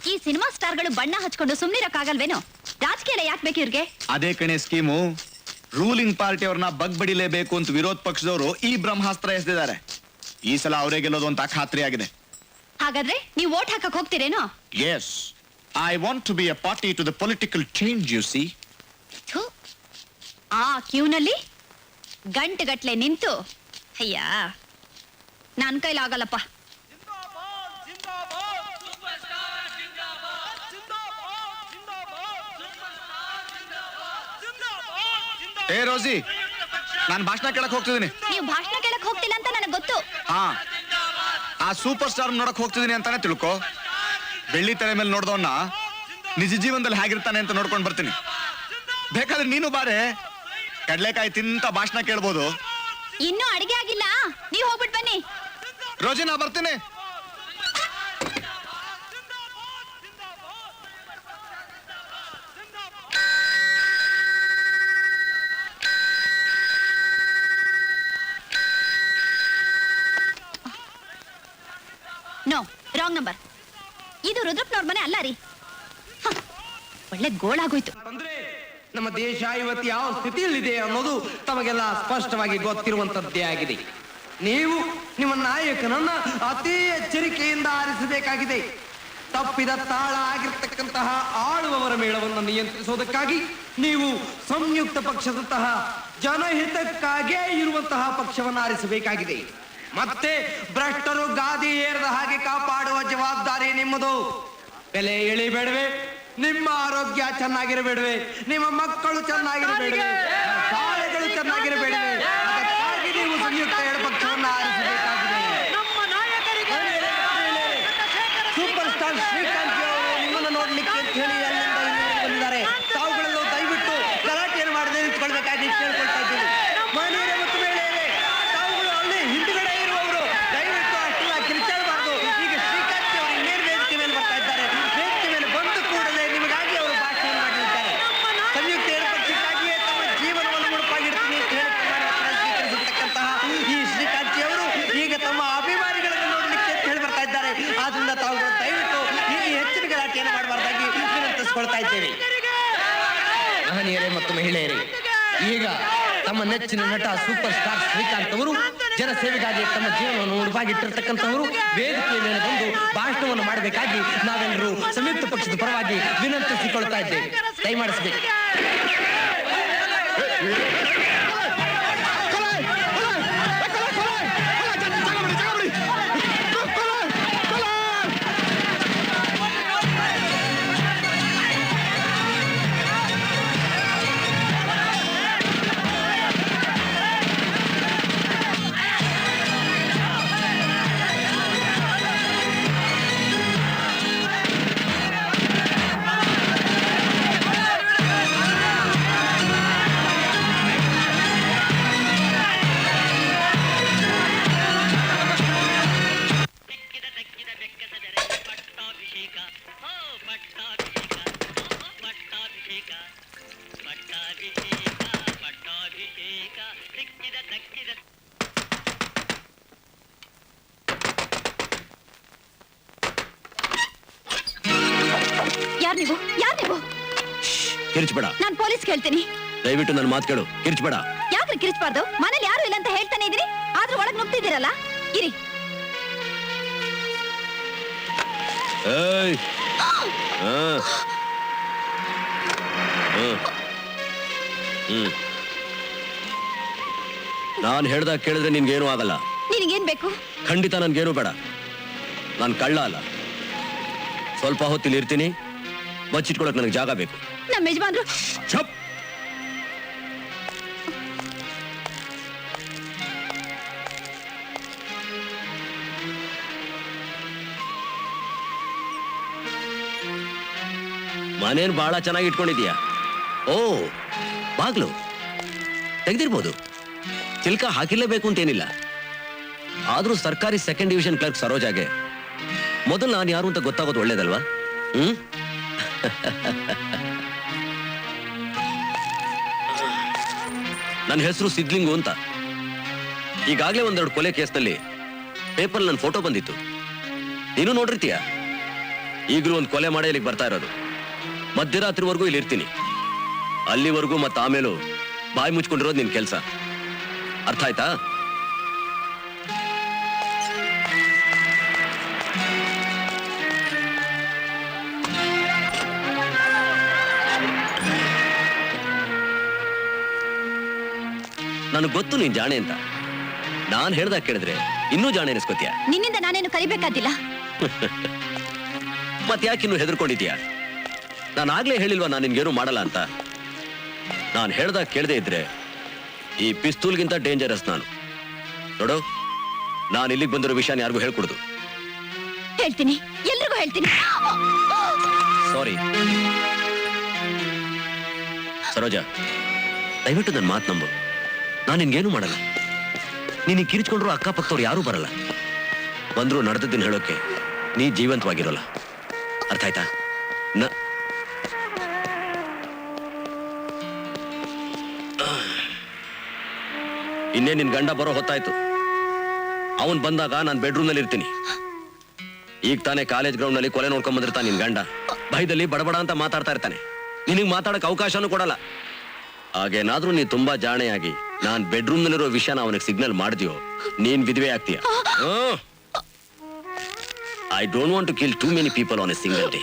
Speaker 4: ಈ ಸಿನಿಮಾ ಸ್ಟಾರ್ಗಳು ಬಣ್ಣ ಹಚ್ಕೊಂಡು ಸುಮ್ನಿರಕ್ಕಾಗಲ್ವೇನೋ? ರಾಜಕೀಯ ಯಾಕೆ ಬೇಕು ಇವ್ರಿಗೆ?
Speaker 1: ಅದೇ ಕಣೆ ಸ್ಕೀಮು. ರೂಲಿಂಗ್ ಪಾರ್ಟಿ ಅವ್ರನ್ನ ಬಗ್ಬಡಿಲೇಬೇಕು ಅಂತ ವಿರೋಧ ಪಕ್ಷದವರು ಈ ಬ್ರಹ್ಮಾಸ್ತ್ರ ಎಸೆದಿದ್ದಾರೆ. ಈ ಸಲ ಅವರೇ ಗೆಲ್ಲೋದು ಅಂತ ಖಾತ್ರಿ ಆಗಿದೆ.
Speaker 4: ಹಾಗಾದ್ರೆ ನೀವು ವೋಟ್ ಹಾಕಕ್ ಹೋಗ್ತೀರೇನೋ?
Speaker 1: Yes, I want to be a party to the political change. You see,
Speaker 4: ಆ ಕ್ಯೂನಲ್ಲಿ ಗಂಟೆಗಟ್ಲೆ ನಿಂತು, ಅಯ್ಯ ನನ್ ಕೈಲಾಗಲ್ಲಪ್ಪ.
Speaker 1: ಏ ರೋಸಿ, ನಾನು ಭಾಷಣ ಕೇಳಕ್ ಹೋಗ್ತಿದ್ದೀನಿ.
Speaker 4: ನೀವು ಭಾಷಣ ಕೇಳಕ್ ಹೋಗ್ತಿಲ್ಲ ಅಂತ ನನಗೆ ಗೊತ್ತು.
Speaker 1: ಹಾ, ಆ ಸೂಪರ್ ಸ್ಟಾರ್ ನೋಡಕ್ ಹೋಗ್ತಿದ್ದೀನಿ ಅಂತಾನೆ ತಿಳ್ಕೊ. ಬೆಳ್ಳಿ ತೆರೆ ಮೇಲೆ ನೋಡ್ದವನ್ನ ನಿಜ ಜೀವನದಲ್ಲಿ ಹೇಗಿರ್ತಾನೆ ಅಂತ ನೋಡ್ಕೊಂಡು ಬರ್ತೀನಿ. ಬೇಕಾದ್ರೆ ನೀನು ಬಾರೆ, ಕಡ್ಲೆಕಾಯಿ ತಿಂತ ಭಾಷಣ ಕೇಳ್ಬೋದು.
Speaker 4: ಇನ್ನೂ ಅಡಿಗೆ ಆಗಿಲ್ಲ, ನೀವು ಹೋಗ್ಬಿಟ್ ಬನ್ನಿ.
Speaker 1: ರೋಜಿ, ನಾ ಬರ್ತೀನಿ.
Speaker 4: No, wrong number. ಇದು ರುದ್ರಪ್ಪನವ್ರ ಮನೆ ಅಲ್ಲ ರೀ. ಒಳ್ಳೆ ಗೋಳಾಗೋಯ್ತು.
Speaker 7: ಅಂದ್ರೆ ನಮ್ಮ ದೇಶ ಇವತ್ತು ಯಾವ ಸ್ಥಿತಿಯಲ್ಲಿದೆ ಅನ್ನೋದು ತಮಗೆಲ್ಲ ಸ್ಪಷ್ಟವಾಗಿ ಗೊತ್ತಿರುವಂತದ್ದೇ ಆಗಿದೆ. ನೀವು ನಿಮ್ಮ ನಾಯಕನನ್ನ ಅತಿ ಎಚ್ಚರಿಕೆಯಿಂದ ಆರಿಸಬೇಕಾಗಿದೆ. ತಪ್ಪಿದ ತಾಳ ಆಗಿರ್ತಕ್ಕಂತಹ ಆಳುವವರ ಮೇಳವನ್ನು ನಿಯಂತ್ರಿಸೋದಕ್ಕಾಗಿ ನೀವು ಸಂಯುಕ್ತ ಪಕ್ಷದಂತಹ ಜನಹಿತಕ್ಕಾಗೇ ಇರುವಂತಹ ಪಕ್ಷವನ್ನು ಆರಿಸಬೇಕಾಗಿದೆ. ಮತ್ತೆ ಭ್ರಷ್ಟರು ಗಾದಿ ಏರದ ಹಾಗೆ ಕಾಪಾಡುವ ಜವಾಬ್ದಾರಿ ನಿಮ್ಮದು. ಬೆಲೆ ಇಳಿಬೇಡವೆ, ನಿಮ್ಮ ಆರೋಗ್ಯ ಚೆನ್ನಾಗಿರಬೇಡವೆ, ನಿಮ್ಮ ಮಕ್ಕಳು ಚೆನ್ನಾಗಿರಬೇಡವೆ, ಶಾಲೆಗಳು ಚೆನ್ನಾಗಿರಬೇಡವೆ. ಅದಕ್ಕಾಗಿ ನೀವು ಸಂಯುಕ್ತ ಎಡಪಕ್ಷವನ್ನು ಆರಿಸಬೇಕಾಗಿದೆ. ಸೂಪರ್ ಸ್ಟಾರ್ ಶ್ರೀಕಾಂತ್ ಅವರು ನಿಮ್ಮನ್ನು ನೋಡ್ಲಿಕ್ಕೆ ಅಂತ ಹೇಳಿ ಅಲ್ಲಿಂದ ಇಲ್ಲಿವರೆಗೆ ಬಂದಿದ್ದಾರೆ. ತಾವುಗಳೆಲ್ಲೂ ದಯವಿಟ್ಟು ಗಲಾಟೆಯನ್ನು ಮಾಡದೆ ನಿಂತ್ಕೊಳ್ಬೇಕಾಗಿ ಕೇಳ್ಕೊಳ್ತಾ ಇದ್ದೀನಿ. ಮಹಿಳೆಯರೇ ಮತ್ತು ಮಹಿಳೆಯರೇ,
Speaker 3: ವಿನಂತಿಸಿಕೊಳ್ತಾ ಇದ್ದೇವೆ. ಮಹನೀಯರೇ ಮತ್ತು ಮಹಿಳೆಯರೇ, ಈಗ ತಮ್ಮ ನೆಚ್ಚಿನ ನಟ ಸೂಪರ್ ಸ್ಟಾರ್ ಶ್ರೀಕಾಂತ್ ಅವರು ಜನಸೇವೆಗಾಗಿ ತಮ್ಮ ಜೀವನವನ್ನು ಮುಡುಪಾಗಿಟ್ಟಿರ್ತಕ್ಕಂಥವರು ವೇದಿಕೆಯ ಮೇಲೆ ಬಂದು ಭಾಷಣವನ್ನು ಮಾಡಬೇಕಾಗಿ ನಾವೆಲ್ಲರೂ ಸಂಯುಕ್ತ ಪಕ್ಷದ ಪರವಾಗಿ ವಿನಂತಿಸಿಕೊಳ್ತಾ ಇದ್ದೇವೆ. ದಯಮಾಡಿಸಬೇಕು.
Speaker 4: ಯಾರ್ ನೀವು? ಯಾರ್ ನೀವು?
Speaker 7: ಕಿರ್ಚ್ಬೇಡ.
Speaker 4: ನಾನ್ ಪೊಲೀಸ್ ಹೇಳ್ತೀನಿ.
Speaker 7: ದಯವಿಟ್ಟು ನನ್ನ ಮಾತು ಕೇಳು. ಕಿರ್ಚ್ಬೇಡ.
Speaker 4: ಯಾಕ್ರಿ ಕಿರಿಚಬಾರ್ದು? ಮನೇಲಿ ಯಾರು ಇಲ್ಲ ಅಂತ ಹೇಳ್ತಾನೆ ಇದೀನಿ, ಆದ್ರೂ ಒಳಗ್ ನುಗ್ತಿದ್ದೀರಲ್ಲ. ಇರಿ.
Speaker 7: ಏಯ್ ನಾನು ಹೇಳ್ದಾಗ ಕೇಳಿದ್ರೆ ನಿನ್ಗೇನು ಆಗಲ್ಲ.
Speaker 4: ನಿನಗೇನ್ ಬೇಕು?
Speaker 7: ಖಂಡಿತ ನನ್ಗೇನು ಬೇಡ. ನಾನು ಕಳ್ಳ ಅಲ್ಲ. ಸ್ವಲ್ಪ ಹೊತ್ತಿಲ್ಲಿ ಇರ್ತೀನಿ. ಬಚ್ಚಿಟ್ಕೊಳಕ್ ನನಗೆ ಜಾಗ ಬೇಕು.
Speaker 4: ನಮ್ಮ ಯಜಮಾನ್ರು.
Speaker 7: ಛಪ್. ಮನೇನ್ ಬಹಳ ಚೆನ್ನಾಗಿ ಇಟ್ಕೊಂಡಿದ್ಯಾ. ಓ, ಬಾಗ್ಲು ತೆಗೆದಿರ್ಬೋದು. ಚಿಲ್ಕ ಹಾಕಿಲೇಬೇಕು ಅಂತೇನಿಲ್ಲ. ಆದ್ರೂ ಸರ್ಕಾರಿ ಸೆಕೆಂಡ್ ಡಿವಿಷನ್ ಕ್ಲರ್ಕ್ ಸರೋಜಾಗೆ ಮೊದಲು ನಾನು ಯಾರು ಅಂತ ಗೊತ್ತಾಗೋದು ಒಳ್ಳೇದಲ್ವಾ? ನನ್ನ ಹೆಸರು ಸಿದ್ಲಿಂಗು ಅಂತ. ಈಗಾಗಲೇ ಒಂದೆರಡು ಕೊಲೆ ಕೇಸ್ನಲ್ಲಿ ಪೇಪರ್ ನನ್ನ ಫೋಟೋ ಬಂದಿತ್ತು. ನೀನು ನೋಡಿರ್ತೀಯ. ಈಗಲೂ ಒಂದು ಕೊಲೆ ಮಾಡೇ ಇಲ್ಲಿಗೆ ಬರ್ತಾ ಇರೋದು. ಮಧ್ಯರಾತ್ರಿವರೆಗೂ ಇಲ್ಲಿ ಇರ್ತೀನಿ. ಅಲ್ಲಿವರೆಗೂ ಮತ್ತೆ ಆಮೇಲೂ ಬಾಯಿ ಮುಚ್ಕೊಂಡಿರೋದು ನಿನ್ ಕೆಲಸ. ಅರ್ಥ ಆಯ್ತಾ? ನನಗೆ ಗೊತ್ತು ನೀನ್ ಜಾಣೆ ಅಂತ. ನಾನ್ ಹೇಳ್ದಾಗ ಕೇಳಿದ್ರೆ ಇನ್ನೂ ಜಾಣೆ ಅನಿಸ್ಕೋತೀಯ.
Speaker 4: ನಿನ್ನಿಂದ ನಾನೇನು ಕಲಿಬೇಕಾದಿಲ್ಲ.
Speaker 7: ಮತ್ತೆ ಯಾಕಿನ್ನು ಹೆದರ್ಕೊಂಡಿದ್ಯಾ? ನಾನು ಆಗ್ಲೇ ಹೇಳಿಲ್ವಾ ನಾನು ನಿನ್ಗೇನು ಮಾಡಲ್ಲ ಅಂತ. ನಾನು ಹೇಳ್ದಾಗ ಕೇಳದೆ ಇದ್ರೆ ಈ ಪಿಸ್ತೂಲ್ಗಿಂತ ಡೇಂಜರಸ್ ನಾನು. ನೋಡು, ನಾನು ಇಲ್ಲಿಗೆ ಬಂದಿರೋ ವಿಷಯ ಯಾರಿಗೂ ಹೇಳ್ಕೊಡುದು.
Speaker 4: ಹೇಳ್ತೀನಿ, ಎಲ್ರಿಗೂ ಹೇಳ್ತೀನಿ.
Speaker 7: ಸಾರಿ ಸರೋಜಾ, ದಯವಿಟ್ಟು ನನ್ನ ಮಾತು ನಂಬು. ನಾನು ನಿನ್ಗೇನು ಮಾಡಲ್ಲ. ನೀನು ಕಿರಿಚ್ಕೊಂಡ್ರು ಅಕ್ಕಪಕ್ಕದವ್ರು ಯಾರೂ ಬರಲ್ಲ. ಬಂದ್ರು ನಡೆದದ್ದನ್ನು ಹೇಳೋಕೆ ನೀ ಜೀವಂತವಾಗಿರೋಲ್ಲ. ಅರ್ಥ ಆಯ್ತಾ? ಇನ್ನೇ ನಿನ್ ಗಂಡ ಬರೋ ಹೊತ್ತಾಯ್ತು. ಅವನ್ ಬಂದಾಗ ನಾನು ಬೆಡ್ರೂಮ್ ನಲ್ಲಿ ಇರ್ತೀನಿ. ಈಗ ತಾನೇ ಕಾಲೇಜ್ ಗ್ರೌಂಡ್ ನಲ್ಲಿ ಕೊಲೆ ನೋಡ್ಕೊಂಡ್ ಬಂದಿರ್ತಾನೆ ನಿನ್ ಗಂಡ. ಭಯದಲ್ಲಿ ಬಡಬಡ ಅಂತ ಮಾತಾಡ್ತಾ ಇರ್ತಾನೆ. ನಿನಗ್ ಮಾತಾಡಕ್ ಅವಕಾಶನೂ ಕೊಡಲ್ಲ. ಹಾಗೇನಾದ್ರೂ ನೀ ತುಂಬಾ ಜಾಣೆಯಾಗಿ ನಾನ್ ಬೆಡ್ರೂಮ್ ನಲ್ಲಿರೋ ವಿಷಯನ ಅವನಿಗೆ ಸಿಗ್ನಲ್ ಮಾಡಿದ್ಯೋ, ನೀನ್ ವಿಧವೆ ಆಗ್ತೀಯ. I don't want to kill too many people on a single day.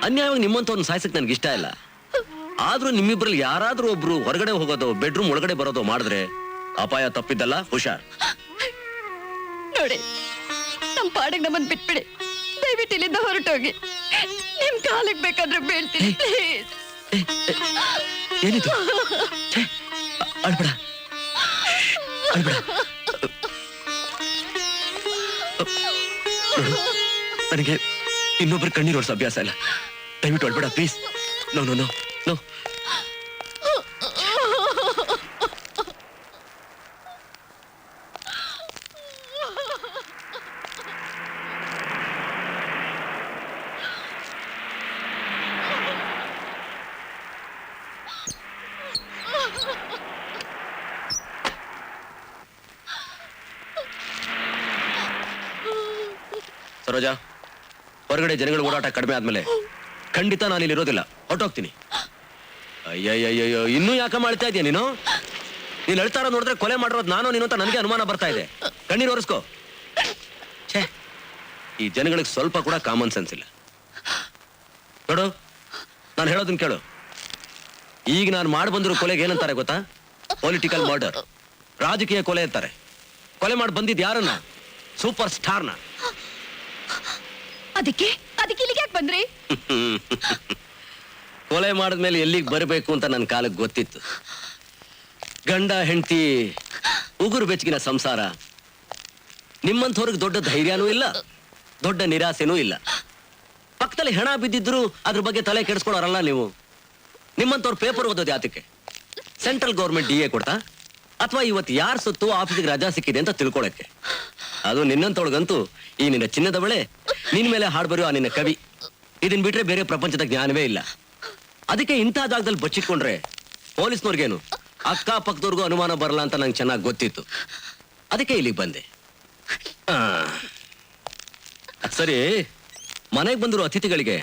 Speaker 7: ಅನ್ಯಾಯವಾಗಿ ನಿಮ್ಮಂತ ಒಂದು ಸಾಯ್ಸಕ್ ನನ್ಗೆ ಇಷ್ಟ ಇಲ್ಲ. ಆದ್ರೂ ನಿಮ್ಮಿಬ್ರಲ್ಲಿ ಯಾರಾದ್ರೂ ಒಬ್ರು ಹೊರಗಡೆ ಹೋಗೋದು, ಬೆಡ್ರೂಮ್ ಒಳಗಡೆ ಬರೋದು ಮಾಡಿದ್ರೆ ಅಪಾಯ ತಪ್ಪಿದ್ದಲ್ಲ. ಹುಷಾರ್.
Speaker 4: ನೋಡಿ, ನಮ್ ಪಾಡಿಗೆ ನಮ್ಮನ್ ಬಿಟ್ಬಿಡಿ. ದಯವಿಟ್ಟು ಇಲ್ಲಿಂದ ಹೊರಟೋಗಿ. ನಿಮ್ ಕಾಲಕ್ಕೆ ಬೇಕಾದ್ರೆ ಬೀಳ್ತೀನಿ, ಪ್ಲೀಸ್.
Speaker 7: ಏನಿದು? ಅಳ್ಬೇಡ, ಅಳ್ಬೇಡ. ನನಗೆ ಇನ್ನೊಬ್ರು ಕಣ್ಣೀರು ಓಡಿಸೋ ಅಭ್ಯಾಸ ಇಲ್ಲ. ದಯವಿಟ್ಟು ಅಳ್ಬೇಡ please. No no no no. Saroja, ಹೊರಗಡೆ ಜನಗಳ ಓಡಾಟ ಕಡಿಮೆ ಆದ್ಮೇಲೆ ಖಂಡಿತ ನಾನು ಇಲ್ಲಿರೋದಿಲ್ಲ, ಹೊರಟೋಗ್ತೀನಿ. ಅಯ್ಯಯ್ಯಯ್ಯೋ, ಇನ್ನೂ ಯಾಕೆ ಮಾಡ್ತಾ ಇದೆಯಾ ನೀನು? ನೀನು ಹೇಳ್ತಾರ ನೋಡಿದ್ರೆ ಕೊಲೆ ಮಾಡಿರೋದು ನಾನು ನೀನು ಅಂತ ನನಗೆ ಅನುಮಾನ ಬರ್ತಾ ಇದೆ. ಕಣ್ಣೀರು ಒರೆಸ್ಕೋ. ಛೇ, ಈ ಜನಗಳಿಗೆ ಸ್ವಲ್ಪ ಕೂಡ ಕಾಮನ್ ಸೆನ್ಸ್ ಇಲ್ಲ. ನೋಡು, ನಾನು ಹೇಳೋದನ್ನ ಕೇಳು. ಈಗ ನಾನು ಮಾಡಿ ಬಂದಿರೋ ಕೊಲೆಗೆ ಏನಂತಾರೆ ಗೊತ್ತಾ? ಪೊಲಿಟಿಕಲ್ ಮರ್ಡರ್, ರಾಜಕೀಯ ಕೊಲೆ ಅಂತಾರೆ. ಕೊಲೆ ಮಾಡಿ ಬಂದಿದ್ ಯಾರನ್ನ? ಸೂಪರ್ ಸ್ಟಾರ್ನ.
Speaker 4: ಅದಕ್ಕೆ ಇಲ್ಲಿಗೆ ಯಾಕೆ ಬಂದ್ರಿ?
Speaker 7: ಕೊಲೆ ಮಾಡಿದ್ಮೇಲೆ ಎಲ್ಲಿಗೆ ಬರಬೇಕು ಅಂತ ನನ್ನ ಕಾಲಕ್ಕೆ ಗೊತ್ತಿತ್ತು. ಗಂಡ ಹೆಂಡತಿ ಉಗುರು ಬೆಚ್ಚಗಿನ ಸಂಸಾರ, ನಿಮ್ಮಂಥವ್ರಿಗೆ ದೊಡ್ಡ ಧೈರ್ಯನೂ ಇಲ್ಲ, ದೊಡ್ಡ ನಿರಾಸೆನೂ ಇಲ್ಲ. ಪಕ್ಕದಲ್ಲಿ ಹೆಣ ಬಿದ್ದಿದ್ರು ಅದ್ರ ಬಗ್ಗೆ ತಲೆ ಕೆಡಿಸ್ಕೊಳ್ಳೋರಲ್ಲ ನೀವು. ನಿಮ್ಮಂಥವ್ರು ಪೇಪರ್ ಓದೋದು ಯಾತಕ್ಕೆ? ಸೆಂಟ್ರಲ್ ಗೌರ್ಮೆಂಟ್ DA ಕೊಡ್ತಾ, ಅಥವಾ ಇವತ್ತು ಯಾರು ಸತ್ತು ಆಫೀಸಿಗೆ ರಜಾ ಸಿಕ್ಕಿದೆ ಅಂತ ತಿಳ್ಕೊಳಕ್ಕೆ. ಅದು ನಿನ್ನಂತೊಳಗಂತೂ ಈ ನಿನ್ನ ಚಿನ್ನದ ಬಳೆ, ನಿನ್ ಮೇಲೆ ಹಾಡು ಬರೆಯೋ ಆ ನಿನ್ನ ಕವಿ, ಇದನ್ ಬಿಟ್ರೆ ಬೇರೆ ಪ್ರಪಂಚದ ಜ್ಞಾನವೇ ಇಲ್ಲ. ಅದಕ್ಕೆ ಇಂಥ ಜಾಗದಲ್ಲಿ ಬಚ್ಚಿಟ್ಕೊಂಡ್ರೆ ಪೊಲೀಸ್ನವ್ರಿಗೇನು ಅಕ್ಕಪಕ್ಕದವ್ರಿಗೂ ಅನುಮಾನ ಬರಲ್ಲ ಅಂತ ನಂಗೆ ಚೆನ್ನಾಗಿ ಗೊತ್ತಿತ್ತು. ಅದಕ್ಕೆ ಇಲ್ಲಿಗೆ ಬಂದೆ. ಅದ್ ಸರಿ, ಮನೆಗೆ ಬಂದಿರೋ ಅತಿಥಿಗಳಿಗೆ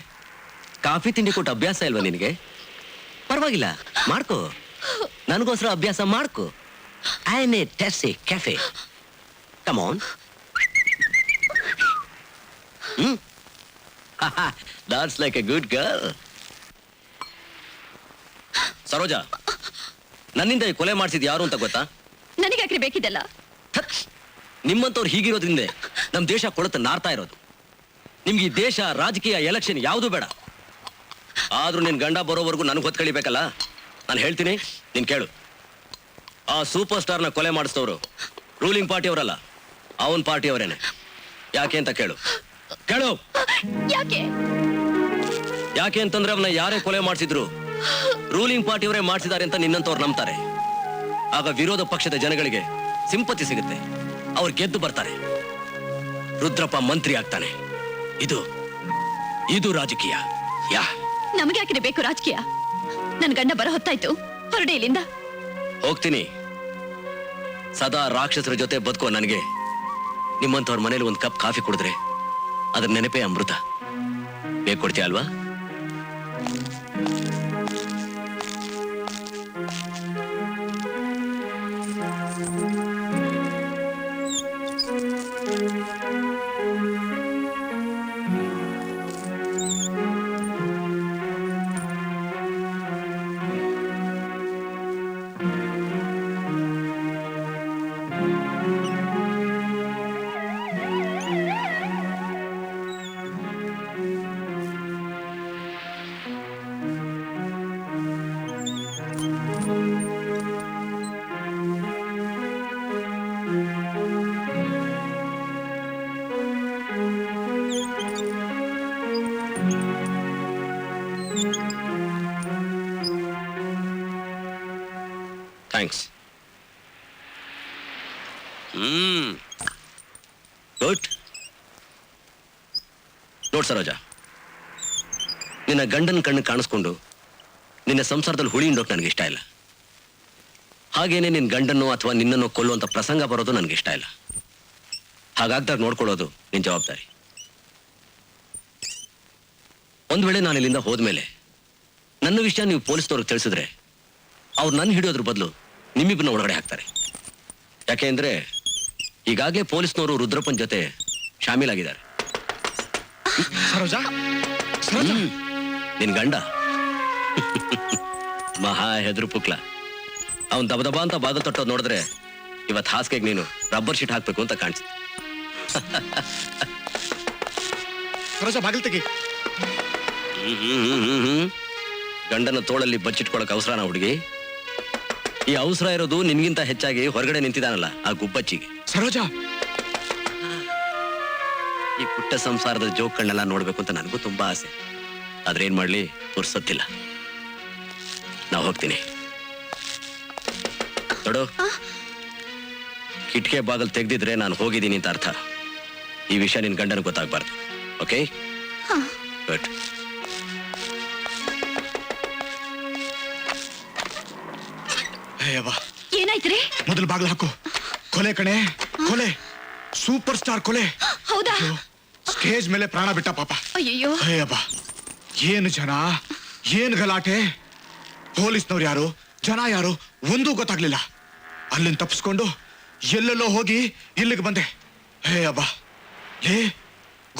Speaker 7: ಕಾಫಿ ತಿಂಡಿ ಕೊಟ್ಟು ಅಭ್ಯಾಸ ಇಲ್ವಾ ನಿನಗೆ? ಪರವಾಗಿಲ್ಲ, ಮಾಡ್ಕೋ, ನನಗೋಸ್ಕರ ಅಭ್ಯಾಸ ಮಾಡ್ಕೋ. ಐನೇ ಟೆಸ್ಸಿ cafe, come on. That's like a good girl. Saroja, ನನ್ನಿಂದ ಈ ಕೊಲೆ ಮಾಡಿಸಿದ್ ಯಾರು ಅಂತ ಗೊತ್ತಾ?
Speaker 4: ನನಗೆ ಯಾಕ್ರಿ ಬೇಕಿದೆಲ್ಲ?
Speaker 7: ನಿಮ್ಮಂತವ್ರು ಹೀಗಿರೋದ್ರಿಂದ ನಮ್ ದೇಶ ಕೊಳತ ನಾರ್ತಾ ಇರೋದು. ನಿಮ್ಗೆ ಈ ದೇಶ, ರಾಜಕೀಯ, ಎಲೆಕ್ಷನ್ ಯಾವುದು ಬೇಡ. ಆದ್ರೂ ನಿನ್ ಗಂಡ ಬರೋವರೆಗೂ ನನಗೆ ಹೊತ್ಕಳಿಬೇಕಲ್ಲ. ನಾನು ಹೇಳ್ತೀನಿ, ನೀನ್ ಕೇಳು. ಆ ಸೂಪರ್ ಸ್ಟಾರ್ನ ಕೊಲೆ ಮಾಡಿಸ್ತವ್ರು ರೂಲಿಂಗ್ ಪಾರ್ಟಿ ಅವರಲ್ಲ, ಅವನ್ ಪಾರ್ಟಿ ಅವರೇನೆ. ಯಾಕೆ ಅಂತ ಕೇಳು. ಕೇಳು. ಯಾಕೆ ಅಂತಂದ್ರೆ ಅವನ್ನ ಯಾರೇ ಕೊಲೆ ಮಾಡಿಸಿದ್ರು ರೂಲಿಂಗ್ ಪಾರ್ಟಿ ಅವರೇ ಮಾಡಿಸಿದ್ದಾರೆ ಅಂತ ನಿನ್ನಂತವ್ರು ನಂಬ್ತಾರೆ. ಆಗ ವಿರೋಧ ಪಕ್ಷದ ಜನಗಳಿಗೆ ಸಿಂಪತಿ ಸಿಗುತ್ತೆ, ಅವ್ರು ಗೆದ್ದು ಬರ್ತಾರೆ. ರುದ್ರಪ್ಪ ಮಂತ್ರಿ ಆಗ್ತಾನೆ. ಇದು ರಾಜಕೀಯ. ಯಾ,
Speaker 4: ನಮಗೆ ಯಾಕೆ ಬೇಕು ರಾಜಕೀಯ? ನನ್ ಗಂಡ ಬರೋ ಹೊತ್ತಾಯ್ತು, ಹೊರಡೆ ಇಲ್ಲಿಂದ.
Speaker 7: ಹೋಗ್ತೀನಿ. ಸದಾ ರಾಕ್ಷಸರ ಜೊತೆ ಬದುಕೋ ನನಗೆ ನಿಮ್ಮಂತವ್ರ ಮನೇಲಿ ಒಂದು ಕಪ್ ಕಾಫಿ ಕುಡಿದ್ರೆ ಅದ್ರ ನೆನಪೇ ಅಮೃತ. ಬೇಕು ಕೊಡ್ತೀಯ ಅಲ್ವಾ? ಥ್ಯಾಂಕ್ಸ್. ಗುಡ್. ನೋಡ್ ಸರೋಜಾ, ನಿನ್ನ ಗಂಡನ ಕಣ್ಣು ಕಾಣಿಸ್ಕೊಂಡು ನಿನ್ನ ಸಂಸಾರದಲ್ಲಿ ಹುಳಿ ಹಿಂಡೋಕ್ ನನಗೆ ಇಷ್ಟ ಇಲ್ಲ. ಹಾಗೇನೆ ನಿನ್ನ ಗಂಡನ್ನು ಅಥವಾ ನಿನ್ನನ್ನು ಕೊಲ್ಲುವಂತ ಪ್ರಸಂಗ ಬರೋದು ನನಗೆ ಇಷ್ಟ ಇಲ್ಲ. ಹಾಗಾಗ್ದಾಗ ನೋಡ್ಕೊಳ್ಳೋದು ನಿನ್ ಜವಾಬ್ದಾರಿ. ಒಂದ್ ವೇಳೆ ನಾನು ಇಲ್ಲಿಂದ ಹೋದ್ಮೇಲೆ ನನ್ನ ವಿಷಯ ನೀವು ಪೊಲೀಸ್ನವ್ರಿಗೆ ತಿಳಿಸಿದ್ರೆ ಅವ್ರು ನನ್ನ ಹಿಡಿಯೋದ್ರ ಬದಲು ನಿಮ್ಮಿಬ್ಬರನ್ನ ಒಳಗಡೆ ಹಾಕ್ತಾರೆ. ಯಾಕೆ ಅಂದ್ರೆ ಈಗಾಗಲೇ ಪೊಲೀಸ್ನವರು ರುದ್ರಪ್ಪನ್ ಜೊತೆ ಶಾಮೀಲಾಗಿದ್ದಾರೆ.
Speaker 1: ಸರೋಜಾ,
Speaker 7: ನಿನ್ ಗಂಡ ಮಹಾ ಹೆದ್ರು ಪುಕ್ಲ. ಅವನ್ ದಬದಬ ಅಂತ ಬಾಗಿಲು ತಟ್ಟೋದು ನೋಡಿದ್ರೆ ಇವತ್ ಹಾಸಿಗೆಗೆ ನೀನು ರಬ್ಬರ್ ಶೀಟ್ ಹಾಕ್ಬೇಕು ಅಂತ ಕಾಣಿಸ್ತು.
Speaker 1: ಸರೋಜಾ, ಬಾಗಿಲು ತೆಗಿ.
Speaker 7: ಗಂಡನ ತೋಳಲ್ಲಿ ಬಚ್ಚಿಟ್ಕೊಳಕ್ ಅವಸರನ ಹುಡುಗಿ? ಈ ಅವಸರ ಇರೋದು ನಿನ್ಗಿಂತ ಹೆಚ್ಚಾಗಿ ಹೊರಗಡೆ ನಿಂತಿದ್ದಾನಲ್ಲ ಆ ಗುಬ್ಬಚ್ಚಿಗೆ.
Speaker 1: ಸರೋಜಾ,
Speaker 7: ಈ ಪುಟ್ಟ ಸಂಸಾರದ ಜೋಕಣ್ಣೆಲ್ಲ ನೋಡ್ಬೇಕು ಅಂತ ನನಗೂ ತುಂಬಾ ಆಸೆ. ಆದ್ರೆ ಏನ್ ಮಾಡ್ಲಿ, ತೋರ್ಸತ್ತಿಲ್ಲ. ನಾ ಹೋಗ್ತೀನಿ. ನೋಡು, ಕಿಟಕಿ ಬಾಗಲ್ ತೆಗ್ದಿದ್ರೆ ನಾನು ಹೋಗಿದ್ದೀನಿ ಅಂತ ಅರ್ಥ. ಈ ವಿಷಯ ನಿನ್ ಗಂಡನ ಗೊತ್ತಾಗ್ಬಾರ್ದು. ಓಕೆ? ಗುಡ್.
Speaker 4: ಏನಾಯ್ತ್ರಿ?
Speaker 1: ಮೊದಲು ಬಾಗಿಲು ಹಾಕು. ಕೊಲೆ ಕಣೆ, ಕೊಲೆ. ಸೂಪರ್ ಸ್ಟಾರ್ ಕೊಲೆ.
Speaker 4: ಹೌದಾ?
Speaker 1: ಸ್ಟೇಜ್ ಮೇಲೆ ಪ್ರಾಣ ಬಿಟ್ಟ ಪಾಪ.
Speaker 4: ಅಯ್ಯೋ.
Speaker 1: ಅಯ್ಯಬ್ಬ. ಏನು ಜನ, ಏನು ಗಲಾಟೆ. ಪೊಲೀಸ್ನವ್ರು ಯಾರು, ಜನ ಯಾರು ಒಂದೂ ಗೊತ್ತಾಗ್ಲಿಲ್ಲ. ಅಲ್ಲಿಂದ ತಪ್ಪಿಸ್ಕೊಂಡು ಎಲ್ಲೆಲ್ಲೋ ಹೋಗಿ ಇಲ್ಲಿಗೆ ಬಂದೆ. ಹೇ ಅಬ್ಬಾ, ಲೇ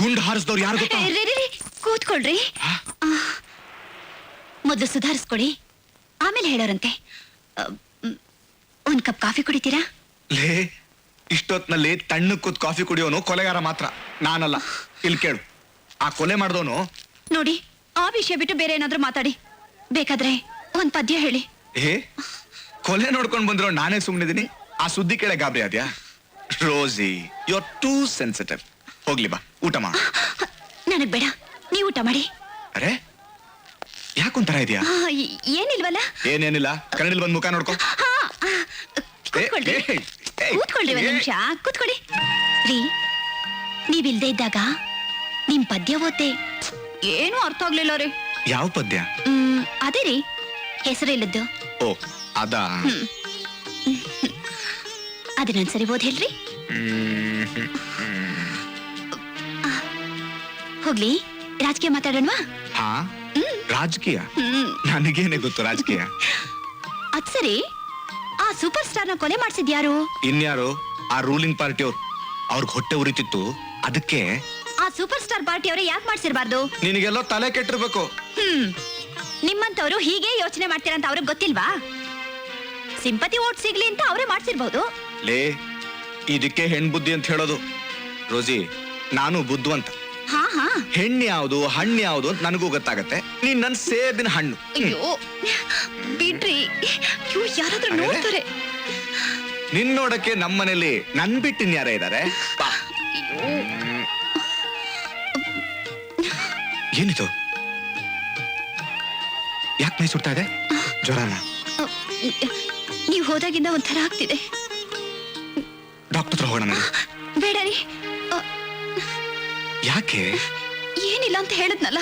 Speaker 1: ಗುಂಡು ಹಾರಿಸಿದವ್ರು ಯಾರು ಗೊತ್ತಾ?
Speaker 4: ಕೂತ್ಕೊಳ್ರಿ. ಮೊದಲು ಸುಧಾರಿಸ್ಕೊಡಿ, ಆಮೇಲೆ ಹೇಳೋರಂತೆ. ಒಂದ್ ಕಪ್ ಕಾಫಿ ಕುಡಿತೀರಾ?
Speaker 1: ಲೇ, ಇಷ್ಟೊತ್ನಲ್ಲಿ ತಣ್ಣ ಕೂತ್ ಕಾಫಿ ಕುಡಿಯೋನು ಕೊಲೆಗಾರ ಮಾತ್ರ, ನಾನಲ್ಲ. ಇಲ್ಲಿ ಕೇಳು, ಆ ಕೊಲೆ ಮಾಡಿದವನು.
Speaker 4: ನೋಡಿ, ಆ ವಿಷಯ ಬಿಟ್ಟು ಬೇರೆ ಏನಾದ್ರೂ ಮಾತಾಡಿ. ಬೇಕಾದ್ರೆ ಒಂದ್ ಪದ್ಯ ಹೇಳಿ.
Speaker 1: ಕೊಲೆ ನೋಡ್ಕೊಂಡ್ ಬಂದಿರೋ ನಾನೇ ಸುಮ್ಮನಿದ್ದೀನಿ, ಆ ಸುದ್ದಿ ಕೇಳೆ ಗಾಬರಿ ಆದ್ಯಾ? ರೋಸಿ, ಯು ಆರ್ ಟೂ ಸೆನ್ಸಿಟಿವ್. ಹೋಗ್ಲಿ ಬಾ, ಊಟ ಮಾ.
Speaker 4: ನನಗ್ ಬೇಡ, ನೀವು ಊಟ ಮಾಡಿ.
Speaker 1: ಅರೆ, ಯಾಕೊಂತರ ಇದೆಯಾ?
Speaker 4: ಏನಿಲ್ವಲ್ಲ.
Speaker 1: ಏನೇನಿಲ್ಲ, ಕನ್ನಡದಲ್ಲಿ ಬಂದ್ ಮುಖ ನೋಡ್ಕೊ.
Speaker 4: ಕೂತ್ಕೊಳ್ರಿ, ಕೂತ್ಕೊಳ್ರಿ, ಒಂದ್ ನಿಮಿಷ ಕೂತ್ಕೊಳ್ಳಿ. ರೀ, ನೀವಿಲ್ದೇ ಇದ್ದಾಗ ನಿಮ್ ಪದ್ಯ ಓದ್ದೆ, ಏನು ಅರ್ಥ ಆಗ್ಲಿಲ್ಲ ರೀ.
Speaker 1: ಯಾವ ಪದ್ಯ?
Speaker 4: ಅದೇ ರೀ, ಹೆಸರಿಲ್ಲದ್ದು.
Speaker 1: ಓ, ಅದಾ?
Speaker 4: ಅದನ್ನೊಂದ್ಸರಿ ಓದ್ ಹೇಳ್ರಿ. ಹೋಗ್ಲಿ, ರಾಜಕೀಯ ಮಾತಾಡೋಣವಾ?
Speaker 1: ಹಾ, ರಾಜಕೀಯ? ನನಗೇನೆ ಗೊತ್ತು ರಾಜಕೀಯ.
Speaker 4: ಅದ್ ಸರಿ, ಆ ಸೂಪರ್ ಸ್ಟಾರ್ ನ ಕೊಲೆ ಮಾಡ್ಸಿದ್ಯಾರು?
Speaker 1: ಇನ್ಯಾರು? ಆ ರೂಲಿಂಗ್ ಪಾರ್ಟಿ ಅವ್ರು. ಅವ್ರಿಗೆ ಹೊಟ್ಟೆ ಉರಿತಿತ್ತು, ಅದಕ್ಕೆ.
Speaker 4: ಆ ಸೂಪರ್ ಸ್ಟಾರ್ ಪಾರ್ಟಿ ಅವರೇ ಯಾಕೆ ಮಾಡ್ಸಿರ್ಬಾರ್ದು?
Speaker 1: ನಿನಗೆಲ್ಲೋ ತಲೆ ಕೆಟ್ಟಿರ್ಬೇಕು.
Speaker 4: ನಿಮ್ಮಂತವ್ರು ಹೀಗೆ ಯೋಚನೆ ಮಾಡ್ತೀರಂತ ಅವ್ರಿಗೆ ಗೊತ್ತಿಲ್ವಾ? ಸಿಂಪತಿ ಓಟ್ ಸಿಗ್ಲಿ ಅಂತ ಅವರೇ ಮಾಡ್ಸಿರ್ಬಹುದು.
Speaker 1: ಲೇ, ಇದಕ್ಕೆ ಹೆಣ್ ಬುದ್ಧಿ ಅಂತ ಹೇಳೋದು. ರೋಸಿ, ನಾನು ಬುದ್ಧಿವಂತ.
Speaker 4: ಹಾ ಹಾ,
Speaker 1: ಹೆಣ್ಣು ಯಾವುದು ಹಣ್ಣು ಯಾವುದು ಅಂತ ನನಗೂ ಗೊತ್ತಾಗತ್ತೆ. ನೀನ್ ನನ್ ಸೇಬಿನ ಹಣ್ಣು.
Speaker 4: ಅಯ್ಯೋ ಬಿಡ್ರಿ, ಯಾರಾದ್ರೂ ನೋಡ್ತಾರೆ.
Speaker 1: ನಿನ್ ನೋಡಕ್ಕೆ ನಮ್ಮನೇಲಿ ನನ್ ಬಿಟ್ಟಿನ್ ಯಾರೇ ಇದಾರೆ? ಏನಿದು? ಯಾಕೆ ಮೈ ಸುಡ್ತಾ ಇದೆ? ಜ್ವರನ?
Speaker 4: ನೀವು ಹೋದಾಗಿಂದ ಒಂಥರ ಆಗ್ತಿದೆ.
Speaker 1: ಡಾಕ್ಟರ್ ಹತ್ರ ಹೋಗೋಣ ನೋಡಿ.
Speaker 4: ಬೇಡ ರೀ.
Speaker 1: ಯಾಕೆ?
Speaker 4: ಏನಿಲ್ಲ ಅಂತ ಹೇಳಿದ್ನಲ್ಲ.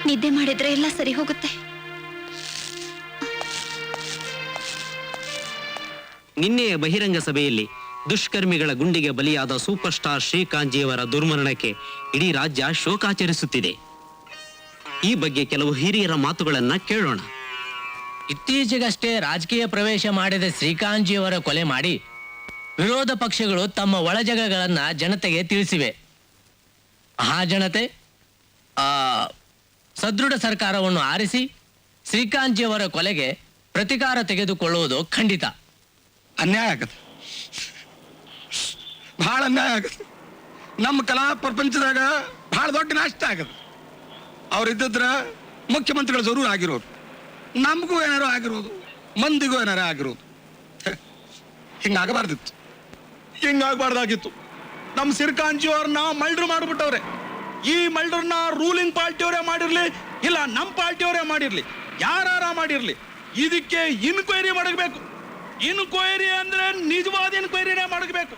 Speaker 4: ನಿದ್ದೆ ಮಾಡಿದ್ರೆ ಎಲ್ಲ ಸರಿ ಹೋಗುತ್ತೆ.
Speaker 9: ನಿನ್ನೆಯ ಬಹಿರಂಗ ಸಭೆಯಲ್ಲಿ ದುಷ್ಕರ್ಮಿಗಳ ಗುಂಡಿಗೆ ಬಲಿಯಾದ ಸೂಪರ್ ಸ್ಟಾರ್ ಶ್ರೀಕಾಂತ್ಜಿಯವರ ದುರ್ಮರಣಕ್ಕೆ ಇಡೀ ರಾಜ್ಯ ಶೋಕಾಚರಿಸುತ್ತಿದೆ. ಈ ಬಗ್ಗೆ ಕೆಲವು ಹಿರಿಯರ ಮಾತುಗಳನ್ನ ಕೇಳೋಣ.
Speaker 3: ಇತ್ತೀಚೆಗಷ್ಟೇ ರಾಜಕೀಯ ಪ್ರವೇಶ ಮಾಡಿದ ಶ್ರೀಕಾಂತ್ಜಿಯವರ ಕೊಲೆ ಮಾಡಿ ವಿರೋಧ ಪಕ್ಷಗಳು ತಮ್ಮ ಒಳಜಗಗಳನ್ನ ಜನತೆಗೆ ತಿಳಿಸಿವೆ. ಆ ಜನತೆ ಸದೃಢ ಸರ್ಕಾರವನ್ನು ಆರಿಸಿ ಶ್ರೀಕಾಂತ್ಜಿಯವರ ಕೊಲೆಗೆ ಪ್ರತಿಕಾರ ತೆಗೆದುಕೊಳ್ಳುವುದು ಖಂಡಿತ.
Speaker 6: ಅನ್ಯಾಯ ಆಗತ್ತೆ, ಬಹಳ ಅನ್ಯಾಯ ಆಗತ್ತೆ. ನಮ್ಮ ಕಲಾ ಪ್ರಪಂಚದಾಗ ಬಹಳ ದೊಡ್ಡ ನಷ್ಟ ಆಗತ್ತೆ. ಅವ್ರಿದ್ದಿದ್ರ ಮುಖ್ಯಮಂತ್ರಿಗಳು ಜರೂರು ಆಗಿರೋದು, ನಮಗೂ ಏನಾರು ಆಗಿರೋದು, ಮಂದಿಗೂ ಏನಾರು ಆಗಿರೋದು. ಹಿಂಗಾಗಬಾರ್ದಿತ್ತು,
Speaker 1: ಹಿಂಗಾಗ್ಬಾರ್ದಾಗಿತ್ತು. ನಮ್ ಸಿರ್ಕಾಂಜಿ ಅವ್ರನ್ನ ಮಲ್ಡ್ರು ಮಾಡ್ಬಿಟ್ಟವ್ರೆ. ಈ ಮಲ್ಡ್ರನ್ನ ರೂಲಿಂಗ್ ಪಾರ್ಟಿಯವರೇ ಮಾಡಿರ್ಲಿ, ಇಲ್ಲ ನಮ್ ಪಾರ್ಟಿಯವರೇ ಮಾಡಿರ್ಲಿ, ಯಾರ ಮಾಡಿರ್ಲಿ, ಇದಕ್ಕೆ ಇನ್ಕ್ವೈರಿ ಮಾಡಬೇಕು. ಇನ್ಕ್ವೈರಿ ಅಂದ್ರೆ ನಿಜವಾದ ಇನ್ಕ್ವೈರಿನೇ ಮಾಡಬೇಕು.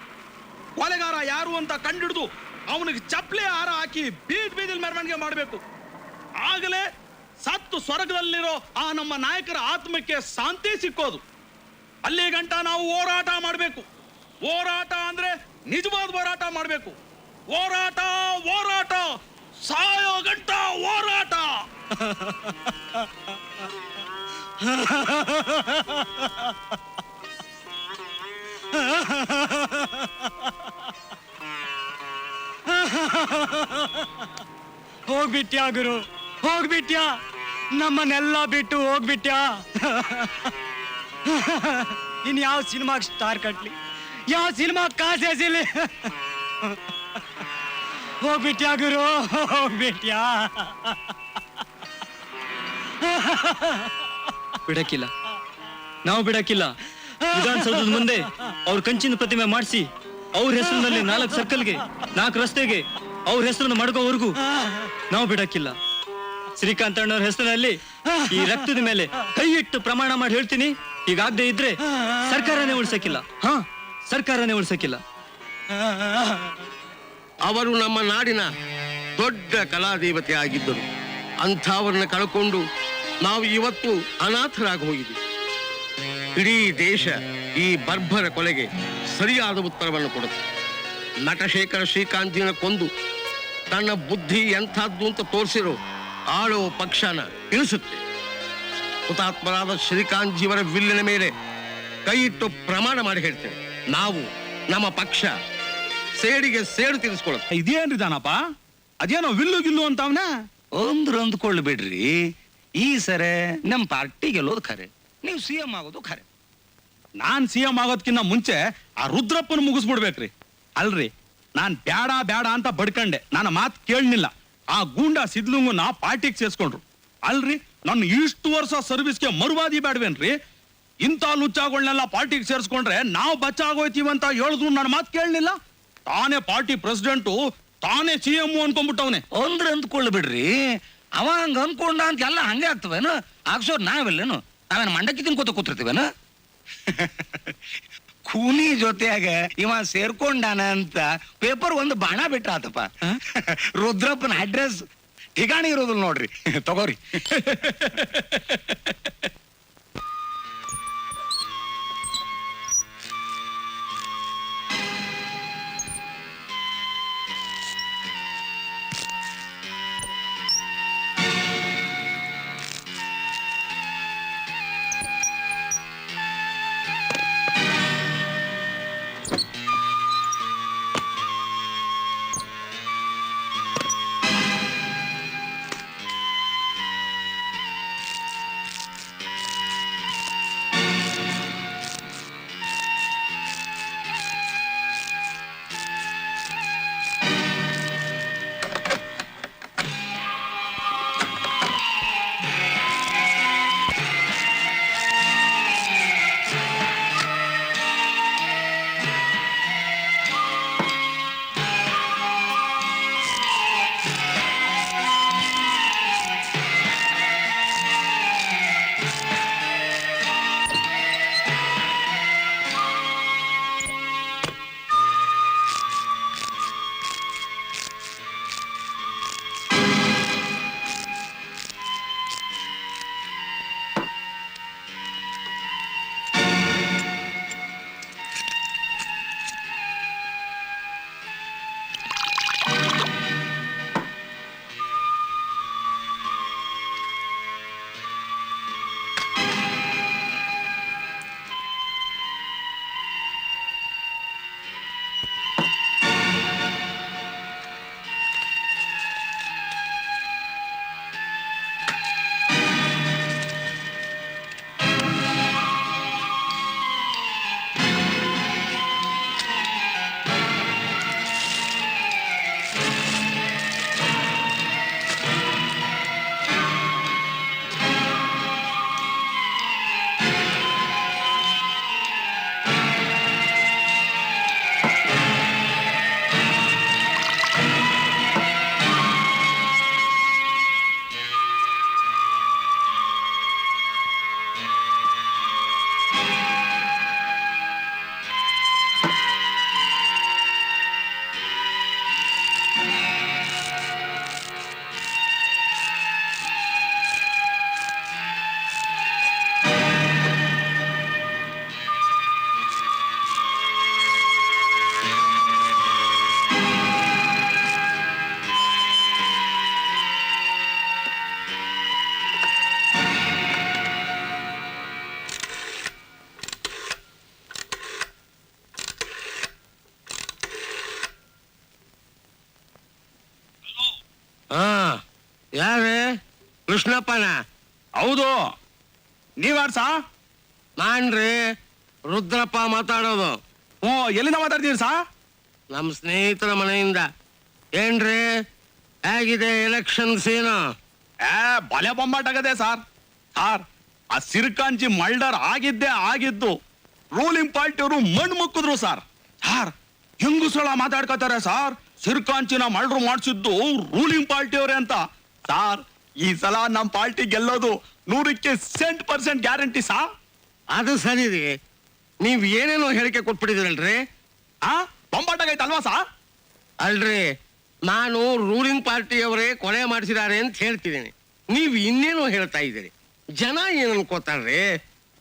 Speaker 1: ಕೊಲೆಗಾರ ಯಾರು ಅಂತ ಕಂಡಿಡ್ದು ಅವನಿಗೆ ಚಪ್ಪಲಿ ಹಾರ ಹಾಕಿ ಬೀದಿಲ್ ಮೆರವಣಿಗೆ ಮಾಡಬೇಕು. ಆಗಲೇ ಸತ್ತು ಸ್ವರ್ಗದಲ್ಲಿರೋ ಆ ನಮ್ಮ ನಾಯಕರ ಆತ್ಮಕ್ಕೆ ಶಾಂತಿ ಸಿಕ್ಕೋದು. ಅಲ್ಲಿ ಗಂಟ ನಾವು ಹೋರಾಟ ಮಾಡಬೇಕು. ಹೋರಾಟ ಅಂದ್ರೆ ನಿಜವಾದ ಹೋರಾಟ ಮಾಡಬೇಕು. ಹೋರಾಟ ಹೋರಾಟ, ಸಾಯೋ ಗಂಟ ಹೋರಾಟ.
Speaker 2: ಹೋಗ್ಬಿಟ್ಯಾ ಗುರು, ಹೋಗ್ಬಿಟ್ಯಾ, ನಮ್ಮನ್ನೆಲ್ಲ ಬಿಟ್ಟು ಹೋಗ್ಬಿಟ್ಯಾ. ಇನ್ ಯಾವ ಸಿನಿಮಾಗ್ ಸ್ಟಾರ್ ಕಟ್ಲಿ, ಯಾವ ಸಿನಿಮಾ ಕಾಸೇಸಿಲಿ. ಹೋಗ್ಬಿಟ್ಯಾ ಗುರು, ಹೋಗ್ಬಿಟ್ಯಾ.
Speaker 10: ಬಿಡಕ್ಕಿಲ್ಲ, ನಾವು ಬಿಡಕ್ಕಿಲ್ಲ. ವಿಧಾನಸೌಧದ ಮುಂದೆ ಅವ್ರ ಕಂಚಿನ ಪ್ರತಿಮೆ ಮಾಡಿಸಿ ಅವ್ರ ಹೆಸರಿನಲ್ಲಿ 4 ಸರ್ಕಲ್ಗೆ 4 ರಸ್ತೆಗೆ ಅವ್ರ ಹೆಸರನ್ನು ಮಡಗೋವರೆಗೂ ನಾವು ಬಿಡಕ್ಕಿಲ್ಲ. ಶ್ರೀಕಾಂತ್ ಅಣ್ಣವ್ರ ಹೆಸರಿನಲ್ಲಿ ಈ ರಕ್ತದ ಮೇಲೆ ಕೈ ಇಟ್ಟು ಪ್ರಮಾಣ ಮಾಡಿ ಹೇಳ್ತೀನಿ, ಹೀಗಾಗದೆ ಇದ್ರೆ ಸರ್ಕಾರನೇ ಉಳಿಸಕ್ಕಿಲ್ಲ. ಹಾ, ಸರ್ಕಾರನೇ ಉಳಿಸಕ್ಕಿಲ್ಲ.
Speaker 6: ಅವರು ನಮ್ಮ ನಾಡಿನ ದೊಡ್ಡ ಕಲಾದೇವತೆ ಆಗಿದ್ದರು. ಅಂಥವರನ್ನ ಕಳ್ಕೊಂಡು ನಾವು ಇವತ್ತು ಅನಾಥರಾಗಿ ಹೋಗಿದ್ವಿ. ಇಡೀ ದೇಶ ಈ ಬರ್ಬರ ಕೊಲೆಗೆ ಸರಿಯಾದ ಉತ್ತರವನ್ನು ಕೊಡುತ್ತೆ. ನಟಶೇಖರ ಶ್ರೀಕಾಂತ್ಜಿನ ಕೊಂದು ತನ್ನ ಬುದ್ಧಿ ಎಂಥದ್ದು ಅಂತ ತೋರಿಸಿರೋ ಆಳುವ ಪಕ್ಷನ ಇಳಿಸುತ್ತೆ. ಹುತಾತ್ಮರಾದ ಶ್ರೀಕಾಂತ್ಜಿಯವರ ವಿಲ್ಲಿನ ಮೇಲೆ ಕೈ ಇಟ್ಟು ಪ್ರಮಾಣ ಮಾಡಿ ಹೇಳ್ತೇನೆ, ನಾವು ನಮ್ಮ ಪಕ್ಷ ಸೇಡಿಗೆ ಸೇಡು ತೀರಿಸ್ಕೊಳ್ಳುತ್ತೆ.
Speaker 11: ಇದೇನ್ರಿ ದಾನಪ್ಪ, ಅದೇನೋ ವಿಲ್ಲು ಗಿಲ್ಲು ಅಂತವನ ಅಂದ್ಕೊಳ್ಬೇಡ್ರಿ. ಈ ಸರಿ ನಮ್ ಪಾರ್ಟಿ ಗೆಲ್ಲೋದು ಖರೆ, ನೀವು CM ಆಗೋದು ಖರೆ. ನಾನ್ CM ಆಗೋದ್ಕಿನ್ನ ಮುಂಚೆ ಆ ರುದ್ರಪ್ಪನ ಮುಗಿಸ್ಬಿಡ್ಬೇಕ್ರಿ. ಅಲ್ರಿ, ನಾನ್ ಬ್ಯಾಡ ಬ್ಯಾಡ ಅಂತ ಬಡ್ಕಂಡೆ, ನನ್ನ ಮಾತು ಕೇಳಲಿಲ್ಲ. ಆ ಗೂಂಡ ಸಿದ್ಲುಂಗನ ಪಾರ್ಟಿಗೆ ಸೇರ್ಸ್ಕೊಂಡ್ರು. ಅಲ್ರಿ, ನನ್ನ ಇಷ್ಟು ವರ್ಷ ಸರ್ವಿಸ್ಗೆ ಮರುವಾದಿ ಬೇಡವೇನ್ರಿ? ಇಂಥ ಲುಚ್ಚಾಗಳನ್ನೆಲ್ಲ ಪಾರ್ಟಿಗೆ ಸೇರ್ಸ್ಕೊಂಡ್ರೆ ನಾವು ಬಚ್ಚಾಗೋಯ್ತೀವಂತ ಹೇಳಿದ್ರು ನನ್ನ ಮಾತು ಕೇಳಲಿಲ್ಲ. ತಾನೇ ಪಾರ್ಟಿ ಪ್ರೆಸಿಡೆಂಟು, ತಾನೇ CM ಅನ್ಕೊಂಡ್ಬಿಟ್ಟವನೆ.
Speaker 12: ಅಂದ್ರೆ ಅಂದ್ಕೊಳ್ಬಿಡ್ರಿ, ಅವ ಹಂಗ ಅನ್ಕೊಂಡ ಅಂತ ಎಲ್ಲ ಹಂಗೆ ಆಗ್ತವೇನು? ಆಗ್ಸೋರ್ ನಾವೆಲ್ಲೇನು? ನಾವೇನು ಮಂಡಕ್ಕಿ ತಿನ್ಕೋತ ಕೂತಿರ್ತೀವೇನು? ಕೂನಿ ಜೊತೆಯಾಗ ಇವ ಸೇರ್ಕೊಂಡಾನ ಅಂತ ಪೇಪರ್ ಒಂದು ಬಾಣ ಬಿಟ್ರಾತಪ್ಪ. ರುದ್ರಪ್ಪನ ಅಡ್ರೆಸ್ ಠಿಕಾಣಿ ಇರೋದಿಲ್ಲ ನೋಡ್ರಿ, ತಗೋರಿ.
Speaker 6: ಯಾರೇ? ಕೃಷ್ಣಪ್ಪನ?
Speaker 11: ಹೌದು, ನೀವಾರ್ಸ?
Speaker 6: ನಾನ್ರಿ ರುದ್ರಪ್ಪ ಮಾತಾಡೋದು.
Speaker 11: ಓ, ಎಲ್ಲಿಂದ ಮಾತಾಡ್ತೀರಿ ಸಾ?
Speaker 6: ನಮ್ಮ ಸ್ನೇಹಿತರ ಮನೆಯಿಂದ. ಏನ್ರಿ ಹೇಗಿದೆ ಎಲೆಕ್ಷನ್ ಸೀನು?
Speaker 11: ಬಲೆ ಬೊಂಬಾಟ್ ಆಗದೆ ಸಾರ್. ಆ ಸಿರ್ಕಾಂಜಿ ಮಲ್ಡರ್ ಆಗಿದ್ದು ರೂಲಿಂಗ್ ಪಾರ್ಟಿಯವರು ಮಣ್ಣು ಮುಕ್ಕಿದ್ರು ಸಾರ್. ಹೆಂಗುಸಳ ಮಾತಾಡ್ಕೋತಾರೆ ಸಾರ್, ಸಿರ್ಕಾಂಚಿನ ಮಲ್ಡ್ರು ಮಾಡಿಸಿದ್ದು ರೂಲಿಂಗ್ ಪಾರ್ಟಿಯವರೇ ಅಂತ. ಸಾರ್, ಈ ಸಲ ನಮ್ಮ ಪಾರ್ಟಿ ಗೆಲ್ಲೋದು 100% ಗ್ಯಾರಂಟಿ ಸಾ.
Speaker 6: ಅದು ಸರಿ ರೀ, ನೀವ್ ಏನೇನೋ ಹೇಳಿಕೆ ಕೊಟ್ಬಿಟ್ಟಿದ್ರಲ್ರಿ.
Speaker 11: ಬೊಂಬಾಟಾಗೈತಲ್ವಾ ಸಾ?
Speaker 6: ಅಲ್ರಿ, ನಾನು ರೂಲಿಂಗ್ ಪಾರ್ಟಿಯವರೇ ಕೊಲೆ ಮಾಡಿಸಿದ್ದಾರೆ ಅಂತ ಹೇಳ್ತಿದ್ದೀನಿ, ನೀವ್ ಇನ್ನೇನೋ ಹೇಳ್ತಾ ಇದ್ದೀರಿ. ಜನ ಏನ್ ಅನ್ಕೋತಾರ್ರಿ?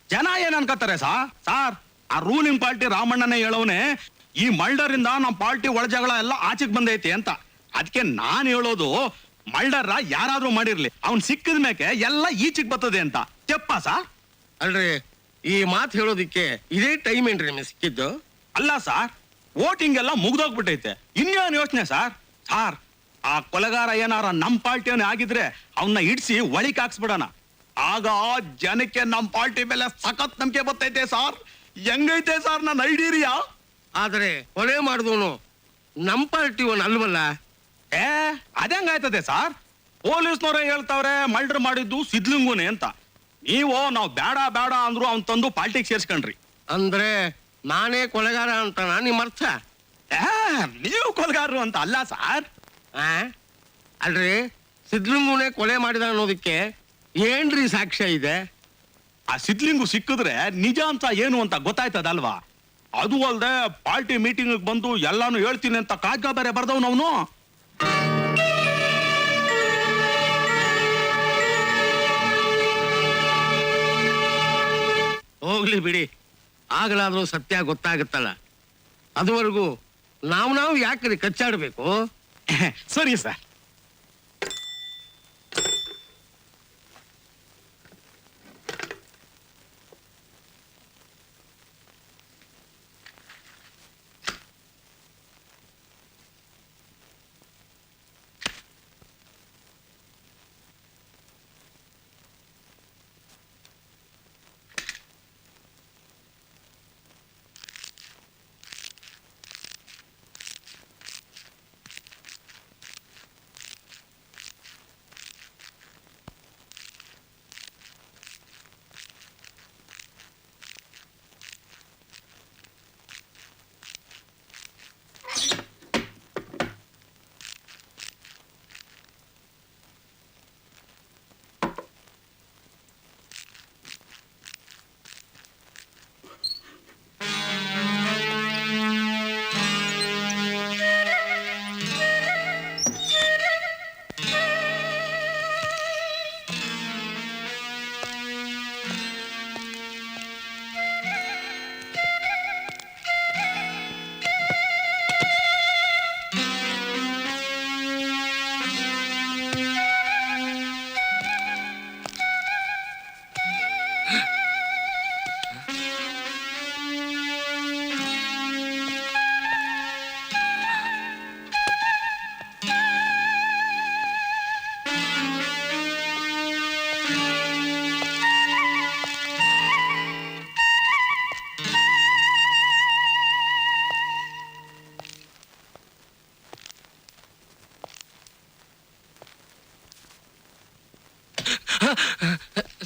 Speaker 11: ಜನ ಏನ್ ಅನ್ಕೋತಾರೆ ಸಾರ್? ಆ ರೂಲಿಂಗ್ ಪಾರ್ಟಿ ರಾಮಣ್ಣನೇ ಹೇಳವನೆ ಈ ಮಲ್ಡರ್ ಇಂದ ನಮ್ಮ ಪಾರ್ಟಿ ಒಳಜಗಳ ಎಲ್ಲ ಆಚೆಗೆ ಬಂದೈತಿ ಅಂತ. ಅದಕ್ಕೆ ನಾನ್ ಹೇಳೋದು, ಮಲ್ಡರ್ ಯಾರಾದ್ರೂ ಮಾಡಿರ್ಲಿ, ಅವ್ನ್ ಸಿಕ್ಕಿದ ಮೇಕೆ ಎಲ್ಲ ಈಚೆಗೆ ಬರ್ತದೆ ಅಂತ. ತೆಪ್ಪ ಸರ್?
Speaker 6: ಅಲ್ರಿ, ಈ ಮಾತು ಹೇಳೋದಿಕ್ಕೆ ಇದೇ ಟೈಮ್ ಏನ್ರಿ ನಿಮಗೆ ಸಿಕ್ಕಿದ್ದು?
Speaker 11: ಅಲ್ಲ ಸರ್, ವೋಟಿಂಗ್ ಎಲ್ಲ ಮುಗ್ದೋಗ್ಬಿಟ್ಟೈತೆ, ಇನ್ನೇನು ಯೋಚನೆ ಸರ್? ಸಾರ್, ಆ ಕೊಲೆಗಾರ ಏನಾರ ನಮ್ ಪಾರ್ಟಿಯವನೇ ಆಗಿದ್ರೆ ಅವನ್ನ ಇಡ್ಸಿ ಒಳಿಕ್ ಹಾಕ್ಸ್ಬಿಡೋಣ. ಆಗ ಜನಕ್ಕೆ ನಮ್ ಪಾರ್ಟಿ ಮೇಲೆ ಸಖತ್ ನಂಬಿಕೆ ಬರ್ತೈತೆ ಸಾರ್. ಹೆಂಗೈತೆ ಸಾರ್ ನನ್ನ ಐಡಿಯಾ?
Speaker 6: ಆದರೆ ಕೊಲೆ ಮಾಡಿದವನು ನಮ್ಮ ಪಾರ್ಟಿವನ್ ಅಲ್ವಲ್ಲ?
Speaker 11: ಏ ಅದಂಗಾಯ್ತದೆ ಸಾರ್? ಪೊಲೀಸ್ನವರೇ ಹೇಳ್ತಾವ್ರೆ ಮರ್ಡರ್ ಮಾಡಿದ್ದು ಸಿದ್ಲಿಂಗುನೇ ಅಂತ. ನೀವು ನಾವು ಬೇಡ ಬೇಡ ಅಂದ್ರು ಅವ್ನ್ ತಂದು ಪಾರ್ಟಿಗೆ ಸೇರ್ಸ್ಕೊಂಡ್ರಿ.
Speaker 6: ಅಂದ್ರೆ ನಾನೇ ಕೊಲೆಗಾರ ಅಂತ ನಿಮ್ಮ ಅರ್ಥ?
Speaker 11: ನೀವು ಕೊಲೆಗಾರರು ಅಂತ ಅಲ್ಲ ಸಾರ್.
Speaker 6: ಅಲ್ರಿ, ಸಿದ್ಲಿಂಗುನೇ ಕೊಲೆ ಮಾಡಿದ ಅನ್ನೋದಕ್ಕೆ ಏನ್ರಿ ಸಾಕ್ಷ್ಯ ಇದೆ?
Speaker 11: ಆ ಸಿದ್ಲಿಂಗು ಸಿಕ್ಕಿದ್ರೆ ನಿಜ ಅಂತ ಏನು ಅಂತ ಗೊತ್ತಾಯ್ತದಲ್ವಾ? ಅದು ಅಲ್ದೆ ಪಾರ್ಟಿ ಮೀಟಿಂಗ್ ಬಂದು ಎಲ್ಲಾನು ಹೇಳ್ತೀನಿ ಅಂತ ಕಾಗ್ದ ಬೇರೆ ಬರ್ದವ್ ಅವನು.
Speaker 6: ಹೋಗ್ಲಿ ಬಿಡಿ, ಆಗಲಾದ್ರೂ ಸತ್ಯ ಗೊತ್ತಾಗುತ್ತಲ್ಲ. ಅದುವರೆಗೂ ನಾವು ಯಾಕ್ರಿ ಕಚ್ಚಾಡ್ಬೇಕು?
Speaker 11: ಸರಿ ಸರ್.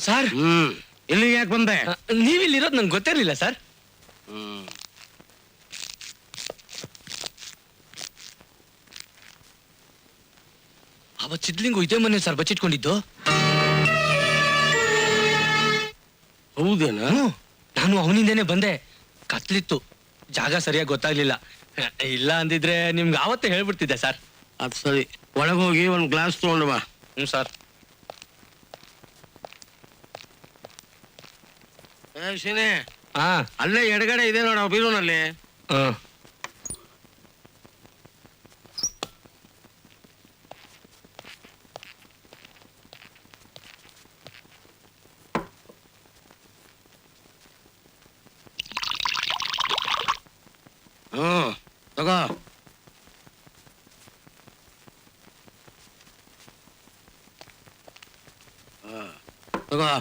Speaker 2: ಸರ್,
Speaker 6: ಇಲ್ಲಿಗೆ ಯಾಕೆ ಬಂದೆ?
Speaker 2: ನೀವಿಲ್ಲಿರೋದು ನಂಗೆ ಗೊತ್ತಿರಲಿಲ್ಲ ಸರ್. ಅವತ್ತು ಸಿದ್ಲಿಂಗು ಇದೇ ಮನೆ ಸರ್ ಬಚ್ಚಿಟ್ಕೊಂಡಿದ್ದು.
Speaker 6: ಹೌದೇನಾ?
Speaker 2: ನಾನು ಅವನಿಂದೇನೆ ಬಂದೆ. ಕತ್ಲಿತ್ತು, ಜಾಗ ಸರಿಯಾಗಿ ಗೊತ್ತಾಗ್ಲಿಲ್ಲ. ಇಲ್ಲ ಅಂದಿದ್ರೆ ನಿಮ್ಗೆ ಆವತ್ತೇ ಹೇಳ್ಬಿಡ್ತಿದ್ದೆ ಸರ್.
Speaker 6: ಅದು ಸರಿ, ಒಳಗೋಗಿ ಒಂದು ಗ್ಲಾಸ್ ತಗೊಂಡು ಬಾ.
Speaker 2: ಹ್ಞೂ ಸರ್.
Speaker 6: ಶಿನೇ,
Speaker 2: ಹಾ,
Speaker 6: ಅಲ್ಲೇ ಎಡಗಡೆ ಇದೆ ನೋಡ ಬೀರೂನಲ್ಲಿ. ತಗೋ. ತಗೋ.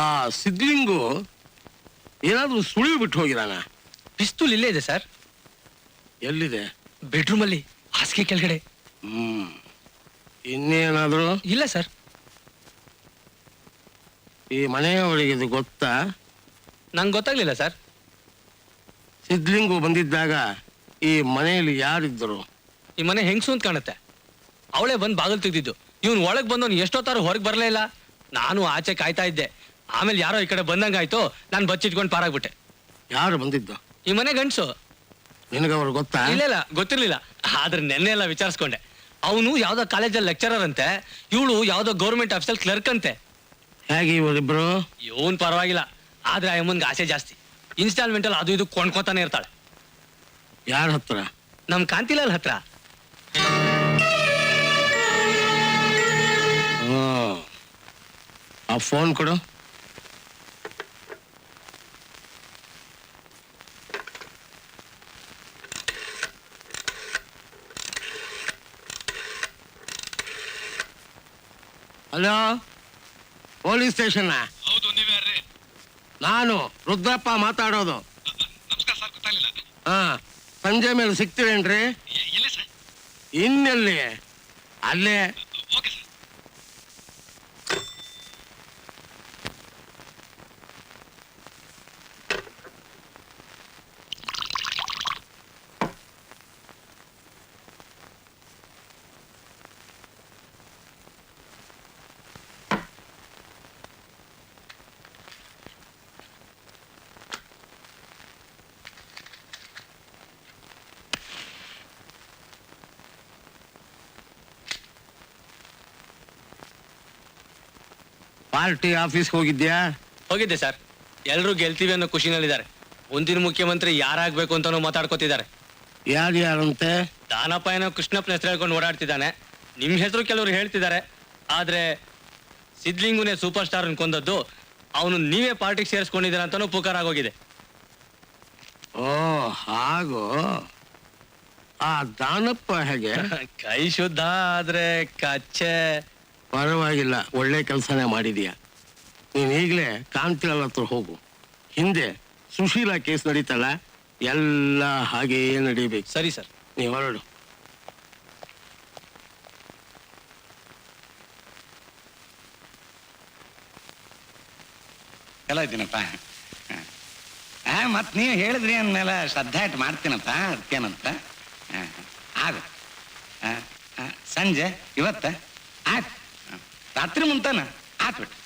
Speaker 6: ಆ ಸಿದ್ಲಿಂಗು ಏನಾದ್ರೂ ಸುಳಿವು ಬಿಟ್ಟು ಹೋಗಿದಾನ?
Speaker 2: ಪಿಸ್ತೂಲ್ ಇಲ್ಲೇ ಇದೆ ಸರ್.
Speaker 6: ಎಲ್ಲಿದೆ?
Speaker 2: ಬೆಡ್ರೂಮ್ ಅಲ್ಲಿ, ಹಾಸಿಗೆ ಕೆಳಗಡೆ.
Speaker 6: ಇನ್ನೇನಾದ್ರು?
Speaker 2: ಇಲ್ಲ ಸರ್.
Speaker 6: ಈ ಮನೆಯವರಿಗೆ ಇದು ಗೊತ್ತಾ?
Speaker 2: ನಂಗೆ ಗೊತ್ತಾಗ್ಲಿಲ್ಲ ಸರ್.
Speaker 6: ಸಿದ್ಲಿಂಗು ಬಂದಿದ್ದಾಗ ಈ ಮನೆಯಲ್ಲಿ ಯಾರಿದ್ದರು?
Speaker 2: ಈ ಮನೆ ಹೆಂಗ್ಸು ಅಂತ ಕಾಣುತ್ತೆ. ಅವಳೇ ಬಂದು ಬಾಗಿಲು ತೆಗ್ದಿದ್ದು. ಇವನು ಒಳಗೆ ಬಂದವನು ಎಷ್ಟೊತ್ತಾರು ಹೊರಗೆ ಬರಲೇ ಇಲ್ಲ. ನಾನು ಆಚೆ ಕಾಯ್ತಾ ಇದ್ದೆ. ಆಮೇಲೆ ಯಾರೋ ಈ ಕಡೆ ಬಂದಂಗಾಯ್ತು, ನಾನು ಬಚ್ಚಿಟ್ಕೊಂಡು ಪಾರಾಗ್ಬಿಟ್ಟೆ.
Speaker 6: ಯಾರು ಬಂದಿದ್ದು?
Speaker 2: ಈ ಮನೆ ಗಂಡ್ಸು.
Speaker 6: ನಿನಗವ್ರು ಗೊತ್ತಾ?
Speaker 2: ಇಲ್ಲ, ಗೊತ್ತಿರ್ಲಿಲ್ಲ. ಆದ್ರೆ ನೆನ್ನೆ ಎಲ್ಲ ವಿಚಾರಿಸ್ಕೊಂಡೆ. ಅವನು ಯಾವ್ದೋ ಕಾಲೇಜಲ್ಲಿ ಲೆಕ್ಚರರ್ ಅಂತೆ, ಇವಳು ಯಾವ್ದೋ ಗೌರ್ಮೆಂಟ್ ಆಫೀಸಲ್ಲಿ ಕ್ಲರ್ಕ್ ಅಂತೆ.
Speaker 6: ಹೇಗೆ ಇವರಿಬ್ರು?
Speaker 2: ಇವನ್ ಪರವಾಗಿಲ್ಲ, ಆದ್ರೆ ಅಮ್ಮನ್ಗೆ ಆಸೆ ಜಾಸ್ತಿ. ಇನ್ಸ್ಟಾಲ್ಮೆಂಟ್ ಅಲ್ಲಿ ಅದು ಇದು ಕೊಂಡ್ಕೊತಾನೆ ಇರ್ತಾಳೆ.
Speaker 6: ಯಾರ ಹತ್ರ?
Speaker 2: ನಮ್ ಕಾಂತಿಲಾಲ್ ಹತ್ರ.
Speaker 6: ಆ ಫೋನ್ ಕೊಡು. Hello, police station?
Speaker 11: ಹೌದು, ನೀವ್ಯಾರ್ರಿ?
Speaker 6: ನಾನು ರುದ್ರಪ್ಪ ಮಾತಾಡೋದು.
Speaker 11: ನಮಸ್ಕಾರ ಸರ್, ಗೊತ್ತಾಗಲಿಲ್ಲ.
Speaker 6: ಹಾ, ಸಂಜೆ ಮೇಲೆ ಸಿಗ್ತೀರೇನ್ರಿ?
Speaker 11: ಎಲ್ಲಿ ಸರ್?
Speaker 6: ಇನ್ನೆಲ್ಲಿ? ಅಲ್ಲೇ.
Speaker 11: Okay sir.
Speaker 6: ಪಾರ್ಟಿ ಆಫೀಸ್ಗೆ ಹೋಗಿದ್ಯಾ?
Speaker 2: ಹೋಗಿದ್ದೆ ಸರ್. ಎಲ್ರು ಗೆಲ್ತೀವಿ ಅನ್ನೋ ಖುಷಿನಲ್ಲಿದ್ದಾರೆ. ಮುಂದಿನ ಮುಖ್ಯಮಂತ್ರಿ ಯಾರಾಗ್ಬೇಕು ಅಂತಾನು ಮಾತಾಡ್ಕೊತಿದ್ದಾರೆ.
Speaker 6: ಯಾರಂತೆ?
Speaker 2: ದಾನಪ್ಪ ಏನೋ ಕೃಷ್ಣಪ್ಪನ ಹೆಸರು ಹೇಳ್ಕೊಂಡು ಓಡಾಡ್ತಿದ್ದಾನೆ. ನಿಮ್ ಹೆಸರು ಕೆಲವರು ಹೇಳ್ತಿದ್ದಾರೆ. ಆದ್ರೆ ಸಿದ್ಲಿಂಗುನೇ ಸೂಪರ್ ಸ್ಟಾರ್ ಅನ್ಕೊಂಡದ್ದು, ಅವನು ನೀವೇ ಪಾರ್ಟಿಗೆ ಸೇರಿಸ್ಕೊಂಡಿದ್ದೀರ ಅಂತಾನು ಪುಕಾರ ಆಗೋಗಿದೆ.
Speaker 6: ಓ ಹಾಗೋ. ಆ ದಾನಪ್ಪ ಹೇಗೆ?
Speaker 2: ಕೈ ಶುದ್ಧ, ಆದ್ರೆ ಕಚ್ಚೆ.
Speaker 6: ಪರವಾಗಿಲ್ಲ, ಒಳ್ಳೆ ಕೆಲಸನೇ ಮಾಡಿದೀಯ. ನೀನ್ ಈಗಲೇ ಕಾಂತಿಲಾಲ್ ಹತ್ರ ಹೋಗು. ಹಿಂದೆ ಸುಶೀಲಾ ಕೇಸ್ ನಡೀತಲ್ಲ, ಎಲ್ಲ ಹಾಗೇ ನಡೀಬೇಕು.
Speaker 2: ಸರಿ ಸರ್.
Speaker 6: ನೀವು ಹೊರಡು.
Speaker 12: ಎಲ್ಲ ಇದ್ದೀನಪ್ಪ. ಮತ್ ನೀವು ಹೇಳಿದ್ರಿ ಅಂದ್ಮೇಲೆ ಶ್ರದ್ಧಾ ಇಟ್ಟು ಮಾಡ್ತೀನಪ್ಪ. ಅದಕ್ಕೇನಂತ ಆಗ ಸಂಜೆ ಇವತ್ತ ಆಯ್ತು, ರಾತ್ರಿ ಮುಂತಾನ ಆತ್ಬಿಟ್ಟು.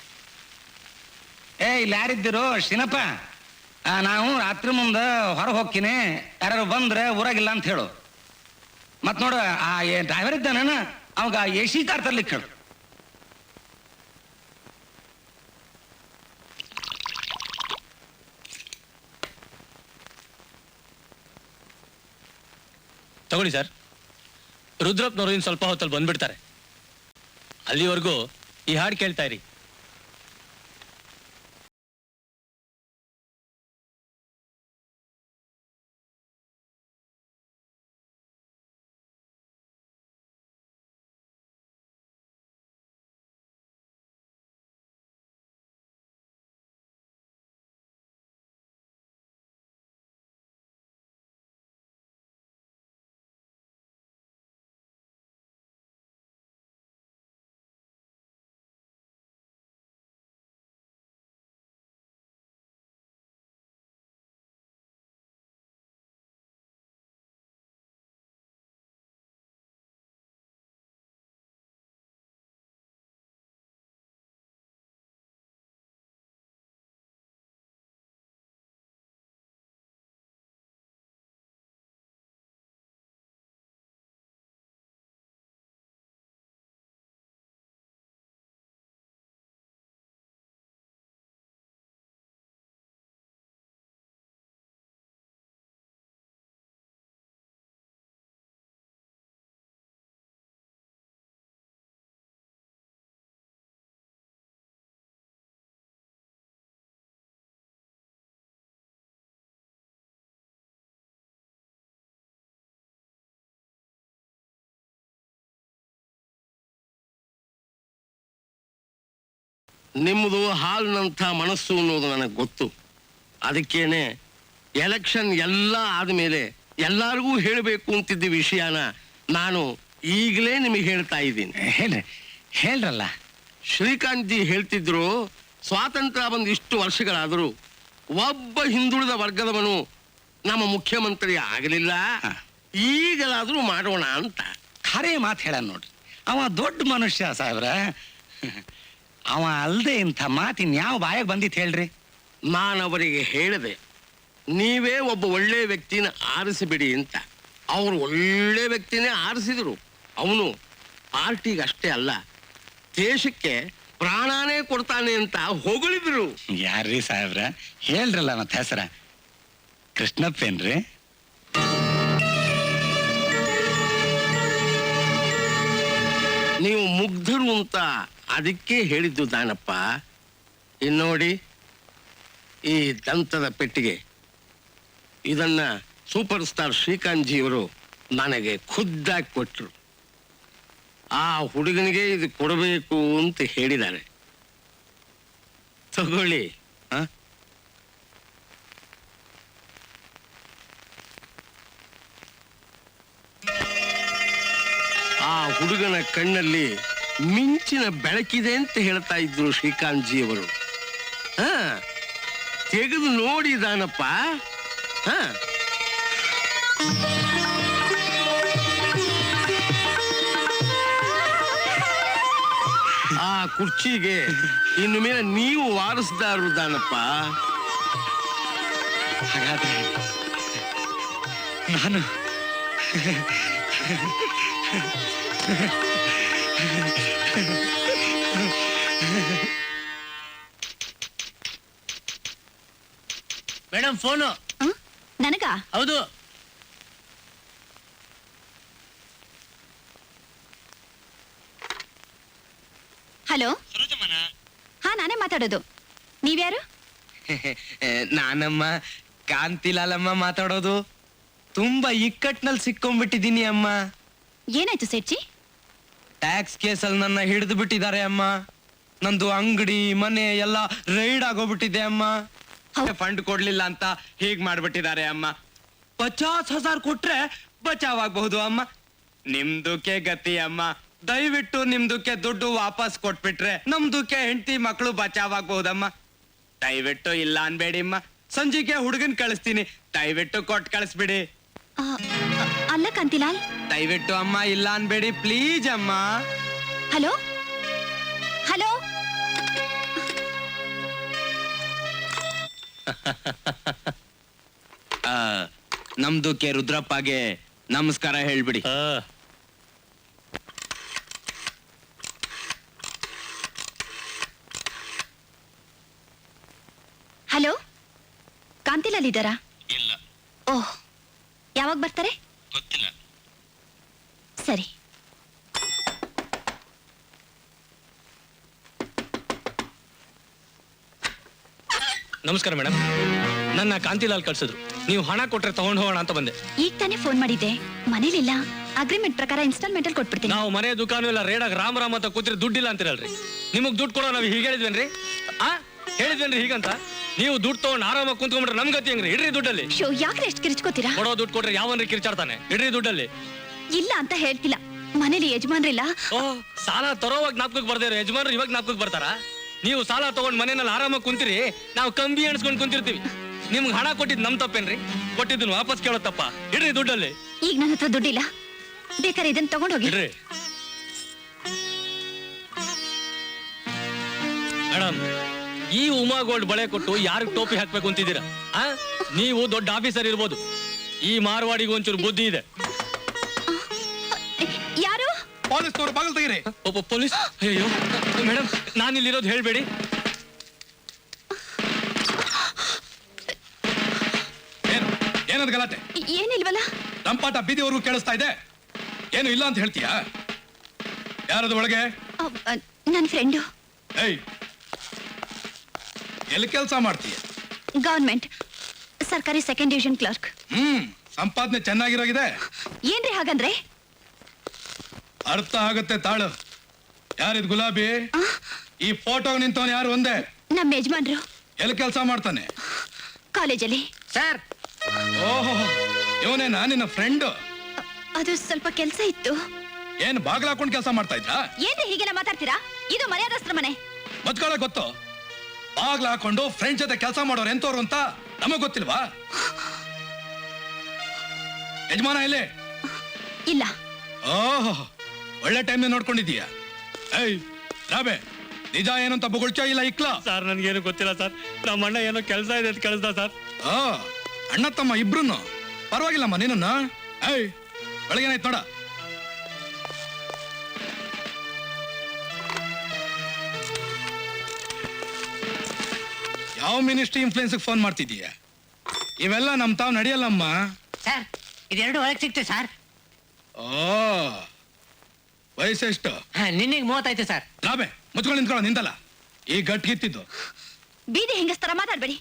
Speaker 12: ಇಲ್ಲಿ ಯಾರಿದ್ದೀರೋ ಶಿನಪ್ಪ, ನಾವು ರಾತ್ರಿ ಮುಂದೆ ಹೊರಗೆ ಹೋಗ್ತೀನಿ, ಯಾರು ಬಂದ್ರೆ ಊರಾಗಿಲ್ಲ ಅಂತ ಹೇಳು. ಮತ್ ನೋಡು, ಆ ಡ್ರೈವರ್ ಇದ್ದಾನ, ಅವಾಗ AC ಕಾರ್ ತರ್ಲಿಕ್ಕೆ ಹೇಳು.
Speaker 2: ತಗೊಳ್ಳಿ ಸರ್. ರುದ್ರಪ್ಪನವರು ಇನ್ನು ಸ್ವಲ್ಪ ಹೊತ್ತಲ್ಲಿ ಬಂದ್ಬಿಡ್ತಾರೆ. ಅಲ್ಲಿವರೆಗೂ ಈ ಹಾಡು ಕೇಳ್ತಾ ಇರಿ.
Speaker 6: ನಿಮ್ಮದು ಹಾಲ್ನಂಥ ಮನಸ್ಸು ಅನ್ನೋದು ನನಗೆ ಗೊತ್ತು. ಅದಕ್ಕೇನೆ ಎಲೆಕ್ಷನ್ ಎಲ್ಲ ಆದಮೇಲೆ ಎಲ್ಲರಿಗೂ ಹೇಳಬೇಕು ಅಂತಿದ್ದ ವಿಷಯನ ನಾನು ಈಗಲೇ ನಿಮಗೆ ಹೇಳ್ತಾ ಇದ್ದೀನಿ.
Speaker 12: ಹೇಳ್ರಲ್ಲ.
Speaker 6: ಶ್ರೀಕಾಂತ್ ಜಿ ಹೇಳ್ತಿದ್ರು, ಸ್ವಾತಂತ್ರ್ಯ ಬಂದು ಇಷ್ಟು ವರ್ಷಗಳಾದರೂ ಒಬ್ಬ ಹಿಂದುಳಿದ ವರ್ಗದವನು ನಮ್ಮ ಮುಖ್ಯಮಂತ್ರಿ ಆಗಲಿಲ್ಲ, ಈಗಲಾದರೂ ಮಾಡೋಣ ಅಂತ.
Speaker 12: ಖರೆ ಮಾತು ಹೇಳ ನೋಡ್ರಿ. ಅವ ದೊಡ್ಡ ಮನುಷ್ಯ ಸಾಹೇಬ್ರ. ಅವ ಅಲ್ದೆ ಇಂಥ ಮಾತಿನ ಯಾವ ಬಾಯಾಗ ಬಂದಿತ್ತು ಹೇಳ್ರಿ?
Speaker 6: ನಾನು ಅವರಿಗೆ ಹೇಳಿದೆ, ನೀವೇ ಒಬ್ಬ ಒಳ್ಳೆ ವ್ಯಕ್ತಿನ ಆರಿಸಿಬಿಡಿ ಅಂತ. ಅವರು ಒಳ್ಳೆ ವ್ಯಕ್ತಿನೇ ಆರಿಸಿದ್ರು. ಅವನು ಪಾರ್ಟಿಗೆ ಅಷ್ಟೇ ಅಲ್ಲ, ದೇಶಕ್ಕೆ ಪ್ರಾಣಾನೇ ಕೊಡ್ತಾನೆ ಅಂತ ಹೊಗಳಿದ್ರು.
Speaker 12: ಯಾರ್ರೀ ಸಾಹೇಬ್ರ? ಹೇಳ್ರಲ್ಲ ಮತ್ತೆ ಹೆಸರ.
Speaker 11: ಕೃಷ್ಣಪ್ಪೇನ್ರಿ?
Speaker 6: ನೀವು ಮುಗ್ಧರು ಅಂತ ಅದಕ್ಕೆ ಹೇಳಿದ್ದು ದಾನಪ್ಪ. ಇನ್ನೋಡಿ ಈ ದಂತದ ಪೆಟ್ಟಿಗೆ, ಇದನ್ನ ಸೂಪರ್ ಸ್ಟಾರ್ ಶ್ರೀಕಾಂತ್ ಜಿಯವರು ನನಗೆ ಖುದ್ದಾಗಿ ಕೊಟ್ಟರು. ಆ ಹುಡುಗನಿಗೆ ಇದು ಕೊಡಬೇಕು ಅಂತ ಹೇಳಿದ್ದಾರೆ. ತಗೊಳ್ಳಿ. ಆ ಹುಡುಗನ ಕಣ್ಣಲ್ಲಿ ಮಿಂಚಿನ ಬೆಳಕಿದೆ ಅಂತ ಹೇಳ್ತಾ ಇದ್ರು ಶ್ರೀಕಾಂತ್ ಜಿಯವರು. ತೆಗೆದು ನೋಡಿದಾನಪ್ಪ. ಆ ಕುರ್ಚಿಗೆ ಇನ್ನು ಮೇಲೆ ನೀವು ವಾರಸ್ದಾರರು ದಾನಪ್ಪ.
Speaker 1: ಹಾಗಾದ್ರೆ ನಾನು
Speaker 2: ಮೇಡಮ್ ಫೋನು.
Speaker 4: ನನಗ?
Speaker 2: ಹೌದು.
Speaker 4: ಹಲೋ. ಹಾ, ನಾನೇ ಮಾತಾಡೋದು. ನೀವ್ಯಾರು?
Speaker 3: ನಾನಮ್ಮ ಕಾಂತಿಲಾಲಮ್ಮ ಮಾತಾಡೋದು. ತುಂಬಾ ಇಕ್ಕಟ್ನಲ್ಲಿ ಸಿಕ್ಕೊಂಡ್ಬಿಟ್ಟಿದೀನಿ ಅಮ್ಮ.
Speaker 4: ಏನಾಯ್ತು ಸೇಠ್ಜಿ?
Speaker 3: ಟ್ಯಾಕ್ಸ್ ಕೇಸಲ್ಲಿ ನನ್ನ ಹಿಡಿದು ಬಿಟ್ಟಿದ್ದಾರೆ ಅಮ್ಮ. ನಂದು ಅಂಗಡಿ ಮನೆ ಎಲ್ಲ ರೈಡ್ ಆಗೋಗ್ಬಿಟ್ಟಿದೆ ಅಮ್ಮ. ಫಂಡ್ ಕೊಡ್ಲಿಲ್ಲ ಅಂತ ಹೀಗ್ ಮಾಡ್ಬಿಟ್ಟಿದ್ದಾರೆ ಅಮ್ಮ. 50,000 ಕೊಟ್ರೆ ಬಚಾವ್ ಆಗ್ಬಹುದು ಅಮ್ಮ. ನಿಮ್ದುಕ್ಕೆ ಗತಿ ಅಮ್ಮ. ದಯವಿಟ್ಟು ನಿಮ್ದುಕ್ಕೆ ದುಡ್ಡು ವಾಪಸ್ ಕೊಟ್ಬಿಟ್ರೆ ನಮ್ದುಕ್ಕೆ ಹೆಂಡತಿ ಮಕ್ಕಳು ಬಚಾವ್ ಆಗ್ಬಹುದಮ್ಮ. ದಯವಿಟ್ಟು ಇಲ್ಲ ಅನ್ಬೇಡಿ ಅಮ್ಮ. ಸಂಜೆಗೆ ಹುಡುಗನ್ ಕಳಿಸ್ತೀನಿ, ದಯವಿಟ್ಟು ಕೊಟ್ಟು ಕಳಿಸ್ಬಿಡಿ.
Speaker 4: ಅಲ್ಲ ಕಾಂತಿಲಾಲ್,
Speaker 3: ದಯವಿಟ್ಟು ಅಮ್ಮ ಇಲ್ಲ ಅನ್ಬೇಡಿ ಪ್ಲೀಸ್ ಅಮ್ಮ.
Speaker 4: Hello hello.
Speaker 3: ನಮ್ದುಕ್ಕೆ ರುದ್ರಪ್ಪಗೆ ನಮಸ್ಕಾರ ಹೇಳ್ಬಿಡಿ.
Speaker 4: ಹಲೋ, ಕಾಂತಿಲಾಲ್ ಇದ್ದಾರಾ?
Speaker 7: ಇಲ್ಲ.
Speaker 4: ಓಹ್, ಯಾವಾಗ ಬರ್ತಾರೆ?
Speaker 7: ಗೊತ್ತಿಲ್ಲ.
Speaker 4: ಸರಿ.
Speaker 2: ನಮಸ್ಕಾರ ಮೇಡಮ್. ನನ್ನ ಕಾಂತಿಲಾಲ್ ಕಳ್ಸಿದ್ರು. ನೀವು ಹಣ ಕೊಟ್ರೆ ತಗೊಂಡು ಹೋಗೋಣ ಅಂತ ಬಂದೆ.
Speaker 4: ಈಗ ತಾನೇ ಫೋನ್ ಮಾಡಿದ್ದೆ, ಮನೇಲಿಲ್ಲ. ಅಗ್ರಿಮೆಂಟ್ ಪ್ರಕಾರ ಇನ್ಸ್ಟಾಲ್ಮೆಂಟ್ ಅಲ್ಲಿ ಕೊಟ್ಬಿಡ್ತೀನಿ.
Speaker 2: ನಾವು ಮನೆ ದುಕಾನು ಎಲ್ಲ ರೇಡಾಗ ರಾಮ್ ರಾಮ್ ಅಂತ ಕೂತ್ರೆ ದುಡ್ಡಿಲ್ಲ ಅಂತಿರಲ್ರಿ. ನಿಮಗ್ ದುಡ್ಡು ಕೊಡೋ ನಾವು ಹೀಗೆ ಹೇಳಿದ್ವೇನ್ರಿ? ಹೇಳಿದ್ವೇನ್ರಿ ಹೀಗಂತ? ನೀವು ದುಡ್ಡು ತಗೊಂಡು ಆರಾಮಾಗಿ ಕುಂತ್ಕೊಂಡ್ರೆ ನಮ್ ಗತಿ ಹೆಂಗ್ರಿ? ಇಡ್ರಿ ದುಡ್ಡಲ್ಲಿ.
Speaker 4: ಶೋ, ಯಾಕ್ರೆ ಎಷ್ಟು ಕಿರ್ಚ್ಕೋತೀರಾ?
Speaker 2: ಕೊಡೋ ದುಡ್ಡು ಕೊಟ್ರೆ ಯಾವನ್ರಿ ಕಿರ್ಚಾಡ್ತಾನೆ? ಇಡ್ರಿ ದುಡ್ಡಲ್ಲಿ.
Speaker 4: ಇಲ್ಲ ಅಂತ ಹೇಳ್ತಿಲ್ಲ, ಮನೇಲಿ ಯಜಮಾನ್ರಿಲ್ಲ.
Speaker 2: ಓಹ್, ಸಾಲ ತರೋವಾಗ ಜ್ಞಾಪಕಕ್ಕೆ ಬರ್ದೇ ಇರೋ ಯಜಮಾನ್ರು ಇವಾಗ ಜ್ಞಾಪಕಕ್ಕೆ ಬರ್ತಾರ? ನೀವು ಸಾಲ ತಗೊಂಡ್ ಮನೆಯಲ್ಲಿ ಆರಾಮಾಗಿ ಕುಂತಿರಿ, ನಾವು ಕಂಬಿ ಎಣಿಸ್ಕೊಂಡು ಕುಂತಿರ್ತೀವಿ. ನಿಮ್ಗೆ ಹಣ ಕೊಟ್ಟಿದ್ ನಮ್ ತಪ್ಪೇನ್ರಿ? ಕೊಟ್ಟಿದ್ದನ್ನು ವಾಪಸ್ ಕೇಳೋ ತಪ್ಪ? ಇಡ್ರಿ ದುಡ್ಡಲ್ಲಿ.
Speaker 4: ಈಗ ನನ್ನ ಹತ್ರ ದುಡ್ಡಿಲ್ಲ, ಬೇಕಾದ್ರೆ ಇದನ್ನ ತಗೊಂಡ್ ಹೋಗಿ.
Speaker 2: ಇಡ್ರಿ ಮೇಡಮ್. ಈ ಉಮಾ ಗೋಲ್ಡ್ ಬಳೆ ಕೊಟ್ಟು ಯಾರಿಗೆ ಟೋಪಿ ಹಾಕ್ಬೇಕು ಅಂತಿದ್ದೀರಾ? ನೀವು ದೊಡ್ಡ ಆಫೀಸರ್ ಇರ್ಬೋದು, ಈ ಮಾರ್ವಾಡಿಗೆ ಒಂಚೂರು ಬುದ್ಧಿ ಇದೆ.
Speaker 4: ಯಾರು?
Speaker 11: ಪೊಲೀಸ್ನವರು ಬಾಗಿಲು ತೆಗೀರಿ.
Speaker 2: ಪೊಲೀಸ್? ಅಯ್ಯೋ ಮೇಡಮ್, ನಾನಿಲ್ಲಿರೋದು ಹೇಳ್ಬೇಡಿ.
Speaker 11: ಏನದು ಗಲಾಟೆ?
Speaker 4: ಏನಿಲ್ವಲ್ಲ.
Speaker 11: ರಂಪಾಟ ಬೀದಿವರೆಗೂ ಕೇಳಿಸ್ತಾ ಇದೆ. ಏನು ಇಲ್ಲ ಅಂತ ಹೇಳ್ತೀಯಾ? ಯಾರದು ಒಳಗೆ?
Speaker 4: ನನ್ನ ಫ್ರೆಂಡು.
Speaker 11: ಏಯ್, ಎಲ್ಲಿ ಕೆಲಸ ಮಾಡ್ತೀಯ?
Speaker 4: ಗವರ್ಮೆಂಟ್ ಸರ್ಕಾರಿ ಸೆಕೆಂಡ್ ಡಿವಿಷನ್ ಕ್ಲರ್ಕ್.
Speaker 11: ಸಂಪಾದನೆ ಚೆನ್ನಾಗಿರೋಗಿದೆ.
Speaker 4: ಏನ್ರಿ ಹಾಗಂದ್ರೆ?
Speaker 11: ಅರ್ಥ ಆಗುತ್ತೆ ತಾಳು. ಯಾರಿದ್ ಗುಲಾಬಿ? ಈ ಫೋಟೋ ನಿಂತವನು ಯಾರು ಒಂದೇ?
Speaker 4: ನಮ್ಮ ಯಜಮಾನ್ರು.
Speaker 11: ಎಲ್ಲಿ ಕೆಲಸ ಮಾಡ್ತಾನೆ?
Speaker 4: ಕಾಲೇಜಲ್ಲಿ.
Speaker 3: ಸರ್.
Speaker 11: ಓಹೋ, ಇವನೇ ನಾನಿನ ಫ್ರೆಂಡು.
Speaker 4: ಅದು ಸ್ವಲ್ಪ ಕೆಲಸ ಇತ್ತು.
Speaker 11: ಏನ್ ಬಾಗ್ಲ ಹಾಕೊಂಡು ಕೆಲಸ ಮಾಡ್ತಾ ಇದ್ರಾ?
Speaker 4: ಏನ್ರಿ ಹೀಗೆಲ್ಲ ಮಾತಾಡ್ತೀರಾ? ಇದು ಮರ್ಯಾದಸ್ತ್ರ ಮನೆ.
Speaker 11: ಬದ್ಕೊಳ್ಳೋಕ್ ಗೊತ್ತು. ಬಾಗ್ಲ ಹಾಕೊಂಡು ಫ್ರೆಂಡ್ ಜೊತೆ ಕೆಲಸ ಮಾಡೋರು ಎಂತವ್ರು ಅಂತ ನಮಗ್ ಗೊತ್ತಿಲ್ವಾ? ಯಜಮಾನ ಇಲ್ಲಿ?
Speaker 4: ಇಲ್ಲ.
Speaker 11: ಓಹೋ, ಒಳ್ಳೆ ಟೈಮ್ ನೋಡ್ಕೊಂಡಿದೀಯ. ಏಯ್ ರಾಬೆ, ನಿಜ ಏನಂತ ಬೊಗಳ್ಚೋ ಇಲ್ಲ ಇಕ್ಲಾ?
Speaker 2: ಸರ್, ನನ್ಗೇನು ಗೊತ್ತಿಲ್ಲ ಸರ್. ನಮ್ಮ ಅಣ್ಣ ಏನೋ ಕೆಲಸ ಇದೆ ಅಂತ ಕಳಿಸ್ದ ಸರ್.
Speaker 11: ಅಣ್ಣ ತಮ್ಮ ಇಬ್ರು ಪರವಾಗಿಲ್ಲಮ್ಮ. ನೀನನ್ನ ಏಯ್ ಒಳಗೇನಾಯ್ತು ನೋಡ. ಯಾವ ಮಿನಿಸ್ಟ್ರಿ ಇನ್ಫ್ಲೂಯೆನ್ಸ್ ಫೋನ್ ಮಾಡ್ತಿದೀಯ? ಇವೆಲ್ಲ ನಮ್ ತಾವ್ ನಡೆಯಲ್ಲಮ್ಮ.
Speaker 3: ಸರ್ ಇದೆರಡು ಒಳಗೆ ಸಿಕ್ತು ಸರ್.
Speaker 11: ಓ ವಯಸ್ಸೆಷ್ಟು?
Speaker 3: ನಿನ್ನೆಗೆ 35 ಸರ್.
Speaker 11: ರಾಬೆ ಮುಚ್ಕೊಂಡು ನಿಂತ್ಕೊಳ್ಳೋ ನಿಂತಲ್ಲ ಈ ಗಟ್ಗಿತ್ತಿದ್ದು.
Speaker 4: ಬೀದಿ ಹೆಂಗಸ್ತರ ಮಾತಾಡ್ಬೇಡಿ,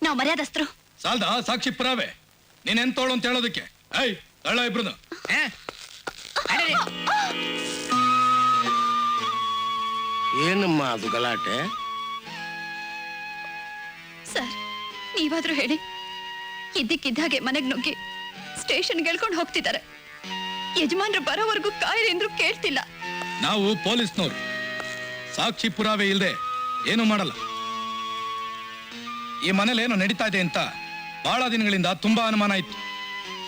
Speaker 4: ನಾವು ಮರ್ಯಾದಸ್ತರು.
Speaker 11: ಸಾಲ್ದ ಸಾಕ್ಷಿ ಪುರಾವೆ ನೀನ್ ತೋಳು ಅಂತ ಹೇಳೋದಕ್ಕೆ. ಐ ತಳ್ಳ ಇಬ್ರು.
Speaker 6: ಏನಮ್ಮ ಅದು ಗಲಾಟೆ?
Speaker 4: ಸರ್ ನೀವಾದ್ರೂ ಹೇಳಿ, ಇದ್ದಕ್ಕಿದ್ದಾಗೆ ಮನೆಗ್ ನುಗ್ಗಿ ಸ್ಟೇಷನ್ ಗೆಳ್ಕೊಂಡು ಹೋಗ್ತಿದ್ದಾರೆ. ಯಜಮಾನ್ರು ಬರೋವರೆಗೂ ಕಾಯಿರಿ ಅಂದ್ರೂ ಕೇಳ್ತಿಲ್ಲ.
Speaker 11: ನಾವು ಪೊಲೀಸ್ನವ್ರು, ಸಾಕ್ಷಿ ಪುರಾವೆ ಇಲ್ದೆ ಏನು ಮಾಡಲ್ಲ. ಈ ಮನೇಲಿ ಏನೋ ನಡೀತಾ ಇದೆ ಅಂತ ಬಹಳ ದಿನಗಳಿಂದ ತುಂಬಾ ಅನುಮಾನ ಇತ್ತು.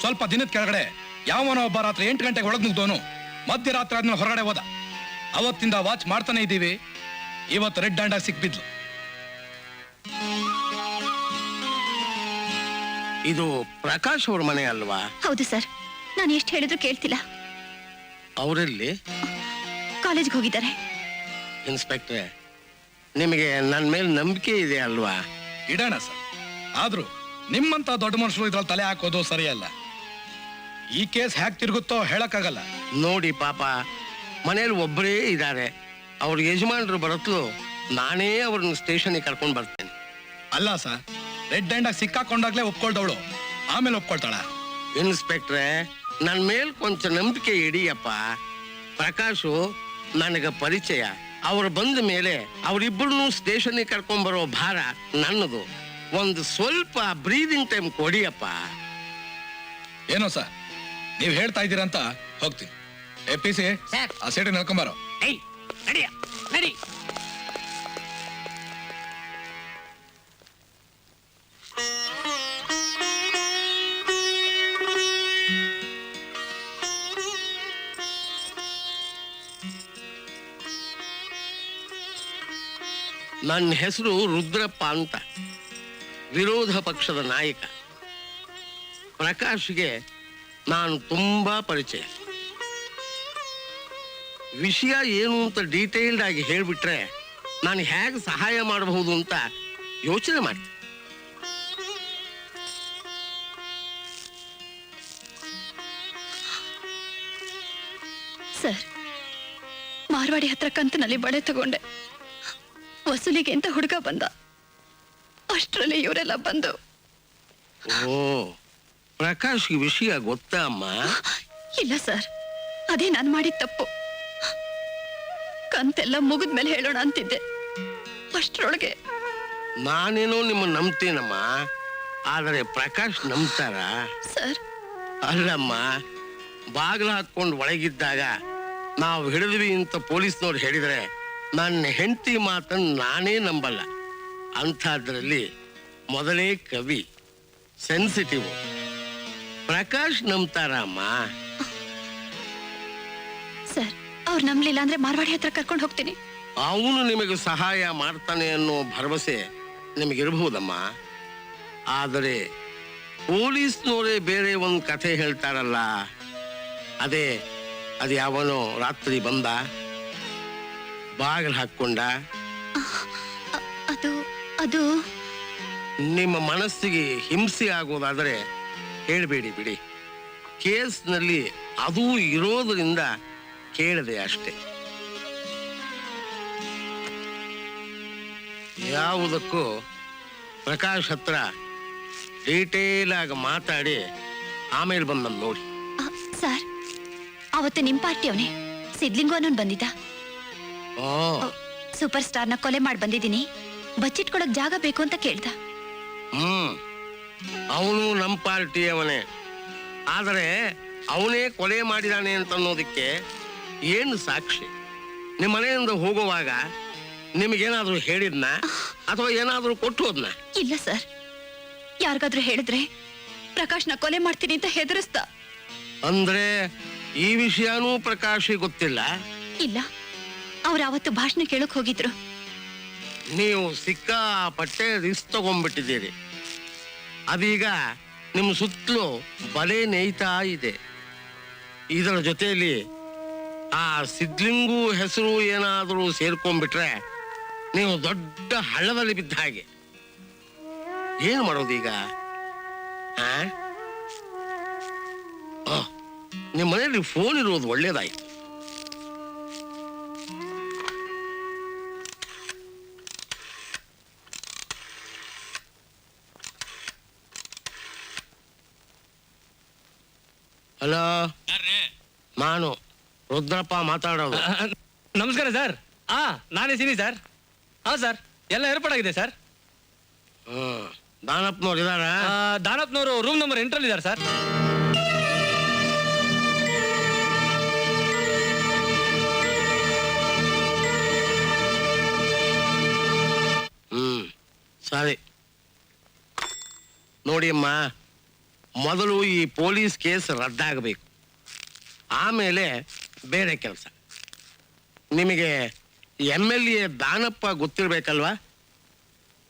Speaker 11: ಸ್ವಲ್ಪ ದಿನದ ಕೆಳಗಡೆ ಯಾವನೋ ಒಬ್ಬ ರಾತ್ರಿ 8 ಗಂಟೆಗೆ ಒಳಗ್ ನುಗ್ದೋನು ಮಧ್ಯರಾತ್ರಿ ಆದ್ಮೇಲೆ ಹೊರಗಡೆ ಹೋದ. ಅವತ್ತಿಂದ ವಾಚ್ ಮಾಡ್ತಾನೆ ಇದ್ದೀವಿ. ಇವತ್ತು ರೆಡ್ ಹ್ಯಾಂಡ್ ಆಗಿ ಸಿಕ್ಬಿದ್ಲು.
Speaker 6: ಇದು ಪ್ರಕಾಶ್ ಅವ್ರ ಮನೆ ಅಲ್ವಾ?
Speaker 4: ಹೌದು ಸರ್, ನಾನು ಎಷ್ಟು ಹೇಳಿದ್ರು ಕೇಳ್ತಿಲ್ಲ.
Speaker 6: ಅವರಲ್ಲಿ
Speaker 4: ಕಾಲೇಜ್ಗೆ ಹೋಗಿದ್ದಾರೆ.
Speaker 6: ಇನ್ಸ್ಪೆಕ್ಟ್ರೆ, ನಿಮಗೆ ನನ್ನ ಮೇಲೆ ನಂಬಿಕೆ ಇದೆ ಅಲ್ವಾ?
Speaker 11: ಇಡೋಣ ಸರ್. ಆದ್ರೂ ನಿಮ್ಮಂತ ದೊಡ್ಡ ಮನುಷ್ಯರು ಇದ್ರಲ್ಲಿ ತಲೆ ಹಾಕೋದು ಸರಿಯಲ್ಲ. ಈ ಕೇಸ್ ಹ್ಯಾಕ್ ತಿರುಗುತ್ತೋ ಹೇಳಕ್ಕಾಗಲ್ಲ.
Speaker 6: ನೋಡಿ ಪಾಪ, ಮನೇಲಿ ಒಬ್ಬರೇ ಇದ್ದಾರೆ. ಅವ್ರ ಯಜಮಾನ್ರು ಬರತ್ಲು ನಾನೇ ಅವ್ರನ್ನ ಸ್ಟೇಷನ್ಗೆ ಕರ್ಕೊಂಡು ಬರ್ತೇನೆ.
Speaker 11: ಅಲ್ಲ ಸರ್, ರೆಡ್ ಹ್ಯಾಂಡ್ ಆಗಿ ಸಿಕ್ಕಾಕೊಂಡಾಗ್ಲೇ ಒಪ್ಕೊಳ್ದವಳು ಆಮೇಲೆ ಒಪ್ಕೊಳ್ತಾಳ.
Speaker 6: ಇನ್ಸ್ಪೆಕ್ಟ್ರೆ, ನನ್ನ ಮೇಲ್ ಕೊಂಚ ನಂಬಿಕೆ ಇಡಿಯಪ್ಪ. ಪ್ರಕಾಶು ನನಗೆ ಪರಿಚಯ. ಅವ್ರು ಬಂದ ಮೇಲೆ ಅವರಿಬ್ಬರನ್ನು ಸ್ಟೇಷನ್ಗೆ ಕರ್ಕೊಂಡ್ ಬರೋ ಭಾರ ನನ್ನದು. ಒಂದು ಸ್ವಲ್ಪ ಬ್ರೀದಿಂಗ್ ಟೈಮ್ ಕೊಡಿಯಪ್ಪ.
Speaker 11: ಏನೋ ಸರ್, ನೀವ್ ಹೇಳ್ತಾ ಇದ್ದೀರಂತ ಹೋಗ್ತೀನಿ. ಎಪಿಸಿ ಆ ಸೀಟ್ ನಡ್ಕೊಂಬಾರೋ.
Speaker 3: ನಡಿ.
Speaker 6: ನನ್ನ ಹೆಸರು ರುದ್ರಪ್ಪ ಅಂತ, ವಿರೋಧ ಪಕ್ಷದ ನಾಯಕ. ಪ್ರಕಾಶ್ಗೆ ನಾನು ತುಂಬಾ ಪರಿಚಯ. ವಿಷಯ ಏನು ಅಂತ ಡೀಟೇಲ್ಡ್ ಆಗಿ ಹೇಳ್ಬಿಟ್ರೆ ನಾನು ಹೇಗೆ ಸಹಾಯ ಮಾಡಬಹುದು ಅಂತ ಯೋಚನೆ ಮಾಡ್ತೀನಿ.
Speaker 4: ಸರ್, ಮಾರ್ವಾಡಿ ಹತ್ರ ಕಂತಿನಲ್ಲಿ ಬಳೆ ತಗೊಂಡೆ. ವಸೂಲಿಗೆ ಅಂತ ಹುಡುಗ ಬಂದ. ಅಷ್ಟರಲ್ಲಿ ಇವರೆಲ್ಲ ಬಂದು.
Speaker 6: ಓ, ಪ್ರಕಾಶ್ ವಿಷಯ ಗೊತ್ತಾ ಅಮ್ಮ?
Speaker 4: ಇಲ್ಲ ಸರ್, ಅದೇ ನಾನು ಮಾಡಿದ ತಪ್ಪು. ಕಂತೆಲ್ಲ ಮುಗಿದ್ಮೇಲೆ ಹೇಳೋಣ ಅಂತಿದ್ದೆ. ಅಷ್ಟರೊಳಗೆ
Speaker 6: ನಾನೇನೋ ನಿಮ್ಮ ನಂಬ್ತೀನಮ್ಮ, ಆದರೆ ಪ್ರಕಾಶ್ ನಂಬ್ತಾರ?
Speaker 4: ಸರ್,
Speaker 6: ಅಲ್ಲಮ್ಮ, ಬಾಗಿಲು ಹಾಕೊಂಡು ಒಳಗಿದ್ದಾಗ ನಾವು ಹಿಡಿದ್ವಿ ಅಂತ ಪೊಲೀಸ್ನವ್ರು ಹೇಳಿದ್ರೆ ನನ್ನ ಹೆಂಡತಿ ಮಾತನ್ನು ನಾನೇ ನಂಬಲ್ಲ. ಅಂಥದ್ರಲ್ಲಿ ಮೊದಲೇ ಕವಿ, ಸೆನ್ಸಿಟಿವ್. ಪ್ರಕಾಶ್ ನಂಬ್ತಾರ ಅಮ್ಮ?
Speaker 4: ಸರ್, ಅವ್ರು ನಂಬಲಿಲ್ಲ ಅಂದ್ರೆ ಮಾರ್ವಾಡಿ ಹತ್ರ ಕರ್ಕೊಂಡು ಹೋಗ್ತೀನಿ.
Speaker 6: ಅವನು ನಿಮಗೆ ಸಹಾಯ ಮಾಡ್ತಾನೆ ಅನ್ನೋ ಭರವಸೆ ನಿಮಗಿರಬಹುದಮ್ಮ. ಆದರೆ ಪೊಲೀಸ್ನವರೇ ಬೇರೆ ಒಂದು ಕಥೆ ಹೇಳ್ತಾರಲ್ಲ, ಅದು ಯಾವನೋ ರಾತ್ರಿ ಬಂದ, ಬಾಗಿಲು ಹಾಕೊಂಡ.
Speaker 4: ಅದು
Speaker 6: ನಿಮ್ಮ ಮನಸ್ಸಿಗೆ ಹಿಂಸೆ ಆಗೋದಾದರೆ ಹೇಳ್ಬೇಡಿ ಬಿಡಿ. ಕೇಸ್ನಲ್ಲಿ ಅದು ಇರೋದ್ರಿಂದ ಕೇಳಿದೆ ಅಷ್ಟೇ. ಯಾವುದಕ್ಕೂ ಪ್ರಕಾಶ್ ಹತ್ರ ಡೀಟೇಲ್ ಆಗಿ ಮಾತಾಡಿ ಆಮೇಲೆ ಬಂದ ನೋಡಿ.
Speaker 4: ಸರ್, ಅವತ್ತು ನಿಮ್ ಪಾರ್ಟಿ ಅವನೇ ಸಿದ್ಲಿಂಗು ಅನ್ನೋನ್ ಬಂದಿದ್ದ. ಸೂಪರ್ ಸ್ಟಾರ್ನ ಕೊಲೆ ಮಾಡಿ ಬಂದಿದ್ದೀನಿ, ಬಚ್ಚಿಟ್ಕೊಳಕ್ ಜಾಗ ಬೇಕು ಅಂತ ಕೇಳ್ದ.
Speaker 6: ಅವನು ನಮ್ಮ ಪಾರ್ಟಿಯವನೇ. ಆದರೆ ಅವನೇ ಕೊಲೆ ಮಾಡಿದಾನೆ ಅಂತ ಅನ್ನೋದಕ್ಕೆ ಏನು ಸಾಕ್ಷಿ? ನಿಮ್ಮ ಮನೆಯಿಂದ ಹೋಗುವಾಗ ನಿಮಗೇನಾದ್ರೂ ಹೇಳಿದ್ನ ಅಥವಾ ಏನಾದ್ರೂ ಕೊಟ್ಟು ಹೋದ್ನ?
Speaker 4: ಇಲ್ಲ ಸರ್, ಯಾರಿಗಾದ್ರೂ ಹೇಳಿದ್ರೆ ಪ್ರಕಾಶ್ನ ಕೊಲೆ ಮಾಡ್ತೀನಿ ಅಂತ ಹೆದರಿಸ್ದ.
Speaker 6: ಅಂದ್ರೆ ಈ ವಿಷಯನೂ ಪ್ರಕಾಶಿಗೆ ಗೊತ್ತಿಲ್ಲ?
Speaker 4: ಇಲ್ಲ, ಅವ್ರು ಅವತ್ತು ಭಾಷಣ ಕೇಳಕ್ ಹೋಗಿದ್ರು.
Speaker 6: ನೀವು ಸಿಕ್ಕಾಪಟ್ಟೆ ರಿಸ್ಕ್ ತಗೊಂಡ್ಬಿಟ್ಟಿದ್ದೀರಿ. ಅದೀಗ ನಿಮ್ಮ ಸುತ್ತಲೂ ಬಲೆ ನೇಯ್ತಾ ಇದೆ. ಇದರ ಜೊತೆಯಲ್ಲಿ ಆ ಸಿದ್ಲಿಂಗು ಹೆಸರು ಏನಾದರೂ ಸೇರ್ಕೊಂಡ್ಬಿಟ್ರೆ ನೀವು ದೊಡ್ಡ ಹಳ್ಳದಲ್ಲಿ ಬಿದ್ದ ಹಾಗೆ. ಏನು ಮಾಡೋದೀಗ? ನಿಮ್ಮ ಮನೆಯಲ್ಲಿ ಫೋನ್ ಇರೋದು ಒಳ್ಳೇದಾಯ್ತು. ಹಲೋ, ನಾನು ರುದ್ರಪ್ಪ ಮಾತಾಡೋದು.
Speaker 2: ನಮಸ್ಕಾರ ಸರ್. ನಾನೇ ಸಿನಿ ಸರ್. ಸರ್ ಎಲ್ಲ ಏರ್ಪಾಡಾಗಿದೆ ಸರ್.
Speaker 6: ದಾನಪ್ಪನವ್ರು ಇದಾರ?
Speaker 2: ದಾನಪ್ಪನವರು ರೂಮ್ ನಂಬರ್ 8 ಇದ್ದಾರೆ ಸರ್.
Speaker 6: ಸರಿ ನೋಡಿ ಅಮ್ಮ, ಮೊದಲು ಈ ಪೊಲೀಸ್ ಕೇಸ್ ರದ್ದಾಗಬೇಕು, ಆಮೇಲೆ ಬೇರೆ ಕೆಲಸ. ನಿಮಗೆ MLA ದಾನಪ್ಪ ಗೊತ್ತಿರ್ಬೇಕಲ್ವಾ?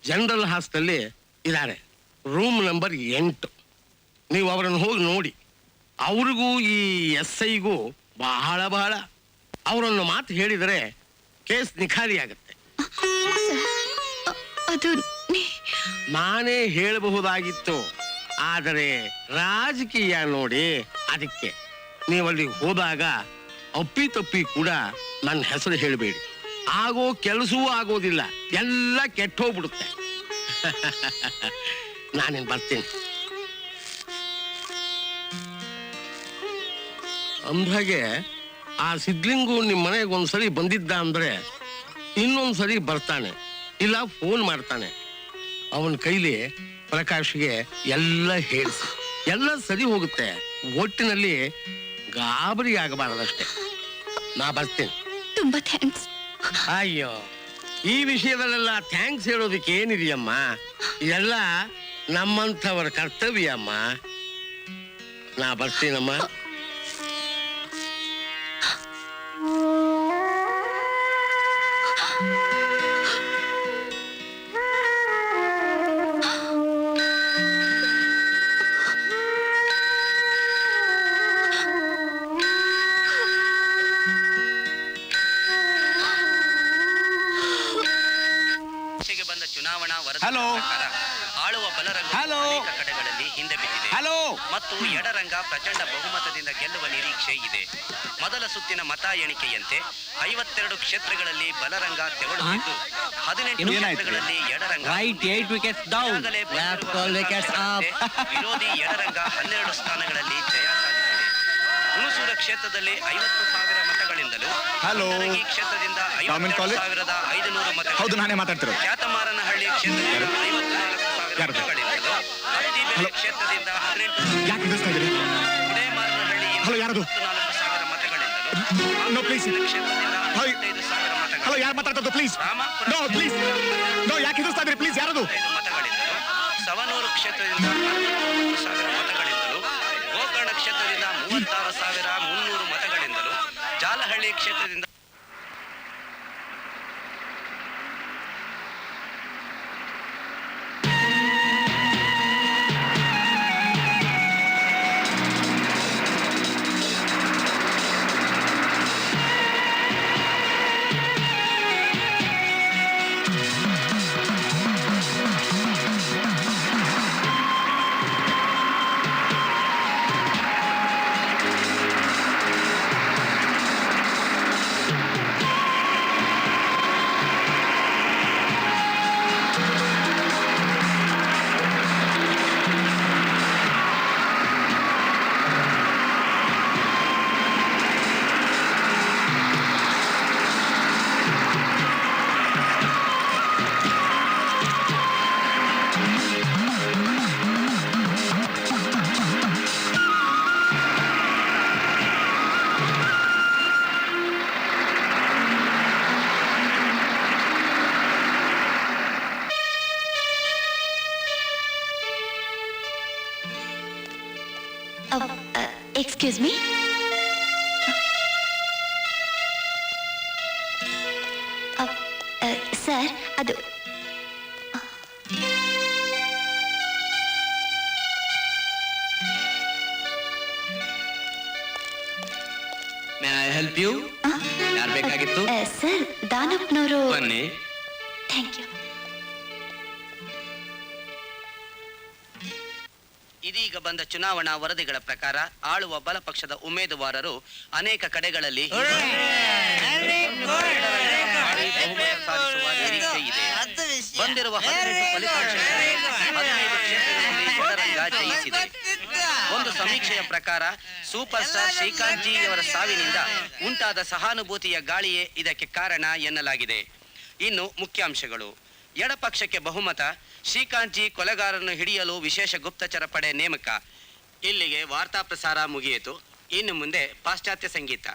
Speaker 6: ಜನರಲ್ ಹಾಸ್ಟೆಲ್ಲಿ ಇದ್ದಾರೆ, ರೂಮ್ ನಂಬರ್ 8. ನೀವು ಅವರನ್ನು ಹೋಗಿ ನೋಡಿ. ಅವ್ರಿಗೂ ಈ SIಗೂ ಬಹಳ ಅವರನ್ನು ಮಾತು ಹೇಳಿದರೆ ಕೇಸ್ ನಿಖಾಲಿ ಆಗುತ್ತೆ.
Speaker 4: ಅದು
Speaker 6: ನಾನೇ ಹೇಳಬಹುದಾಗಿತ್ತು, ಆದರೆ ರಾಜಕೀಯ ನೋಡಿ, ಅದಕ್ಕೆ ನೀವಲ್ಲಿ ಹೋದಾಗ ಅಪ್ಪಿತಪ್ಪಿ ಕೂಡ ನನ್ನ ಹೆಸರು ಹೇಳಬೇಡಿ. ಆಗೋ ಕೆಲಸವೂ ಆಗೋದಿಲ್ಲ, ಎಲ್ಲ ಕೆಟ್ಟೋಗ್ಬಿಡುತ್ತೆ. ನಾನೇನು ಬರ್ತೀನಿ. ಅಂದಾಗೆ ಆ ಸಿದ್ಲಿಂಗು ನಿಮ್ಮ ಮನೆಗೆ ಒಂದ್ಸರಿ ಬಂದಿದ್ದ ಅಂದ್ರೆ ಇನ್ನೊಂದ್ಸರಿ ಬರ್ತಾನೆ, ಇಲ್ಲ ಫೋನ್ ಮಾಡ್ತಾನೆ. ಅವನ ಕೈಲಿ ಪ್ರಕಾಶ್ಗೆ ಎಲ್ಲ ಹೇಳಿಸಿ ಎಲ್ಲ ಸರಿ ಹೋಗುತ್ತೆ. ಒಟ್ಟಿನಲ್ಲಿ ಗಾಬರಿ ಆಗಬಾರದಷ್ಟೇ. ನಾ ಬರ್ತೀನಿ.
Speaker 4: ತುಂಬಾ ಥ್ಯಾಂಕ್ಸ್.
Speaker 6: ಅಯ್ಯೋ, ಈ ವಿಷಯದಲ್ಲೆಲ್ಲ ಥ್ಯಾಂಕ್ಸ್ ಹೇಳೋದಕ್ಕೆ ಏನಿದೆಯಮ್ಮ, ಇದೆಲ್ಲ ನಮ್ಮಂಥವರ ಕರ್ತವ್ಯ ಅಮ್ಮ. ನಾ ಬರ್ತೀನಮ್ಮ.
Speaker 11: ಹಲೋ,
Speaker 7: ಆಳುವ ಬಲರಂಗ ಅನೇಕ ಕಡೆಗಳಲ್ಲಿ ಹಿಂದೆ ಬಿದ್ದಿದೆ ಮತ್ತು ಎಡರಂಗ ಪ್ರಚಂಡ ಬಹುಮತದಿಂದ ಗೆಲ್ಲುವ ನಿರೀಕ್ಷೆ ಇದೆ. ಮೊದಲ ಸುತ್ತಿನ ಮತ ಎಣಿಕೆಯಂತೆ 52 ಕ್ಷೇತ್ರಗಳಲ್ಲಿ ಬಲರಂಗ ತೆವಳುತ್ತಿದ್ದು 18 ಕ್ಷೇತ್ರಗಳಲ್ಲಿ ಎಡರಂಗ ವಿರೋಧಿ ಎಡರಂಗ 12 ಸ್ಥಾನಗಳಲ್ಲಿ ಜಯ ಸಾಧಿಸಿದೆ. ಹುಣಸೂರ ಕ್ಷೇತ್ರದಲ್ಲಿ 50,000 ಮತಗಳಿಂದಲೂ ಈ ಕ್ಷೇತ್ರದಿಂದ 52,500 ಮತಗಳು, ಖ್ಯಾತಮಾರನಹಳ್ಳಿ ಕ್ಷೇತ್ರದಿಂದ 54,000 ಮತಗಳಿಂದಲೂ, ಹತ್ತಿಬೇಳೆ ಕ್ಷೇತ್ರದಿಂದ 18,000, ಉಡೇಮಾರನಹಳ್ಳಿಯಿಂದ 14,000 ಮತಗಳಿಂದಲೂ, ಕ್ಷೇತ್ರದಿಂದ 15,000 ಮತಗಳಿಂದಲೂ, ಸವನೂರು ಕ್ಷೇತ್ರದಿಂದ 43,000 ಮತಗಳಿಂದಲೂ, ಗೋಕರ್ಣ ಕ್ಷೇತ್ರದಿಂದ 36,300 ಮತಗಳಿಂದಲೂ, ಜಾಲಹಳ್ಳಿ ಕ್ಷೇತ್ರದಿಂದ
Speaker 4: ಎಕ್ಸ್ಕ್ಯೂಸ್ ಮೀ. ಸರ್, ಅದು
Speaker 7: ಮೇ ಐ ಹೆಲ್ಪ್ ಯು? ಯಾರು ಬೇಕಾಗಿತ್ತು?
Speaker 4: ಸರ್, ದಾನಪ್ಪನವರು.
Speaker 7: ಬನ್ನಿ.
Speaker 4: Thank you.
Speaker 8: ಇದೀಗ ಬಂದ ಚುನಾವಣಾ ವರದಿಗಳ ಪ್ರಕಾರ ಆಳುವ ಬಲಪಕ್ಷದ ಉಮೇದುವಾರರು ಅನೇಕ ಕಡೆಗಳಲ್ಲಿ ಬಹುಮತ ಸಾಧಿಸುವ ನಿರೀಕ್ಷೆ ಇದೆ. ಬಂದಿರುವ 18 ಫಲಿತಾಂಶಗಳಲ್ಲಿ 15 ಕ್ಷೇತ್ರಗಳಲ್ಲಿ ಬಹಿರಂಗ ಜಯಿಸಿದೆ. ಒಂದು ಸಮೀಕ್ಷೆಯ ಪ್ರಕಾರ ಸೂಪರ್ ಸ್ಟಾರ್ ಶ್ರೀಕಾಂತ್ ಜಿ ಅವರ ಸಾವಿನಿಂದ ಉಂಟಾದ ಸಹಾನುಭೂತಿಯ ಗಾಳಿಯೇ ಇದಕ್ಕೆ ಕಾರಣ ಎನ್ನಲಾಗಿದೆ. ಇನ್ನು ಮುಖ್ಯಾಂಶಗಳು: ಎಡಪಕ್ಷಕ್ಕೆ ಬಹುಮತ, ಶ್ರೀಕಾಂತ್ ಜಿ ಕೊಲೆಗಾರರನ್ನು ಹಿಡಿಯಲು ವಿಶೇಷ ಗುಪ್ತಚರ ಪಡೆ ನೇಮಕ. ಇಲ್ಲಿಗೆ ವಾರ್ತಾ ಪ್ರಸಾರ ಮುಗಿಯಿತು. ಇನ್ನು ಮುಂದೆ ಪಾಶ್ಚಾತ್ಯ ಸಂಗೀತ.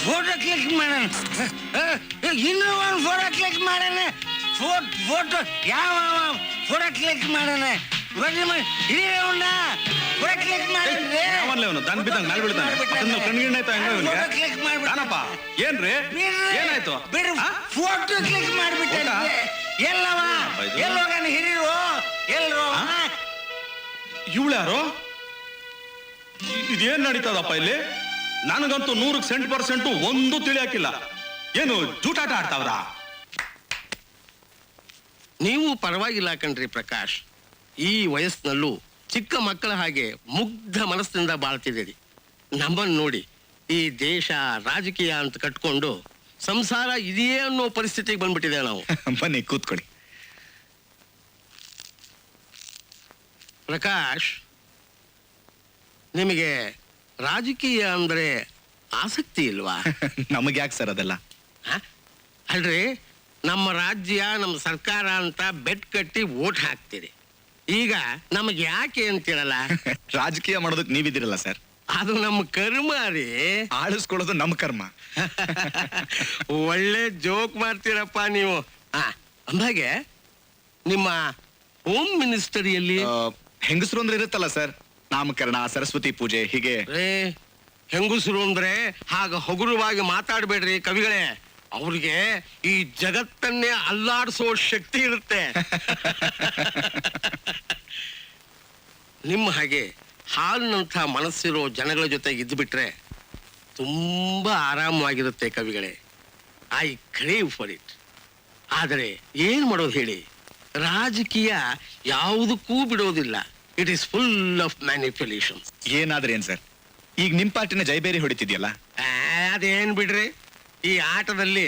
Speaker 12: ಫೋಟೋ ಕ್ಲಿಕ್ ಮಾಡೋಣ. ಇನ್ನೂ ಒಂದು ಫೋಟೋ ಕ್ಲಿಕ್ ಮಾಡೋಣ. ಫೋಟೋ ಯಾವ ಫೋಟೋ ಕ್ಲಿಕ್ ಮಾಡೋಣ. ಫೋಟೋ ಕ್ಲಿಕ್
Speaker 11: ಏನಾಯ್ತು?
Speaker 12: ಫೋಟೋ ಕ್ಲಿಕ್ ಮಾಡ್ಬಿಟ್ಟ. ಎಲ್ಲವ ಎಲ್ಲೋಗನ ಹಿರಿರು ಎಲ್ರು.
Speaker 11: ಇವಳ್ಯಾರು? ಇದೇನ್ ನಡೀತದಪ್ಪ ಇಲ್ಲಿ? ನನಗಂತೂ 100% ಒಂದು ತಿಳಿಯಾಕಿಲ್ಲ. ಏನು ಜೂಟಾಟ ಆಡ್ತಾವ್ರ?
Speaker 6: ನೀವು ಪರವಾಗಿಲ್ಲ ಕಣ್ರಿ ಪ್ರಕಾಶ್. ಈ ವಯಸ್ಸಿನಲ್ಲೂ ಚಿಕ್ಕ ಮಕ್ಕಳ ಹಾಗೆ ಮುಗ್ಧ ಮನಸ್ಸಿನಿಂದ ಬಾಳ್ತಿದ್ದೀರಿ. ನಮ್ಮನ್ನು ನೋಡಿ ಈ ದೇಶ ರಾಜಕೀಯ ಅಂತ ಕಟ್ಕೊಂಡು ಸಂಸಾರ ಇದೆಯೇ ಅನ್ನೋ ಪರಿಸ್ಥಿತಿಗೆ ಬಂದ್ಬಿಟ್ಟಿದೆ ನಾವು.
Speaker 1: ಬನ್ನಿ ಕೂತ್ಕೊಳ್ಳಿ.
Speaker 6: ಪ್ರಕಾಶ್, ನಿಮಗೆ ರಾಜಕೀಯ ಅಂದ್ರೆ ಆಸಕ್ತಿ ಇಲ್ವಾ?
Speaker 1: ನಮಗೆ ಯಾಕೆ ಸರ್ ಅದೆಲ್ಲ?
Speaker 6: ಅಲ್ರಿ, ನಮ್ಮ ರಾಜ್ಯ ನಮ್ಮ ಸರ್ಕಾರ ಅಂತ ಬೆಟ್ ಕಟ್ಟಿ ವೋಟ್ ಹಾಕ್ತೀರಿ. ಈಗ ನಮಗೆ ಯಾಕೆ ಅಂತೀರಲ್ಲ?
Speaker 1: ರಾಜಕೀಯ ಮಾಡೋದಕ್ಕೆ ನೀವಿದ್ದೀರಲ್ಲ ಸರ್.
Speaker 6: ಅದು ನಮ್ಮ ಕರ್ಮ ರೀ.
Speaker 1: ಆಳಿಸ್ಕೊಳ್ಳೋದು ನಮ್ಮ ಕರ್ಮ.
Speaker 6: ಒಳ್ಳೆ ಜೋಕ್ ಮಾಡ್ತೀರಪ್ಪ ನೀವು. ಅಂದಾಗೆ ನಿಮ್ಮ ಹೋಮ್ ಮಿನಿಸ್ಟರ್ ಎಲ್ಲಿ?
Speaker 1: ಹೆಂಗಸರು ಅಂದ್ರೆ ಇರುತ್ತಲ್ಲ ಸರ್, ನಾಮಕರಣ, ಸರಸ್ವತಿ ಪೂಜೆ, ಹೀಗೆ.
Speaker 6: ಹೆಂಗಸರು ಅಂದ್ರೆ ಹಾಗ ಹಗುರವಾಗಿ ಮಾತಾಡ್ಬೇಡ್ರಿ ಕವಿಗಳೇ. ಅವ್ರಿಗೆ ಈ ಜಗತ್ತನ್ನೇ ಅಲ್ಲಾಡಿಸೋ ಶಕ್ತಿ ಇರುತ್ತೆ. ನಿಮ್ಮ ಹಾಗೆ ಹಾಲಿನಂಥ ಮನಸ್ಸಿರೋ ಜನಗಳ ಜೊತೆಗೆ ಇದ್ದು ಬಿಟ್ರೆ ತುಂಬಾ ಆರಾಮವಾಗಿರುತ್ತೆ ಕವಿಗಳೇ. I crave for it. ಆದರೆ ಏನ್ ಮಾಡೋದು ಹೇಳಿ, ರಾಜಕೀಯ ಯಾವುದಕ್ಕೂ ಬಿಡೋದಿಲ್ಲ. It is full of manipulations.
Speaker 1: ಏನಾದ್ರೆ ಏನ್ ಸರ್, ಈಗ ನಿಮ್ ಪಾರ್ಟಿನ ಜೈಬೇರಿ ಹೊಡಿತಿದ್ಯಲ್ಲ?
Speaker 6: ಅದೇನ್ ಬಿಡ್ರಿ, ಈ ಆಟದಲ್ಲಿ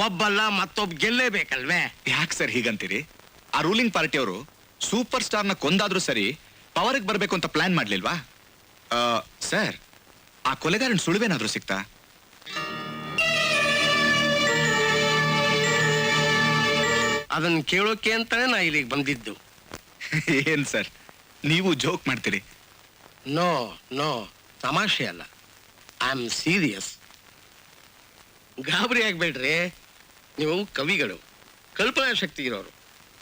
Speaker 6: ಒಬ್ಬಲ್ಲ ಮತ್ತೊಬ್ಬ ಗೆಲ್ಲೇಬೇಕಲ್ವೇ?
Speaker 1: ಯಾಕೆ ಸರ್ ಹೀಗಂತೀರಿ? ಆ ರೂಲಿಂಗ್ ಪಾರ್ಟಿಯವರು ಸೂಪರ್ ಸ್ಟಾರ್ನ ಕೊಂದಾದ್ರೂ ಸರಿ ಪವರ್ಗೆ ಬರ್ಬೇಕು ಅಂತ ಪ್ಲಾನ್ ಮಾಡ್ಲಿಲ್ವಾ? ಸರ್, ಆ ಕೊಲೆಗಾರನ್ ಸುಳಿವೇನಾದ್ರೂ ಸಿಕ್ತಾ?
Speaker 6: ಅದನ್ನ ಕೇಳೋಕೆ ಅಂತಾನೆ ನಾ ಇಲ್ಲಿಗೆ ಬಂದಿದ್ದು.
Speaker 1: ಏನ್ ಸರ್, ನೀವು ಜೋಕ್ ಮಾಡ್ತೀರಿ?
Speaker 6: ನೋ ನೋ, ತಮಾಷೆ ಅಲ್ಲ, ಐ ಆಮ್ ಸೀರಿಯಸ್. ಗಾಬರಿ ಆಗ್ಬೇಡ್ರಿ. ನೀವು ಕವಿಗಳು, ಕಲ್ಪನಾ ಶಕ್ತಿ ಇರೋರು.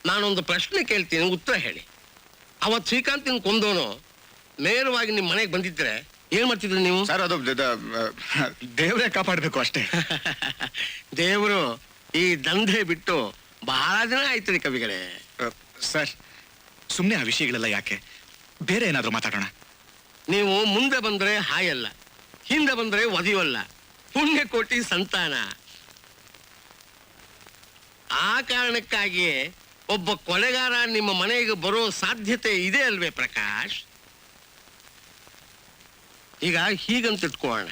Speaker 6: ನಾನೊಂದು ಪ್ರಶ್ನೆ ಕೇಳ್ತೀನಿ, ಉತ್ತರ ಹೇಳಿ. ಅವತ್ ಶ್ರೀಕಾಂತಿನ ಕೊಂದವನು ನೇರವಾಗಿ ನಿಮ್ಮ ಮನೆಗೆ ಬಂದಿದ್ರೆ ಏನ್ ಮಾಡ್ತಿದ್ರಿ ನೀವು?
Speaker 1: ಸರ್ ಅದು ದೇವರೇ ಕಾಪಾಡಬೇಕು ಅಷ್ಟೇ.
Speaker 6: ದೇವರು ಈ ದಂಧೆ ಬಿಟ್ಟು ಬಹಳ ದಿನ ಆಯ್ತದೆ ಕವಿಗಳೇ.
Speaker 1: ಸರ್ ಸುಮ್ಮನೆ ಆ ವಿಷಯಗಳೆಲ್ಲ ಯಾಕೆ, ಬೇರೆ ಏನಾದರೂ ಮಾತಾಡೋಣ.
Speaker 6: ನೀವು ಮುಂದೆ ಬಂದ್ರೆ ಹಾಯಲ್ಲ, ಹಿಂದೆ ಬಂದ್ರೆ ಒದಿವಲ್ಲ, ಪುಣ್ಯಕೋಟಿ ಸಂತಾನ. ಆ ಕಾರಣಕ್ಕಾಗಿಯೇ ಒಬ್ಬ ಕೊಲೆಗಾರ ನಿಮ್ಮ ಮನೆಗೆ ಬರೋ ಸಾಧ್ಯತೆ ಇದೆ ಅಲ್ವೇ ಪ್ರಕಾಶ್? ಈಗ ಹೀಗಂತ ಇಟ್ಕೊಳ್ಳೋಣ,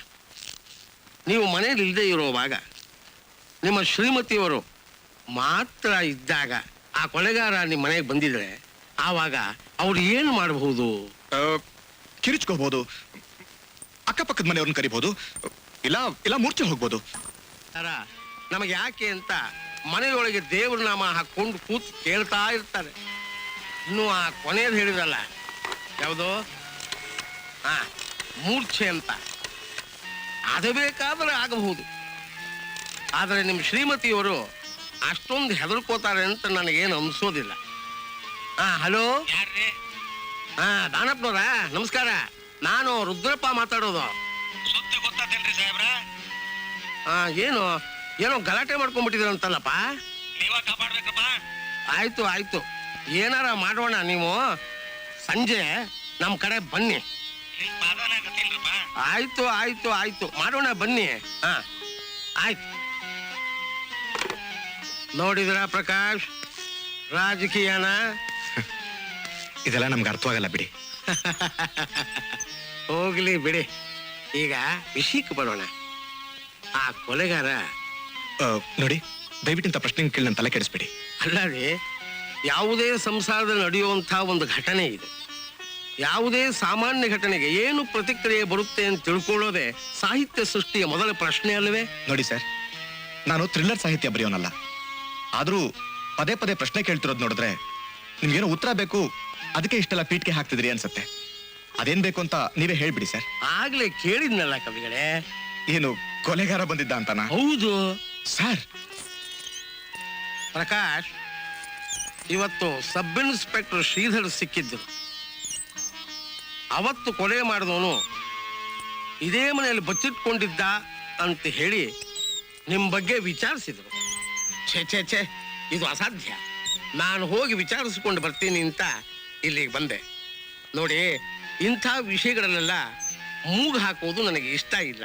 Speaker 6: ನೀವು ಮನೇಲಿ ಇಲ್ಲದೆ ಇರುವಾಗ ನಿಮ್ಮ ಶ್ರೀಮತಿಯವರು ಮಾತ್ರ ಇದ್ದಾಗ ಆ ಕೊಲೆಗಾರ ನಿಮ್ಮ ಮನೆಗೆ ಬಂದಿದ್ರೆ ಆವಾಗ ಅವ್ರು ಏನು ಮಾಡಬಹುದು?
Speaker 1: ಕಿರಿಚ್ಕೋಬಹುದು, ಅಕ್ಕಪಕ್ಕದ ಮನೆಯವ್ರನ್ನ ಕರಿಬಹುದು, ಇಲ್ಲ ಮೂರ್ಛೆ ಹೋಗ್ಬೋದು.
Speaker 6: ನಮಗೆ ಯಾಕೆ ಅಂತ ಮನೆಯೊಳಗೆ ದೇವ್ರ ನಾಮ ಹಾಕೊಂಡು ಕೂತ್ ಕೇಳ್ತಾ ಇರ್ತಾರೆ. ಇನ್ನು ಆ ಕೊನೆಯದು ಹೇಳಿದ್ರಲ್ಲ, ಯಾವುದು ಮೂರ್ಛೆ ಅಂತ, ಅದು ಬೇಕಾದ್ರೆ ಆಗಬಹುದು. ಆದರೆ ನಿಮ್ಮ ಶ್ರೀಮತಿಯವರು ಅಷ್ಟೊಂದು ಹೆದರ್ಕೋತಾರೆ ಅಂತ ನನಗೇನು ಅನ್ಸೋದಿಲ್ಲ. ಹಲೋ, ದಾನಪ್ಪನವ್ರ ನಮಸ್ಕಾರ, ನಾನು ರುದ್ರಪ್ಪ ಮಾತಾಡೋದು.
Speaker 12: ಸುದ್ದಿ ಗೊತ್ತೇನ್ರಿ ಸಾಹೇಬ್ರ?
Speaker 6: ಏನೋ ಗಲಾಟೆ ಮಾಡ್ಕೊಂಡ್ಬಿಟ್ಟಿದ್ರಂತಲ್ಲಪ್ಪ.
Speaker 12: ನೀವ ಕಾಪಾಡ್ಬೇಕಪ್ಪ.
Speaker 6: ಆಯ್ತು ಆಯ್ತು, ಏನಾರ ಮಾಡೋಣ. ನೀವು ಸಂಜೆ ನಮ್ಮ ಕಡೆ ಬನ್ನಿ. ಆಯ್ತು ಆಯ್ತು ಆಯ್ತು, ಮಾಡೋಣ ಬನ್ನಿ. ಆಯ್ತು. ನೋಡಿದ್ರ ಪ್ರಕಾಶ್, ರಾಜಕೀಯನ
Speaker 1: ಇದೆಲ್ಲ ನಮ್ಗೆ ಅರ್ಥವಾಗಲ್ಲ ಬಿಡಿ.
Speaker 6: ಹೋಗ್ಲಿ ಬಿಡಿ, ಈಗ ವಿಷಯಕ್ಕೆ ಬರೋಣ. ಆ ಕೊಲೆಗಾರ
Speaker 1: ನೋಡಿ, ದಯವಿಟ್ಟು ಪ್ರಶ್ನೆ ಕೇಳಿ ನನ್ನ ತಲೆ ಕೆಡಿಸ್ಬೇಡಿ.
Speaker 6: ಅಲ್ಲದೆ ಯಾವುದೇ ಸಂಸಾರದಲ್ಲಿ ನಡೆಯುವಂತಹ ಒಂದು ಘಟನೆ ಇದು. ಯಾವುದೇ ಸಾಮಾನ್ಯ ಘಟನೆಗೆ ಏನು ಪ್ರತಿಕ್ರಿಯೆ ಬರುತ್ತೆ ಅಂತ ತಿಳ್ಕೊಳ್ಳೋದೇ ಸಾಹಿತ್ಯ ಸೃಷ್ಟಿಯ ಮೊದಲ ಪ್ರಶ್ನೆ ಅಲ್ವೇ?
Speaker 1: ನೋಡಿ ಸರ್, ನಾನು ಥ್ರಿಲ್ಲರ್ ಸಾಹಿತ್ಯ ಬರೆಯೋನಲ್ಲ, ಆದ್ರೂ ಪದೇ ಪದೇ ಪ್ರಶ್ನೆ ಕೇಳ್ತಿರೋದು ನೋಡಿದ್ರೆ ನಿಮ್ಗೇನೋ ಉತ್ತರ ಬೇಕು, ಅದಕ್ಕೆ ಇಷ್ಟೆಲ್ಲ ಪೀಠಿಗೆ ಹಾಕ್ತಿದ್ರಿ ಅನ್ಸುತ್ತೆ. ಅದೇನ್ ಬೇಕು ಅಂತ ನೀವೇ ಹೇಳ್ಬಿಡಿ ಸರ್.
Speaker 6: ಆಗ್ಲೇ ಕೇಳಿದ್ನಲ್ಲ ಕವಿಗಳೇ.
Speaker 1: ಏನು ಕೊಲೆಗಾರ ಬಂದಿದ್ದ ಅಂತಾನ?
Speaker 6: ಹೌದು
Speaker 1: ಸರ್.
Speaker 6: ಪ್ರಕಾಶ್, ಇವತ್ತು ಸಬ್ ಇನ್ಸ್ಪೆಕ್ಟರ್ ಶ್ರೀಧರ್ ಸಿಕ್ಕಿದ್ರು. ಅವತ್ತು ಕೊಲೆ ಮಾಡಿದವನು ಇದೇ ಮನೆಯಲ್ಲಿ ಬಚ್ಚಿಟ್ಕೊಂಡಿದ್ದ ಅಂತ ಹೇಳಿ ನಿಮ್ ಬಗ್ಗೆ ವಿಚಾರಿಸಿದ್ರು. ಛೇ, ಇದು ಅಸಾಧ್ಯ, ನಾನು ಹೋಗಿ ವಿಚಾರಿಸಿಕೊಂಡು ಬರ್ತೀನಿ ಅಂತ ಇಲ್ಲಿಗೆ ಬಂದೆ. ನೋಡಿ, ಇಂಥ ವಿಷಯಗಳನ್ನೆಲ್ಲ ಮೂಗು ಹಾಕೋದು ನನಗೆ ಇಷ್ಟ ಇಲ್ಲ.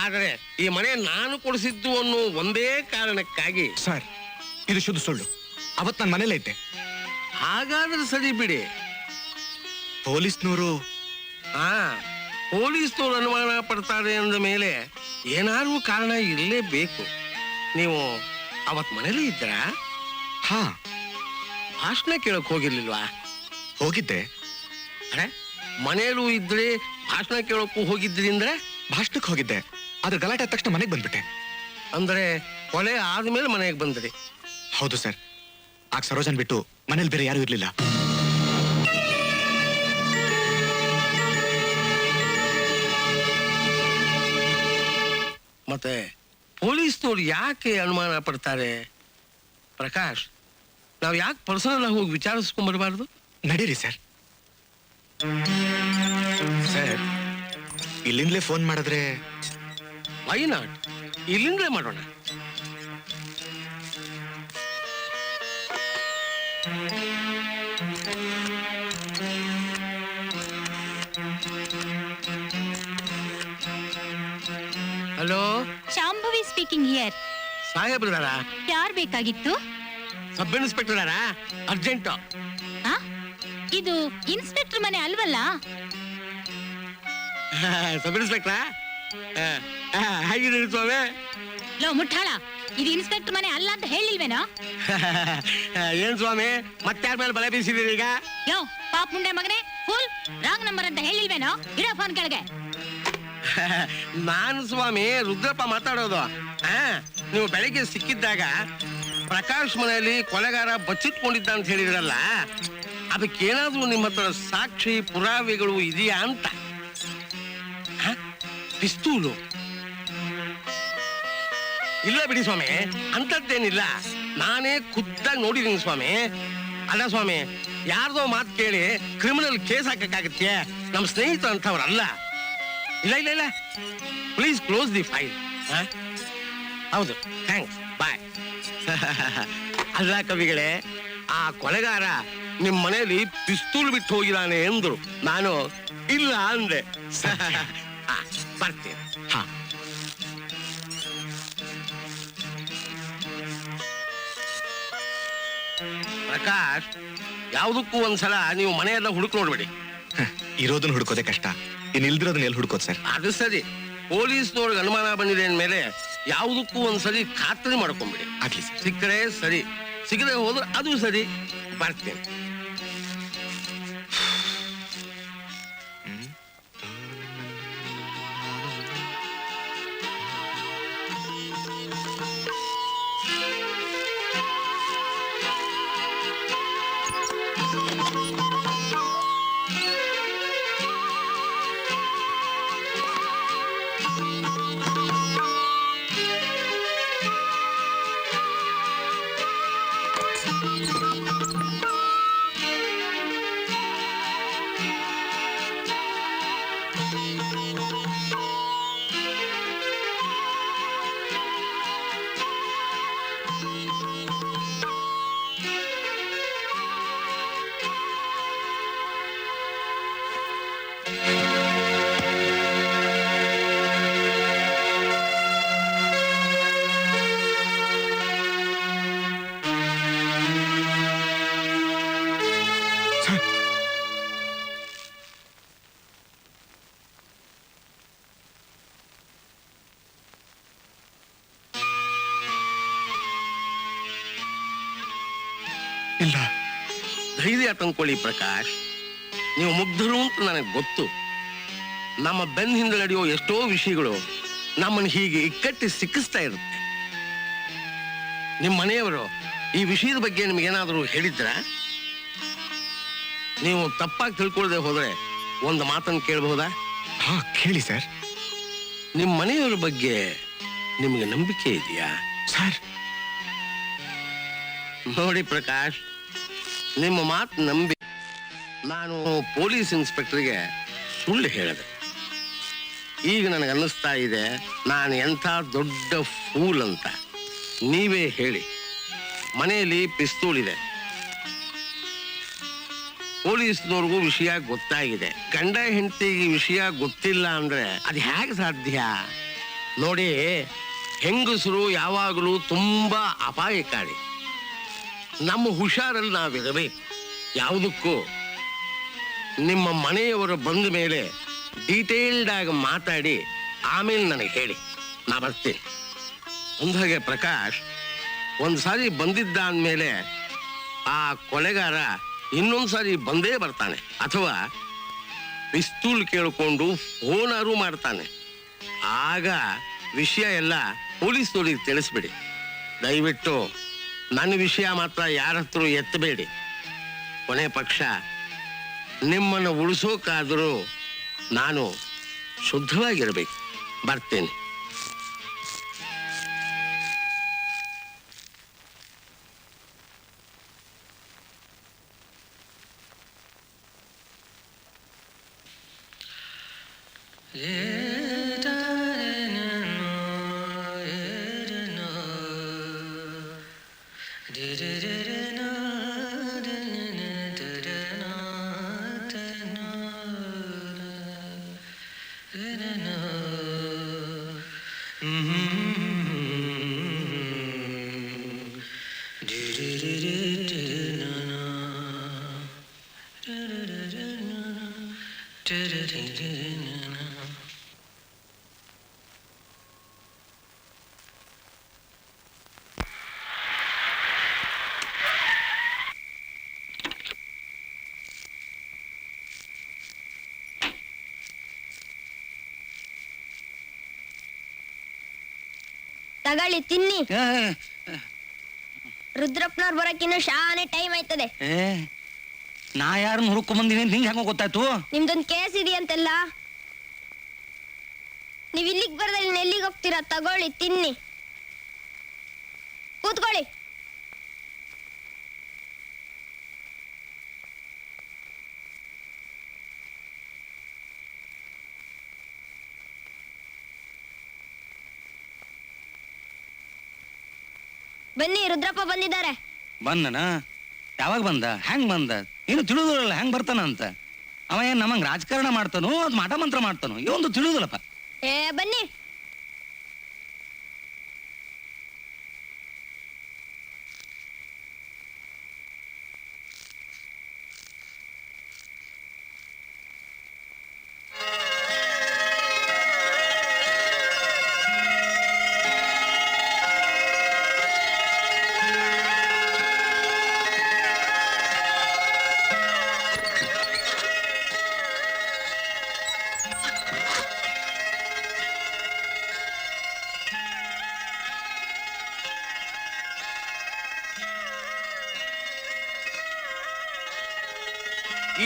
Speaker 6: ಆದರೆ ಈ ಮನೆ ನಾನು ಕೊಡಿಸಿದ್ದು ಅನ್ನೋ ಒಂದೇ ಕಾರಣಕ್ಕಾಗಿ.
Speaker 1: ಸರ್, ಇದು ಶುದ್ಧ ಸುಳ್ಳು. ಅವತ್ ನನ್ನ ಮನೇಲೇ ಇದ್ದೆ.
Speaker 6: ಹಾಗಾದ್ರೆ ಸರಿ ಬಿಡಿ.
Speaker 1: ಪೊಲೀಸ್ನವರು
Speaker 6: ಪೊಲೀಸ್ನವರು ಅನುಮಾನ ಪಡ್ತಾರೆ ಅಂದ ಮೇಲೆ ಏನಾದ್ರೂ ಕಾರಣ ಇರಲೇಬೇಕು. ನೀವು ಅವತ್ ಮನೇಲಿ ಇದ್ರಾ?
Speaker 1: ಹಾ.
Speaker 6: ಭಾಷಣ ಕೇಳಕ್ ಹೋಗಿರ್ಲಿಲ್ವಾ?
Speaker 1: ಹೋಗಿದ್ದೆ.
Speaker 6: ಅರೆ, ಮನೇಲೂ ಇದ್ರೆ ಭಾಷಣ ಕೇಳೋಕ್ಕೂ ಹೋಗಿದ್ರಿ ಅಂದ್ರೆ?
Speaker 1: ಭಾಷಣಕ್ಕೆ ಹೋಗಿದ್ದೆ, ಆದ್ರೆ ಗಲಾಟೆ ಆದ ತಕ್ಷಣ ಮನೆಗೆ ಬಂದ್ಬಿಟ್ಟೆ.
Speaker 6: ಅಂದ್ರೆ ಕೊಲೆ ಆದ್ಮೇಲೆ ಮನೆಗೆ ಬಂದ್ರಿ?
Speaker 1: ಹೌದು ಸರ್. ಆಗ ಸರೋಜನ್ ಬಿಟ್ಟು ಮನೇಲಿ ಬೇರೆ ಯಾರು ಇರ್ಲಿಲ್ಲ.
Speaker 6: ಮತ್ತೆ ಪೊಲೀಸ್ನವ್ರು ಯಾಕೆ ಅನುಮಾನ ಪಡ್ತಾರೆ? ಪ್ರಕಾಶ್, ನಾವು ಯಾಕೆ ಪರ್ಸನಲ್ ಆಗಿ ಹೋಗಿ ವಿಚಾರಿಸ್ಕೊಂಡ್ ಬರಬಾರ್ದು?
Speaker 1: ನಡೀರಿ ಸರ್. ಸರ್, ಇಲ್ಲಿಂದಲೇ ಫೋನ್ ಮಾಡಿದ್ರೆ?
Speaker 6: ವೈ ನಾಟ್, ಇಲ್ಲಿಂದಲೇ ಮಾಡೋಣ. Hello,
Speaker 4: Shambhavi speaking here.
Speaker 6: ಸಾಹೇಬ್ರದಾರ?
Speaker 4: ಯಾರ್ ಬೇಕಾಗಿತ್ತು?
Speaker 6: Sub inspector urgent.
Speaker 4: ಇದು ಇನ್ಸ್ಪೆಕ್ಟರ್ ಮನೆ ಅಲ್ವಲ್ಲ?
Speaker 6: ಸಬ್ ಇನ್ಸ್ಪೆಕ್ಟ್ರ ಹೇಗಿದ್ದೀರಿ ಸ್ವಾಮಿ?
Speaker 4: ಲೋ ಮುಟ್ಟಾಳ, ಇದು ಇನ್ಸ್ಪೆಕ್ಟರ್ ಮನೆ ಅಲ್ಲ ಅಂತ ಹೇಳಿಲ್ವೇನೋ?
Speaker 6: ಏನ್ ಸ್ವಾಮಿ, ಮತ್ತೆ ಮೇಲೆ ಬಲೆ ಬೀಸಿದೀರಿ ಈಗ?
Speaker 4: ಯೋ ಪಾಪ್ ಮುಂಡೆ ಮಗನೇ, ಫುಲ್ ರಾಂಗ್ ನಂಬರ್ ಅಂತ ಹೇಳಿಲ್ವೇನೋ? ಇಡೋ ಫೋನ್ ಕೆಳಗೆ.
Speaker 6: ನಾನು ಸ್ವಾಮಿ ರುದ್ರಪ್ಪ ಮಾತಾಡೋದು. ನೀವು ಬೆಳಿಗ್ಗೆ ಸಿಕ್ಕಿದ್ದಾಗ ಪ್ರಕಾಶ್ ಮನೆಯಲ್ಲಿ ಕೊಲೆಗಾರ ಬಚ್ಚಿಟ್ಕೊಂಡಿದ್ದ ಅಂತ ಹೇಳಿದ್ರಲ್ಲ, ಅದಕ್ಕೇನಾದ್ರೂ ನಿಮ್ಮ ಹತ್ರ ಸಾಕ್ಷಿ ಪುರಾವೆಗಳು ಇದೆಯಾ ಅಂತ. ಪಿಸ್ತೂಲು ಇಲ್ಲ ಬಿಡಿ ಸ್ವಾಮಿ, ಅಂತದ್ದೇನಿಲ್ಲ. ನಾನೇ ಖುದ್ದಾಗಿ ನೋಡಿದ್ದೀನಿ ಸ್ವಾಮಿ. ಅಲ್ಲ ಸ್ವಾಮಿ, ಯಾರ್ದೋ ಮಾತು ಕೇಳಿ ಕ್ರಿಮಿನಲ್ ಕೇಸ್ ಹಾಕಕ್ಕಾಗತ್ತೆ? ನಮ್ಮ ಸ್ನೇಹಿತ ಅಂತವ್ರಲ್ಲ. ಇಲ್ಲ ಇಲ್ಲ ಇಲ್ಲ, ಪ್ಲೀಸ್ ಕ್ಲೋಸ್ ದಿ ಫೈಲ್. ಹೌದು, ಥ್ಯಾಂಕ್ಸ್, ಬಾಯ್. ಅಲ್ಲ ಕವಿಗಳೇ, ಆ ಕೊಲೆಗಾರ ನಿಮ್ ಮನೆಯಲ್ಲಿ ಪಿಸ್ತೂಲ್ ಬಿಟ್ಟು ಹೋಗಿದ್ದಾನೆ ಎಂದ್ರು. ನಾನು ಇಲ್ಲ ಅಂದೆ. ಬರ್ತೀನಿ.
Speaker 1: ಹಾ,
Speaker 6: ಪ್ರಕಾಶ್, ಯಾವುದಕ್ಕೂ ಒಂದ್ಸಲ ನೀವು ಮನೆಯೆಲ್ಲ ಹುಡುಕ್ ನೋಡ್ಬೇಡಿ.
Speaker 1: ಇರೋದನ್ನ ಹುಡ್ಕೋದೆ ಕಷ್ಟ, ಇನ್ ಇಲ್ದಿರೋದನ್ನ ಎಲ್ಲಿ ಹುಡ್ಕೋದು ಸರ್?
Speaker 6: ಅದು ಸರಿ, ಪೊಲೀಸ್ನವ್ರಿಗೆ ಅನುಮಾನ ಬಂದಿದೆ ಅಂದ್ಮೇಲೆ ಯಾವುದಕ್ಕೂ ಒಂದ್ಸಲಿ ಖಾತ್ರಿ ಮಾಡ್ಕೊಂಬಿಡಿ.
Speaker 1: ಆಗ್ಲಿ ಸರ್.
Speaker 6: ಸಿಕ್ಕರೆ ಸರಿ, ಸಿಗದೆ ಹೋದ್ರೆ ಅದು ಸರಿ. ಬರ್ತೀನಿ.
Speaker 1: ಇಲ್ಲ,
Speaker 6: ಧೈರ್ಯ ತಂದ್ಕೊಳ್ಳಿ ಪ್ರಕಾಶ್. ನೀವು ಮುಗ್ಧರು ಅಂತ ನನಗೆ ಗೊತ್ತು. ನಮ್ಮ ಬೆನ್ನ ಹಿಂದೆ ನಡೆಯೋ ಎಷ್ಟೋ ವಿಷಯಗಳು ನಮ್ಮನ್ನು ಹೀಗೆ ಇಕ್ಕಟ್ಟಿ ಸಿಕ್ಕಿಸ್ತಾ ಇರುತ್ತೆ. ನಿಮ್ಮ ಮನೆಯವರು ಈ ವಿಷಯದ ಬಗ್ಗೆ ನಿಮಗೇನಾದರೂ ಹೇಳಿದ್ರ? ನೀವು ತಪ್ಪಾಗಿ ತಿಳ್ಕೊಳ್ದೆ ಹೋದ್ರೆ ಒಂದು ಮಾತನ್ನು ಕೇಳಬಹುದಾ?
Speaker 1: ಹಾ, ಕೇಳಿ ಸರ್.
Speaker 6: ನಿಮ್ಮ ಮನೆಯವರ ಬಗ್ಗೆ ನಿಮಗೆ ನಂಬಿಕೆ ಇದೆಯಾ
Speaker 1: ಸರ್?
Speaker 6: ನೋಡಿ ಪ್ರಕಾಶ್, ನಿಮ್ಮ ಮಾತು ನಂಬಿ ನಾನು ಪೊಲೀಸ್ ಇನ್ಸ್ಪೆಕ್ಟರ್ಗೆ ಸುಳ್ಳು ಹೇಳಿದೆ. ಈಗ ನನಗೆ ಅನ್ನಿಸ್ತಾ ಇದೆ ನಾನು ಎಂಥ ದೊಡ್ಡ ಫೂಲ್ ಅಂತ. ನೀವೇ ಹೇಳಿ, ಮನೆಯಲ್ಲಿ ಪಿಸ್ತೂಲ್ ಇದೆ, ಪೊಲೀಸ್ನವ್ರಿಗೂ ವಿಷಯ ಗೊತ್ತಾಗಿದೆ, ಗಂಡ ಹೆಂಡತಿಗೆ ವಿಷಯ ಗೊತ್ತಿಲ್ಲ ಅಂದ್ರೆ ಅದು ಹೇಗೆ ಸಾಧ್ಯ? ನೋಡಿ, ಹೆಂಗಸರು ಯಾವಾಗಲೂ ತುಂಬಾ ಅಪಾಯಕಾರಿ. ನಮ್ಮ ಹುಷಾರಲ್ಲಿ ನಾವಿರಬೇಕು. ಯಾವುದಕ್ಕೂ ನಿಮ್ಮ ಮನೆಯವರು ಬಂದ ಮೇಲೆ ಡೀಟೇಲ್ಡ್ ಆಗಿ ಮಾತಾಡಿ ಆಮೇಲೆ ನನಗೆ ಹೇಳಿ, ನಾ ಬರ್ತೀನಿ. ಅಂದಾಗೆ ಪ್ರಕಾಶ್, ಒಂದು ಸಾರಿ ಬಂದಿದ್ದ ಅಂದಮೇಲೆ ಆ ಕೊಲೆಗಾರ ಇನ್ನೊಂದ್ಸಾರಿ ಬಂದೇ ಬರ್ತಾನೆ, ಅಥವಾ ಪಿಸ್ತೂಲ್ ಕೇಳಿಕೊಂಡು ಫೋನಾರು ಮಾಡ್ತಾನೆ. ಆಗ ವಿಷಯ ಎಲ್ಲ ಪೊಲೀಸ್ನವ್ರಿಗೆ ತಿಳಿಸ್ಬಿಡಿ. ದಯವಿಟ್ಟು ನನ್ನ ವಿಷಯ ಮಾತ್ರ ಯಾರ ಹತ್ರ ಎತ್ತಬೇಡಿ. ಕೊನೆ ಪಕ್ಷ ನಿಮ್ಮನ್ನು ಉಳಿಸೋಕಾದರೂ ನಾನು ಶುದ್ಧವಾಗಿರಬೇಕು. ಬರ್ತೇನೆ.
Speaker 13: ತಗೊಳ್ಳಿ, ತಿನ್ನಿ. ರುದ್ರಪ್ಪನವ್ರು ಬರಕ್ಕಿನ್ನು ಶಾನೆ ಟೈಮ್ ಆಯ್ತದೆ.
Speaker 12: ನಾ ಯಾರನ್ನ ಹುಡುಕೊಂಡ್ ಬಂದಿನಿ ಅಂತ ನಿಂಗೆ ಹೆಂಗ ಗೊತ್ತಾಯ್ತು?
Speaker 13: ನಿಮ್ದೊಂದ್ ಕೇಸ್ ಇದೆಯಂತೆಲ್ಲ. ನೀವ್ ಇಲ್ಲಿಗೆ ಬರ್ದಲ್ಲಿ ಇನ್ನು ಎಲ್ಲಿಗೆ ಹೋಗ್ತೀರಾ? ತಗೊಳ್ಳಿ, ತಿನ್ನಿ, ಕೂತ್ಕೊಳ್ಳಿ. ಬನ್ನಿ ರುದ್ರಪ್ಪ ಬಂದಿದ್ದಾರೆ.
Speaker 12: ಬಂದನ? ಯಾವಾಗ ಬಂದ? ಹೆಂಗ್ ಬಂದ? ಏನು ತಿಳಿದಿರಲ್ಲ ಹೆಂಗ್ ಬರ್ತಾನ ಅಂತ. ಅವ ಏನ್ ನಮಂಗ್ ರಾಜಕಾರಣ ಮಾಡ್ತಾನೋ ಅದ್ ಮಾಟ ಮಂತ್ರ ಮಾಡ್ತಾನೋ ಇವೊಂದು ತಿಳಿದಿಲ್ಲಪ್ಪ.
Speaker 13: ಬನ್ನಿ.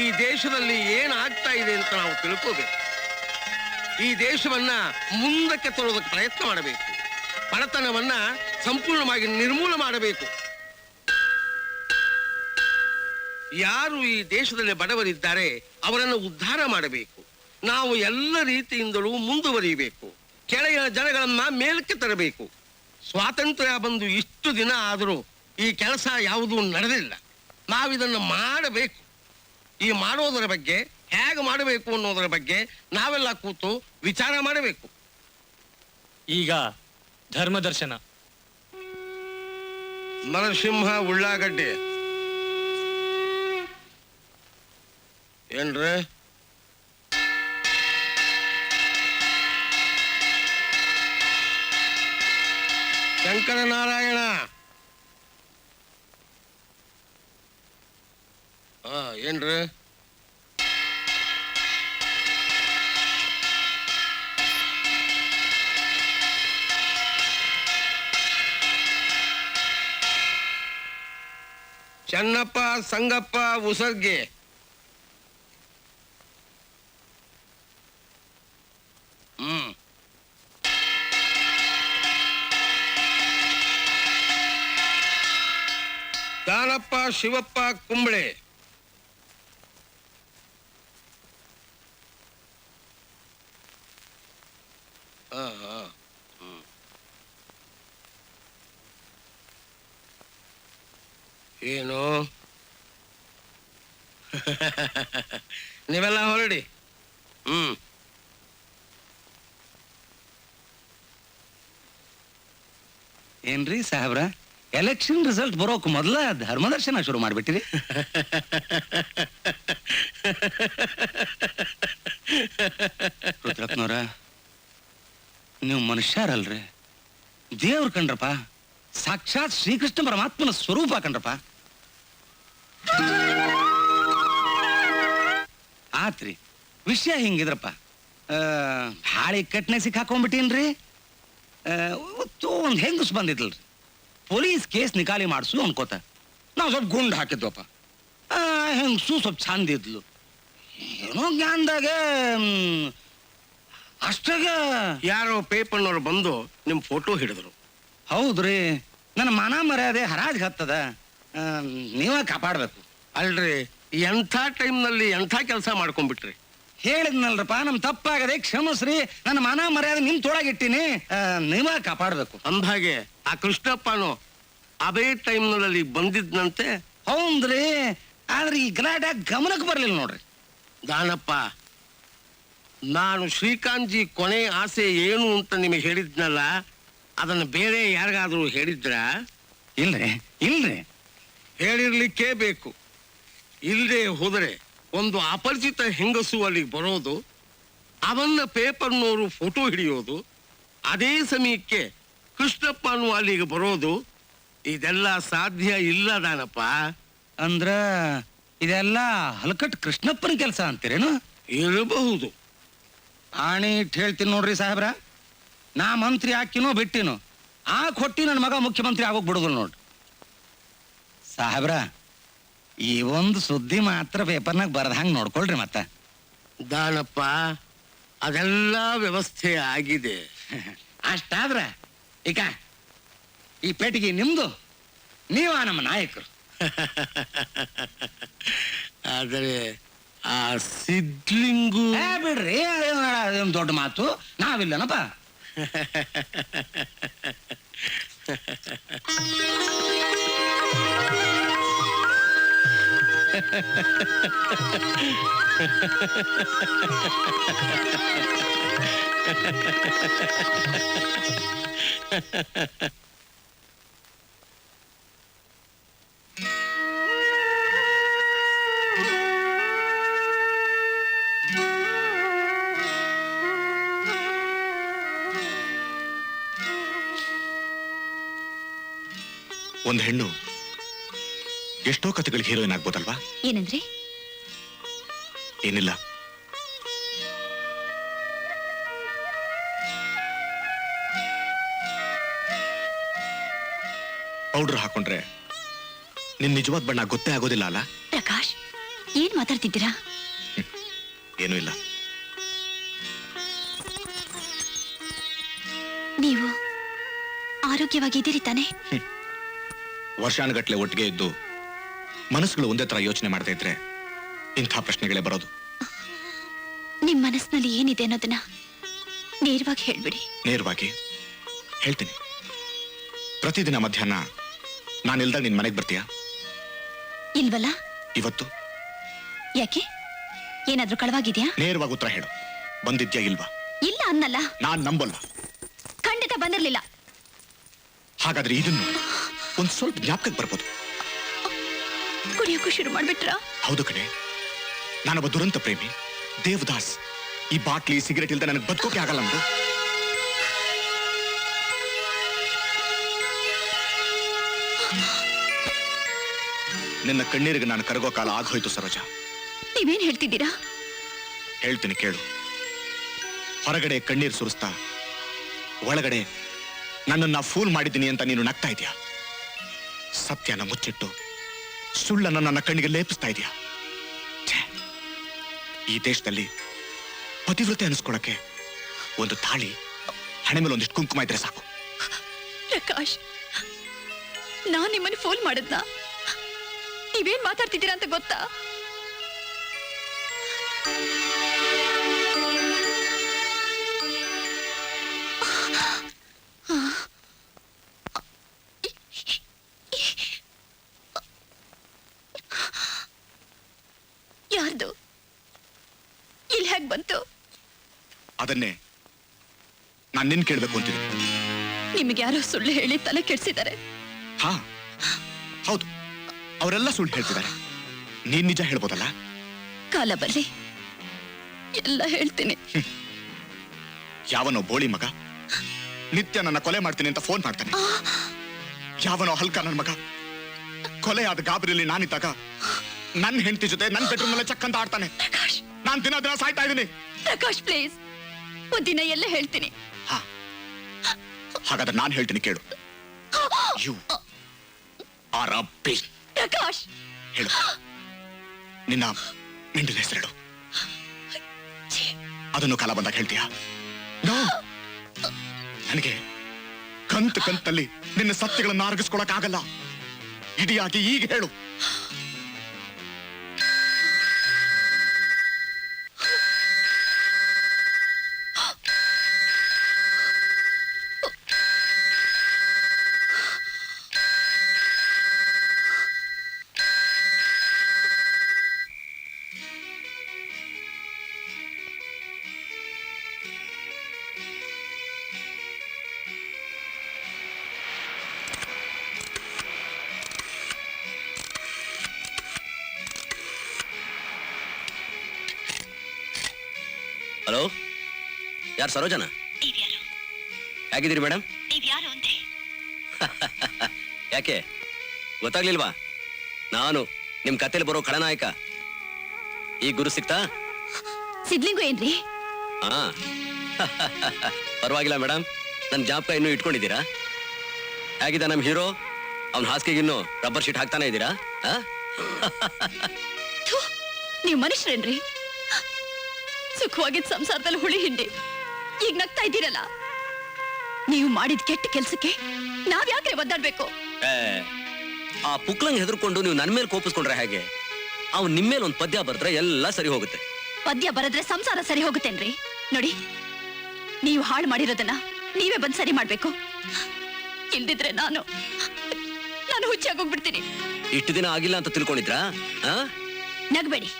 Speaker 6: ಈ ದೇಶದಲ್ಲಿ ಏನಾಗ್ತಾ ಇದೆ ಅಂತ ನಾವು ತಿಳ್ಕೋಬೇಕು. ಈ ದೇಶವನ್ನ ಮುಂದಕ್ಕೆ ತರೋದಕ್ಕೆ ಪ್ರಯತ್ನ ಮಾಡಬೇಕು. ಬಡತನವನ್ನ ಸಂಪೂರ್ಣವಾಗಿ ನಿರ್ಮೂಲ ಮಾಡಬೇಕು. ಯಾರು ಈ ದೇಶದಲ್ಲಿ ಬಡವರಿದ್ದಾರೆ ಅವರನ್ನು ಉದ್ಧಾರ ಮಾಡಬೇಕು. ನಾವು ಎಲ್ಲ ರೀತಿಯಿಂದಲೂ ಮುಂದುವರಿಯಬೇಕು. ಕೆಳೆಯ ಜನಗಳನ್ನ ಮೇಲಕ್ಕೆ ತರಬೇಕು. ಸ್ವಾತಂತ್ರ್ಯ ಬಂದು ಇಷ್ಟು ದಿನ ಆದರೂ ಈ ಕೆಲಸ ಯಾವುದೂ ನಡೆದಿಲ್ಲ. ನಾವಿದನ್ನು ಮಾಡಬೇಕು. ಈ ಮಾಡೋದರ ಬಗ್ಗೆ, ಹೇಗೆ ಮಾಡಬೇಕು ಅನ್ನೋದರ ಬಗ್ಗೆ ನಾವೆಲ್ಲ ಕೂತು ವಿಚಾರ ಮಾಡಬೇಕು.
Speaker 2: ಈಗ ಧರ್ಮದರ್ಶನ.
Speaker 6: ನರಸಿಂಹ ಉಳ್ಳಾಗಡ್ಡೆ ಏನ್ರೆ? ಶಂಕರನಾರಾಯಣ ಏನ್ರಿ? ಚೆನ್ನಪ್ಪ ಸಂಗಪ್ಪ ಉಸರ್ಗೆ ದಾನಪ್ಪ ಶಿವಪ್ಪ ಕುಂಬಳೆ ಏನು ನೀವೆಲ್ಲ ಹೊರಡಿ.
Speaker 12: ಏನ್ರಿ ಸಾಹೇಬ್ರ, ಎಲೆಕ್ಷನ್ ರಿಸಲ್ಟ್ ಬರೋಕ್ ಮೊದಲ ಧರ್ಮದರ್ಶನ ಶುರು ಮಾಡ್ಬಿಟ್ಟಿರಿ. ರುದ್ರಪ್ಪನವ್ರ, ನೀವು ಮನುಷ್ಯರಲ್ರಿ, ದೇವ್ರ ಕಂಡ್ರಪ್ಪ. ಸಾಕ್ಷಾತ್ ಶ್ರೀಕೃಷ್ಣ ಪರಮಾತ್ಮನ ಸ್ವರೂಪ ಕಂಡ್ರಪ್ಪ. ಆತ್ರಿ, ವಿಷಯ ಹಿಂಗಿದ್ರಪ್ಪ. ಹಾಳಿ ಕಟ್ನೆ ಸಿಕ್ಕಾಕೊಂಡ್ಬಿಟ್ಟೀನ್ರಿ. ಇವತ್ತು ಒಂದ್ ಹೆಂಗಸ್ ಬಂದಿದ್ಲ್ರಿ, ಪೊಲೀಸ್ ಕೇಸ್ ನಿಕಾಲಿ ಮಾಡಿಸು ಅನ್ಕೋತ ನಾವು ಸ್ವಲ್ಪ ಗುಂಡ್ ಹಾಕಿದ್ವಪ್ಪ. ಹೆಂಗಸು ಸ್ವಲ್ಪ ಚಂದ ಇದ್ಲು. ಏನೋ ಜ್ಞಾನದಾಗ ಅಷ್ಟಾಗ
Speaker 6: ಯಾರೋ ಪೇಪರ್ನವ್ರು ಬಂದು ನಿಮ್ ಫೋಟೋ ಹಿಡಿದ್ರು.
Speaker 12: ಹೌದ್ರಿ, ನನ್ನ ಮಾನ ಮರ್ಯಾದೆ ಹರಾಜ್ ಹತ್ತದ. ನೀವೇ ಕಾಪಾಡ್ಬೇಕು.
Speaker 6: ಅಲ್ರಿ, ಎಂಥ ಟೈಮ್ನಲ್ಲಿ ಎಂಥ ಕೆಲಸ ಮಾಡ್ಕೊಂಡ್ಬಿಟ್ರಿ.
Speaker 12: ಹೇಳಿದ್ನಲ್ರಪ್ಪ, ನಮ್ ತಪ್ಪಾಗದೆ ಕ್ಷಮಿಸ್ರಿ. ನನ್ನ ಮಾನ ಮರ್ಯಾದೆ ನಿಮ್ ತೊಳಗಿಟ್ಟಿನಿ, ನೀವೇ ಕಾಪಾಡ್ಬೇಕು.
Speaker 6: ಅಂದ್ಹಾಗೆ ಆ ಕೃಷ್ಣಪ್ಪನು ಅದೇ ಟೈಮ್ನಲ್ಲಿ ಬಂದಿದ್ನಂತೆ.
Speaker 12: ಹೌದ್ರಿ, ಆದ್ರೆ ಈ ಗಲಾಟೆ ಗಮನಕ್ಕೆ ಬರ್ಲಿಲ್ಲ ನೋಡ್ರಿ.
Speaker 6: ದಾನಪ್ಪ, ನಾನು ಶ್ರೀಕಾಂತ್ಜಿ ಕೊನೆ ಆಸೆ ಏನು ಅಂತ ನಿಮಗೆ ಹೇಳಿದ್ನಲ್ಲ, ಅದನ್ನು ಬೇರೆ ಯಾರಿಗಾದ್ರೂ ಹೇಳಿದ್ರ?
Speaker 12: ಇಲ್ರಿ ಇಲ್ರಿ,
Speaker 6: ಹೇಳಿರ್ಲಿಕ್ಕೇ ಬೇಕು. ಇಲ್ಲದೆ ಹೋದರೆ ಒಂದು ಅಪರಿಚಿತ ಹೆಂಗಸು ಅಲ್ಲಿಗೆ ಬರೋದು, ಅವನ್ನ ಪೇಪರ್ನವರು ಫೋಟೋ ಹಿಡಿಯೋದು, ಅದೇ ಸಮಯಕ್ಕೆ ಕೃಷ್ಣಪ್ಪನು ಅಲ್ಲಿಗೆ ಬರೋದು, ಇದೆಲ್ಲ ಸಾಧ್ಯ ಇಲ್ಲ ದಾನಪ್ಪ.
Speaker 12: ಅಂದ್ರ ಇದೆಲ್ಲ ಹಲಕಟ್ ಕೃಷ್ಣಪ್ಪನ ಕೆಲಸ ಅಂತೀರೇನು?
Speaker 6: ಇರಬಹುದು.
Speaker 12: ಆಣಿ ಇಟ್ಟು ಹೇಳ್ತೀನಿ ನೋಡ್ರಿ ಸಾಹೇಬ್ರ, ನಾ ಮಂತ್ರಿ ಹಾಕಿನೋ ಬಿಟ್ಟಿನೋ ಆ ಕೊಟ್ಟಿ ನನ್ನ ಮಗ ಮುಖ್ಯಮಂತ್ರಿ ಆಗೋಗ್ ಬಿಡುದಿಲ್ಲ ನೋಡ್ರಿ ಸಾಹೇಬ್ರ. ಈ ಒಂದು ಸುದ್ದಿ ಮಾತ್ರ ಪೇಪರ್ನಾಗ ಬರ್ದಂಗ್ ನೋಡ್ಕೊಳ್ರಿ. ಮತ್ತ
Speaker 6: ದಾನಪ್ಪ, ಅದೆಲ್ಲ ವ್ಯವಸ್ಥೆ ಆಗಿದೆ.
Speaker 12: ಅಷ್ಟಾದ್ರ ಈಗ ಈ ಪೇಟಿಗೆ ನಿಮ್ದು, ನೀವ ನಮ್ಮ ನಾಯಕರು.
Speaker 6: ಆದರೆ ಆ ಸಿದ್ಲಿಂಗು
Speaker 12: ಬಿಡ್ರಿ, ಅದೇನ್ ದೊಡ್ಡ ಮಾತು. ನಾವಿಲ್ಲನಪ್ಪ.
Speaker 1: ಒಂದು ಹೆಣ್ಣು ಎಷ್ಟೋ ಕಥೆಗಳಿಗೆ ಹೀರೋಯಿನ್ ಆಗ್ಬೋದಲ್ವಾ?
Speaker 4: ಏನಂದ್ರೆ?
Speaker 1: ಏನಿಲ್ಲ. ಪೌಡರ್ ಹಾಕೊಂಡ್ರೆ ನಿನ್ ನಿಜವಾದ ಬಣ್ಣ ಗೊತ್ತೇ ಆಗೋದಿಲ್ಲ ಅಲ್ಲ?
Speaker 4: ಪ್ರಕಾಶ್, ಏನ್ ಮಾತಾಡ್ತಿದ್ದೀರಾ?
Speaker 1: ಏನೂ ಇಲ್ಲ.
Speaker 4: ನೀವು ಆರೋಗ್ಯವಾಗಿದ್ದೀರಿ ತಾನೆ?
Speaker 1: ವರ್ಷಾನುಗಟ್ಲೆ ಒಟ್ಟಿಗೆ ಇದ್ದು ಮನಸ್ಸುಗಳು ಒಂದೇ ತರ ಯೋಚನೆ ಮಾಡ್ತಾ ಇದ್ರೆ ಇಂಥ ಪ್ರಶ್ನೆಗಳೇ ಬರೋದು.
Speaker 4: ನಿಮ್ ಮನಸ್ಸಿನಲ್ಲಿ ಏನಿದೆ ಅನ್ನೋದನ್ನ ನೇರವಾಗಿ ಹೇಳ್ಬಿಡಿ.
Speaker 1: ನೇರವಾಗಿ ಹೇಳ್ತೀನಿ. ಪ್ರತಿದಿನ ಮಧ್ಯಾಹ್ನ ನಾನಿಲ್ದಾಗ ನಿನ್ ಮನೆಗೆ ಬರ್ತೀಯಾ?
Speaker 4: ಇಲ್ವಲ್ಲ.
Speaker 1: ಇವತ್ತು
Speaker 4: ಯಾಕೆ? ಏನಾದ್ರೂ ಕಳವಾಗಿದ್ಯಾ?
Speaker 1: ನೇರವಾಗಿ ಉತ್ತರ ಹೇಳು. ಬಂದಿದ್ಯಾ ಇಲ್ವಾ?
Speaker 4: ಇಲ್ಲ ಅನ್ನಲ್ಲ.
Speaker 1: ನಾನ್ ನಂಬಲ್ಲ.
Speaker 4: ಖಂಡಿತ ಬಂದಿರ್ಲಿಲ್ಲ.
Speaker 1: ಹಾಗಾದ್ರೆ ಇದನ್ನು ಒಂದ್ ಸ್ವಲ್ಪ ಜ್ಞಾಪಕಕ್ಕೆ ಬರ್ಬೋದು.
Speaker 4: ಕುಡಿಯೋಕ್ಕೂ ಶುರು ಮಾಡ್ಬಿಟ್ರಾ?
Speaker 1: ಹೌದು ಕಣೆ, ನಾನೊಬ್ಬ ದುರಂತ ಪ್ರೇಮಿ, ದೇವದಾಸ್. ಈ ಬಾಟ್ಲಿ ಸಿಗರೇಟ್ ಇಲ್ದ ನನಗೆ ಬದುಕೋಕೆ ಆಗಲ್ಲ ಅಂದು. ನಿನ್ನ ಕಣ್ಣೀರಿಗೆ ನಾನು ಕರಗೋ ಕಾಲ ಆಗೋಯ್ತು ಸರೋಜ.
Speaker 4: ನೀವೇನ್ ಹೇಳ್ತಿದ್ದೀರಾ?
Speaker 1: ಹೇಳ್ತೀನಿ ಕೇಳು. ಹೊರಗಡೆ ಕಣ್ಣೀರು ಸುರಿಸ್ತಾ ಒಳಗಡೆ ನನ್ನನ್ನ ಫೂಲ್ ಮಾಡಿದ್ದೀನಿ ಅಂತ ನೀನು ನಗ್ತಾ ಇದೀಯ. ಸತ್ಯನ ಮುಚ್ಚಿಟ್ಟು ಸುಳ್ಳನ್ನ ನನ್ನ ಕಣ್ಣಿಗೆ ಲೇಪಿಸ್ತಾ ಇದೀಯ. ಈ ದೇಶದಲ್ಲಿ ಪತಿವ್ರತೆ ಅನಿಸ್ಕೊಳಕ್ಕೆ ಒಂದು ತಾಳಿ, ಹಣೆ ಮೇಲೆ ಒಂದಿಷ್ಟು ಕುಂಕುಮ ಇದ್ರೆ ಸಾಕು.
Speaker 4: ಪ್ರಕಾಶ್, ನಾನ್ ನಿಮ್ಮನ್ನು ಫೋನ್ ಮಾಡಿದ್ನಾ? ನೀವೇನ್ ಮಾತಾಡ್ತಿದ್ದೀರಾ ಅಂತ ಗೊತ್ತಾ? ಯಾರ್ದು? ಇಲ್ಲಿ ಹೇಗ್ ಬಂತು?
Speaker 1: ಅದನ್ನೇ ನಾನು ನಿನ್ ಕೇಳ್ಬೇಕು ಅಂತೀನಿ.
Speaker 4: ನಿಮಗೆ ಯಾರೋ ಸುಳ್ಳು ಹೇಳಿ ತಲೆ ಕೆಡ್ಸಿದ್ದಾರೆ.
Speaker 1: ಹಾ ಹೌದು, ಅವರೆಲ್ಲ ಸುಳ್ಳು ಹೇಳ್ತಿದ್ದಾರೆ. ನೀನ್ ನಿಜ ಹೇಳ್ಬೋದಲ್ಲ?
Speaker 4: ಕಾಲ ಬರ್ಲಿ, ಎಲ್ಲ ಹೇಳ್ತೀನಿ.
Speaker 1: ಯಾವನೋ ಬೋಳಿ ಮಗ ನಿತ್ಯ ನನ್ನ ಕೊಲೆ ಮಾಡ್ತೀನಿ ಅಂತ ಫೋನ್ ಮಾಡ್ತಾನೆ. ಯಾವನೋ ಹಲ್ಕ ನನ್ನ ಮಗ ಕೊಲೆ ಆದ ಗಾಬರಿಯಲ್ಲಿ ನಾನಿದ್ದಾಗ ನನ್ನ ಹೆಂಡತಿ ಜೊತೆ ನನ್ನ ಬೆಡ್ರೂಮ್ ನಲ್ಲಿ ಚಕ್ ಅಂತ ಆಡ್ತಾನೆ. ನಾನ್ ದಿನ ದಿನ ಸಾಯ್ತಾ ಇದ್ದೀನಿ.
Speaker 4: ಪ್ರಕಾಶ್ ಪ್ಲೀಸ್, ಒಂದಿನ ಎಲ್ಲ ಹೇಳ್ತೀನಿ.
Speaker 1: ಹಾಗಾದ್ರೆ ನಾನು ಹೇಳ್ತೀನಿ ಕೇಳು. You are a big.
Speaker 4: Prakash
Speaker 1: ಹೇಳು, ನಿನ್ನ ಮಿಂಡಿನ ಹೆಸರು. ಅದನ್ನು ಕಾಲ ಬಂದಾಗ ಹೇಳ್ತೀಯಾ? ನನಗೆ ಕಂತಲ್ಲಿ ನಿನ್ನ ಸತ್ಯಗಳನ್ನು ಅರಗಿಸ್ಕೊಳಕ್ ಆಗಲ್ಲ. ಇಡಿಯಾಗಿ ಈಗ ಹೇಳು.
Speaker 7: ಹಲೋ, ಯಾರು? ಸರೋಜನಾ? ಹೇಗಿದ್ದೀರಿ ಮೇಡಮ್? ಯಾಕೆ ಗೊತ್ತಾಗ್ಲಿಲ್ವಾ? ನಾನು ನಿಮ್ ಕತೆಲಿ ಬರೋ ಖಳನಾಯಕ. ಈ ಗುರು ಸಿಕ್ತಾ?
Speaker 4: ಸಿದ್ಲಿಂಗು ಏನ್ರಿ?
Speaker 7: ಹಾ ಪರವಾಗಿಲ್ಲ ಮೇಡಮ್, ನನ್ ಜ್ಞಾಪಕ ಇನ್ನೂ ಇಟ್ಕೊಂಡಿದ್ದೀರಾ? ಹೇಗಿದ್ದ ನಮ್ ಹೀರೋ? ಅವ್ನ ಹಾಸಿಗೆಗೆ ಇನ್ನೂ ರಬ್ಬರ್ ಶೀಟ್ ಹಾಕ್ತಾನೆ ಇದ್ದೀರಾ?
Speaker 4: ನೀವು ಮನುಷ್ಯರೇನ್ರಿ? ಸುಖವಾಗಿದ್ದ ಸಂಸಾರದಲ್ಲಿ ಹುಳಿ ಹಿಂಡಿ ಈಗ ನಗ್ತಾ ಇದ್ದೀರಲ್ಲ. ನೀವು ಮಾಡಿದ ಕೆಟ್ಟ ಕೆಲ್ಸಕ್ಕೆ ನಾವ್ ಯಾಕ್ರೆ ಒದ್ದಾಡ್ಬೇಕು?
Speaker 7: ಆ ಪುಕ್ಲಂಗ್ ಹೆದರ್ಕೊಂಡು ನೀವು ನನ್ ಮೇಲೆ ಕೋಪಿಸ್ಕೊಂಡ್ರೆ ಹೇಗೆ? ಅವ್ನು ನಿಮ್ ಮೇಲೆ ಒಂದ್ ಪದ್ಯ ಬರ್ದ್ರೆ ಎಲ್ಲ ಸರಿ ಹೋಗುತ್ತೆ.
Speaker 4: ಪದ್ಯ ಬರದ್ರೆ ಸಂಸಾರ ಸರಿ ಹೋಗುತ್ತೇನ್ರಿ? ನೋಡಿ, ನೀವು ಹಾಳು ಮಾಡಿರೋದನ್ನ ನೀವೇ ಬಂದ್ ಸರಿ ಮಾಡ್ಬೇಕು. ಇಲ್ದಿದ್ರೆ ನಾನು ಹುಚ್ಚಾಗೋಗ್ಬಿಡ್ತೀನಿ.
Speaker 7: ಇಷ್ಟು ದಿನ ಆಗಿಲ್ಲ ಅಂತ ತಿಳ್ಕೊಂಡಿದ್ರಾ?
Speaker 4: ನಗ್ಬೇಡಿ.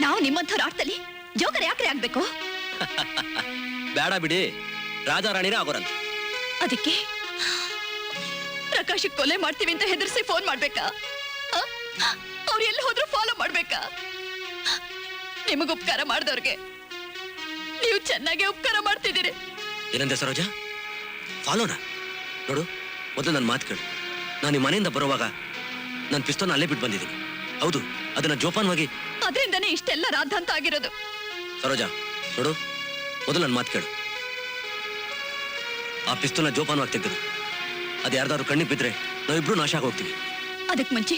Speaker 4: ನಾವು ನಿಮ್ಮಂಥವ್ರ ಆಟದಲ್ಲಿ ಜೋಕರ್ ಯಾಕ್ರೆ ಆಗ್ಬೇಕು?
Speaker 7: ಬೇಡ ಬಿಡಿ, ರಾಜಾರಾಣಿನೇ ಆಗೋರಂತ.
Speaker 4: ಅದಕ್ಕೆ ಪ್ರಕಾಶ್ ಕೊಲೆ ಮಾಡ್ತೀವಿ ಅಂತ ಹೆದರ್ಸಿ ಫೋನ್ ಮಾಡ್ಬೇಕಾ? ಅವ್ರು ಎಲ್ಲಿ ಹೋದ್ರು ಫಾಲೋ ಮಾಡ್ಬೇಕಾ? ನಿಮಗ ಉಪಕಾರ ಮಾಡಿದವ್ರಿಗೆ ನೀವು ಚೆನ್ನಾಗಿ ಉಪಕಾರ ಮಾಡ್ತಿದ್ದೀರಿ.
Speaker 7: ಏನಂದೆ ಸರೋಜ? ಫಾಲೋನಾ? ನೋಡು, ಮೊದಲು ನನ್ನ ಮಾತು ಕೇಳು. ನಾನು ಈ ಮನೆಯಿಂದ ಬರುವಾಗ ನನ್ನ ಪಿಸ್ತೂಲ್ನ ಅಲ್ಲೇ ಬಿಟ್ಟು ಬಂದಿದ್ದೀನಿ. ಹೌದು, ಅದನ್ನ ಜೋಪಾನವಾಗಿ.
Speaker 4: ಅದರಿಂದನೇ ಇಷ್ಟೆಲ್ಲ ರಾಧಾಂತ ಆಗಿರೋದು.
Speaker 7: ಸರೋಜ ನೋಡು, ಮೊದಲು ನನ್ನ ಮಾತು ಕೇಳು. ಆ ಪಿಸ್ತೂಲ್ನ ಜೋಪಾನವಾಗಿ ತೆಗೆದು ಅದು ಯಾರ್ದಾದ್ರು ಕಣ್ಣಿಗೆ ಬಿದ್ರೆ ನಾವಿಬ್ರು ನಾಶ ಆಗೋಗ್ತೀವಿ.
Speaker 4: ಅದಕ್ಕೆ ಮುಂಚೆ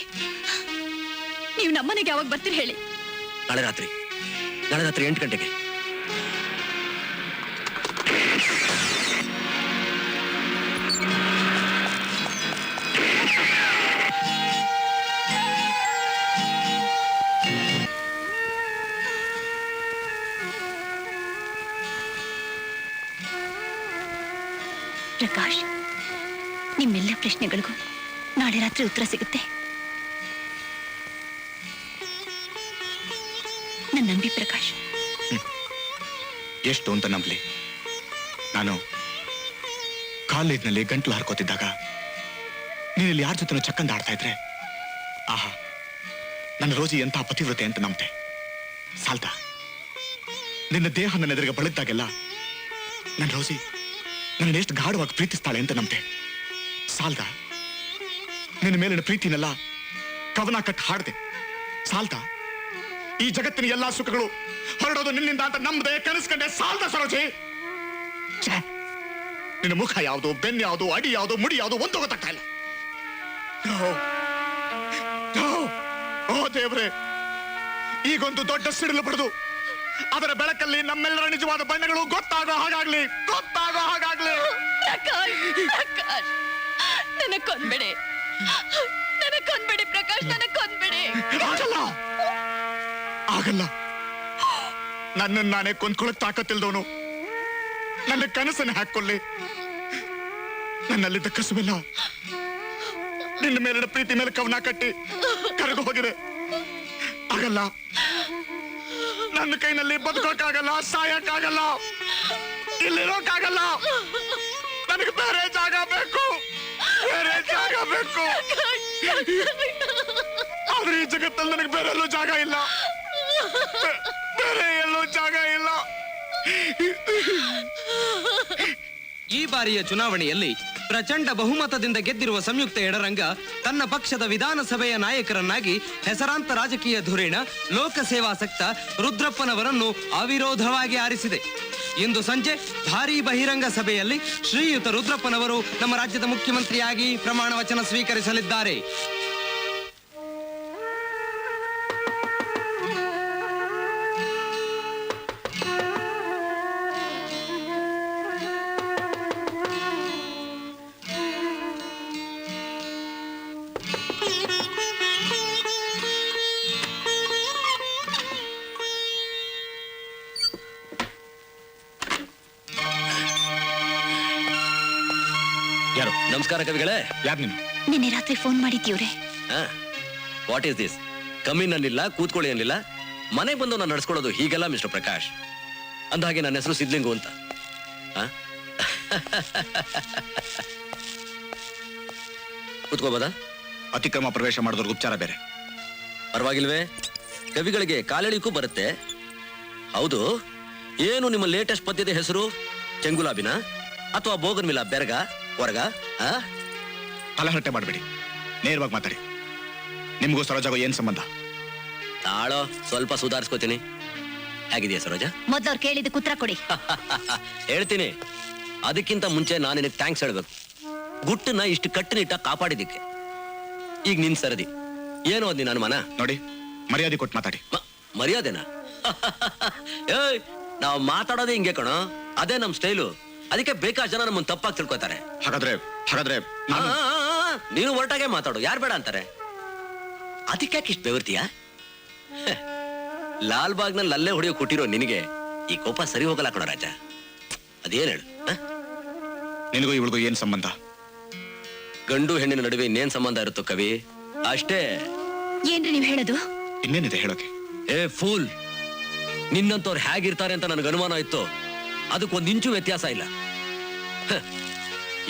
Speaker 4: ನೀವು ನಮ್ಮನೆಗೆ ಯಾವಾಗ ಬರ್ತೀರಿ ಹೇಳಿ?
Speaker 7: ನಾಳೆ ರಾತ್ರಿ 8 ಗಂಟೆಗೆ.
Speaker 4: ಪ್ರಕಾಶ್, ನಿಮ್ಮೆಲ್ಲ ಪ್ರಶ್ನೆಗಳಿಗೂ ನಾಳೆ ರಾತ್ರಿ ಉತ್ತರ ಸಿಗುತ್ತೆ. ನನ್ನ ನಂಬಿ ಪ್ರಕಾಶ್.
Speaker 1: ಎಷ್ಟು ಅಂತ ನಂಬಲಿ? ನಾನು ಕಾಲೇಜ್ನಲ್ಲಿ ಗಂಟ್ಲು ಹಾರ್ಕೋತಿದ್ದಾಗ ನೀನಲ್ಲಿ ಯಾರ ಜೊತೆ ಚಕ್ಕಂದ ಆಡ್ತಾ ಇದ್ರೆ, ಆಹಾ, ನನ್ನ ರೋಜಿ ಎಂಥ ಪತಿವ್ರತೆ ಅಂತ ನಂಬ್ತೆ. ಸಾಲ್ದ ನಿನ್ನ ದೇಹ ನನ್ನ ಎದುರಿಗೆ ಬಳದ್ದಾಗೆಲ್ಲ ನನ್ನ ರೋಜಿ ನನ್ನ ಎಷ್ಟು ಗಾಢವಾಗಿ ಪ್ರೀತಿಸ್ತಾಳೆ ಅಂತ ನಂಬ್ತೆ. ಸಾಲ್ದ ನಿನ್ನ ಮೇಲಿನ ಪ್ರೀತಿನೆಲ್ಲ ಕವನ ಕಟ್ಟು ಹಾಡ್ದೆ. ಸಾಲ್ದ ಈ ಜಗತ್ತಿನ ಎಲ್ಲಾ ಸುಖಗಳು ಹೊರಡೋದು ನಿನ್ನಿಂದ ಅಂತ ನಂಬದೆ ಕನಸ್ಕಂಡೆ. ಸಾಲ್ದ ಸರೋಜಿ? ನಿನ್ನ ಮುಖ ಯಾವುದು, ಬೆನ್ನು ಯಾವುದು, ಅಡಿ ಯಾವುದು, ಮುಡಿ ಯಾವುದು ಒಂದು ಗೊತ್ತಾಗ್ತಾ ಇಲ್ಲ. ಓ ದೇವ್ರೆ, ಈಗೊಂದು ದೊಡ್ಡ ಸಿಡಿಲು ಬಡಿದು ಅದರ ಬೆಳಕಲ್ಲಿ ನಮ್ಮೆಲ್ಲರ ನಿಜವಾದ ಬಣ್ಣಗಳು ಗೊತ್ತಾಗೋ ಹಾಗಾಗ್ಲಿ.
Speaker 4: ನನಗ್ ಕೊಂದ್ಬಿಡಿ ಪ್ರಕಾಶ್, ನನಗ್ ಕೊಂದ್ಬಿಡಿ.
Speaker 1: ಆಗಲ್ಲ. ನನ್ನನ್ನು ನಾನೇ ಕೊಂದ್ಕೊಳಕ್ ತಾಕತ್ತಿಲ್ದವನು ನನ್ನ ಕನಸನ್ನ ಹಾಕೊಳ್ಳಿ. ನನ್ನಲ್ಲಿದ್ದ ಕಸುವೆಲ್ಲ ನಿನ್ನ ಮೇಲಿನ ಪ್ರೀತಿ ಮೇಲೆ ಕವನ ಕಟ್ಟಿ ಕರಗು ಹೋಗಿದೆ. ಆಗಲ್ಲ, ನನ್ನ ಕೈನಲ್ಲಿ ಬದುಕೋಕ್ಕಾಗಲ್ಲ, ಸಾಯಕ್ಕಾಗಲ್ಲ, ಇಲ್ಲಿರೋಕ್ಕಾಗಲ್ಲ. ನನಗೆ ಬೇರೆ ಜಾಗ ಬೇಕು. ಆದ್ರೆ ಈ ಜಗತ್ತಲ್ಲಿ ನನಗೆ ಬೇರೆ ಎಲ್ಲೂ ಜಾಗ ಇಲ್ಲ.
Speaker 3: ಈ ಬಾರಿಯ ಚುನಾವಣೆಯಲ್ಲಿ ಪ್ರಚಂಡ ಬಹುಮತದಿಂದ ಗೆದ್ದಿರುವ ಸಂಯುಕ್ತ ಎಡರಂಗ ತನ್ನ ಪಕ್ಷದ ವಿಧಾನಸಭೆಯ ನಾಯಕರನ್ನಾಗಿ ಹೆಸರಾಂತ ರಾಜಕೀಯ ಧುರೀಣ ಲೋಕಸೇವಾಸಕ್ತ ರುದ್ರಪ್ಪನವರನ್ನು ಅವಿರೋಧವಾಗಿ ಆರಿಸಿದೆ. ಇಂದು ಸಂಜೆ ಭಾರೀ ಬಹಿರಂಗ ಸಭೆಯಲ್ಲಿ ಶ್ರೀಯುತ ರುದ್ರಪ್ಪನವರು ನಮ್ಮ ರಾಜ್ಯದ ಮುಖ್ಯಮಂತ್ರಿಯಾಗಿ ಪ್ರಮಾಣ ವಚನ ಸ್ವೀಕರಿಸಲಿದ್ದಾರೆ.
Speaker 1: ಯಾರು?
Speaker 7: ನಮಸ್ಕಾರ ಕವಿಗಳೇ.
Speaker 1: ಯಾರು ನೀನು?
Speaker 4: ನಿನ್ನೆ ರಾತ್ರಿ ಫೋನ್ ಮಾಡಿದ್ದೀವ್ರೆ.
Speaker 7: What is this? ಕಮ್ಮಿನ್ ಅನ್ನಿಲ್ಲ, ಕೂತ್ಕೊಳ್ಳಿ ಅನ್ನಿಲ್ಲ, ಮನೆಗೆ ಬಂದು ನಾನು ನಡ್ಸ್ಕೊಳ್ಳೋದು ಹೀಗೆಲ್ಲ ಮಿಸ್ಟರ್ ಪ್ರಕಾಶ್. ಅಂದಹಾಗೆ ನನ್ನ ಹೆಸರು ಸಿದ್ಲಿಂಗು ಅಂತ. ಕೂತ್ಕೋಬೋದಾ?
Speaker 1: ಅತಿಕ್ರಮ ಪ್ರವೇಶ ಮಾಡಿದವ್ರಿಗೆ ಉಪಚಾರ ಬೇರೆ.
Speaker 7: ಪರವಾಗಿಲ್ವೇ? ಕವಿಗಳಿಗೆ ಕಾಲೆಳಿಗೂ ಬರುತ್ತೆ. ಹೌದು, ಏನು ನಿಮ್ಮ ಲೇಟೆಸ್ಟ್ ಪದ್ಯದ ಹೆಸರು? ಚೆಂಗುಲಾಬಿನ ಅಥವಾ ಬೋಗನ್ವಿಲ್ಲ ಬೆರಗ ಹೊರಗ?
Speaker 1: ತಲಹರಟೆ ಮಾಡಬೇಡಿ, ನೇರವಾಗಿ ಮಾತಾಡಿ. ನಿಮಗೂ ಸರೋಜಾಗೋ ಏನ್ ಸಂಬಂಧ?
Speaker 7: ತಾಳೋ, ಸ್ವಲ್ಪ ಸುಧಾರಿಸ್ಕೋತೀನಿ. ಹೇಗಿದೆಯಾ ಸರೋಜಾ?
Speaker 4: ಮೊದ್ಲವ್ರು ಕೇಳಿದ ಉತ್ತರ ಕೊಡಿ.
Speaker 7: ಹೇಳ್ತೀನಿ. ಅದಕ್ಕಿಂತ ಮುಂಚೆ ನಾನು ನಿನಗೆ ಥ್ಯಾಂಕ್ಸ್ ಹೇಳ್ಬೇಕು. ಗುಟ್ಟನ್ನ ಇಷ್ಟು ಕಟ್ಟುನಿಟ್ಟಾಗಿ ಕಾಪಾಡಿದ್ದಕ್ಕೆ. ಈಗ ನಿನ್ ಸರದಿ. ಏನು ಅದ್ ನೀನ್ ಅನುಮಾನ?
Speaker 1: ನೋಡಿ, ಮರ್ಯಾದೆ ಕೊಟ್ಟು ಮಾತಾಡಿ.
Speaker 7: ಮರ್ಯಾದೆನಾ? ಏಯ್, ನಾವು ಮಾತಾಡೋದೇ ಹಿಂಗೆ ಕಣೋ, ಅದೇ ನಮ್ ಸ್ಟೈಲು. ಅದಕ್ಕೆ ಬೇಕಾದ ಜನ ನಮ್ಮನ್ನ ತಪ್ಪಾಗಿ ತಿಳ್ಕೊತಾರೆ.
Speaker 1: ಹಾಗಾದ್ರೆ
Speaker 7: ನೀನು ಹೊರಟಾಗೆ ಮಾತಾಡು, ಯಾರು ಬೇಡ ಅಂತಾರೆ. ಅದಕ್ಕೆ ಇಷ್ಟು ಬೆವರ್ತೀಯ? ಲಾಲ್ ಬಾಗ್ನಲ್ಲಿ ಅಲ್ಲೇ ಹೊಡೆಯೋ ಕೊಟ್ಟಿರೋ ನಿನಗೆ ಈ ಕೋಪ ಸರಿ ಹೋಗಲ್ಲ ಕಣೋ ರಾಜ. ಅದೇನ್ ಹೇಳು?
Speaker 1: ನಿನಗೂ ಇವಳಿಗೂ ಏನ್ ಸಂಬಂಧ?
Speaker 7: ಗಂಡು ಹೆಣ್ಣಿನ ನಡುವೆ ಇನ್ನೇನ್ ಸಂಬಂಧ ಇರುತ್ತೋ ಕವಿ? ಅಷ್ಟೇ.
Speaker 4: ಏನ್ರಿ ನೀವ್ ಹೇಳೋದು?
Speaker 1: ಇನ್ನೇನಿದೆ ಹೇಳೋಕೆ?
Speaker 7: ಏ ಫೂಲ್, ನಿನ್ನಂತವ್ರು ಹೇಗಿರ್ತಾರೆ ಅಂತ ನನಗೆ ಅನುಮಾನ ಇತ್ತು. ಅದಕ್ಕೊಂದು ಇಂಚು ವ್ಯತ್ಯಾಸ ಇಲ್ಲ.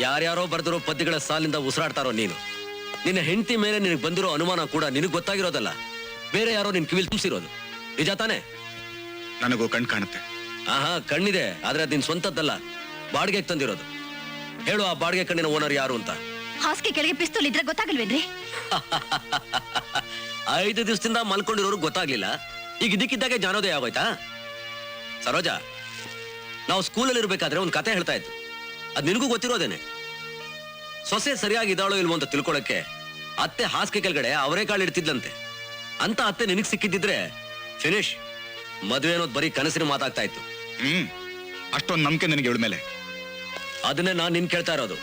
Speaker 7: ಯಾರ್ಯಾರೋ ಬರೆದಿರೋ ಪದ್ಯಗಳ ಸಾಲಿಂದ ಉಸಿರಾಡ್ತಾರೋ ನೀನು. ನಿನ್ನ ಹೆಂಡತಿ ಮೇಲೆ ನಿನಗೆ ಬಂದಿರೋ ಅನುಮಾನ ಕೂಡ ನಿನಗೆ ಗೊತ್ತಾಗಿರೋದಲ್ಲ, ಬೇರೆ ಯಾರೋ ನಿನ್ ಕಿವಿಲ್ ತುಂಬಿಸಿರೋದು. ನಿಜ ತಾನೆ?
Speaker 1: ನನಗೂ ಕಣ್ ಕಾಣುತ್ತೆ.
Speaker 7: ಆಹಾ, ಕಣ್ಣಿದೆ, ಆದ್ರೆ ಅದು ನಿನ್ ಸ್ವಂತದ್ದಲ್ಲ, ಬಾಡಿಗೆಗೆ ತಂದಿರೋದು. ಹೇಳು, ಆ ಬಾಡಿಗೆ ಕಣ್ಣಿನ ಓನರ್ ಯಾರು ಅಂತ.
Speaker 4: ಹಾಸಿಗೆ ಕೆಳಗೆ ಪಿಸ್ತೂಲ್ ಇದ್ರೆ ಗೊತ್ತಾಗಲ್ವೇನ್ರಿ?
Speaker 7: 5 ದಿವಸದಿಂದ ಮಲ್ಕೊಂಡಿರೋರು ಗೊತ್ತಾಗ್ಲಿಲ್ಲ, ಈಗ ಇದಕ್ಕಿದ್ದಾಗೆ ಜ್ಞಾನೋದಯ ಆಗೋಯ್ತಾ? ಸರೋಜ, ನಾವು ಸ್ಕೂಲಲ್ಲಿ ಇರ್ಬೇಕಾದ್ರೆ ಒಂದು ಕತೆ ಹೇಳ್ತಾ ಇತ್ತು, ಅದ್ ನಿನಗೂ ಗೊತ್ತಿರೋದೇನೆ. ಸೊಸೆ ಸರಿಯಾಗಿ ಇದ್ದಾಳೋ ಇಲ್ವೋ ಅಂತ ತಿಳ್ಕೊಳಕ್ಕೆ ಅತ್ತೆ ಹಾಸಿಗೆ ಕೆಳಗಡೆ ಅವರೇ ಕಾಳು ಇಡ್ತಿದ್ಲಂತೆ. ಅಂತ ಅತ್ತೆ ನಿನಗ್ ಸಿಕ್ಕಿದ್ದಿದ್ರೆ ಫಿನಿಶ್, ಮದುವೆ ಅನ್ನೋದು ಬರೀ ಕನಸಿನ ಮಾತಾಗ್ತಾ ಇತ್ತು.
Speaker 1: ಅಷ್ಟೊಂದು ನಂಬಿಕೆ ನನಗೆ ಇವಳ ಮೇಲೆ.
Speaker 7: ಅದನ್ನೇ ನಾನು ನಿನ್ ಕೇಳ್ತಾ ಇರೋದು.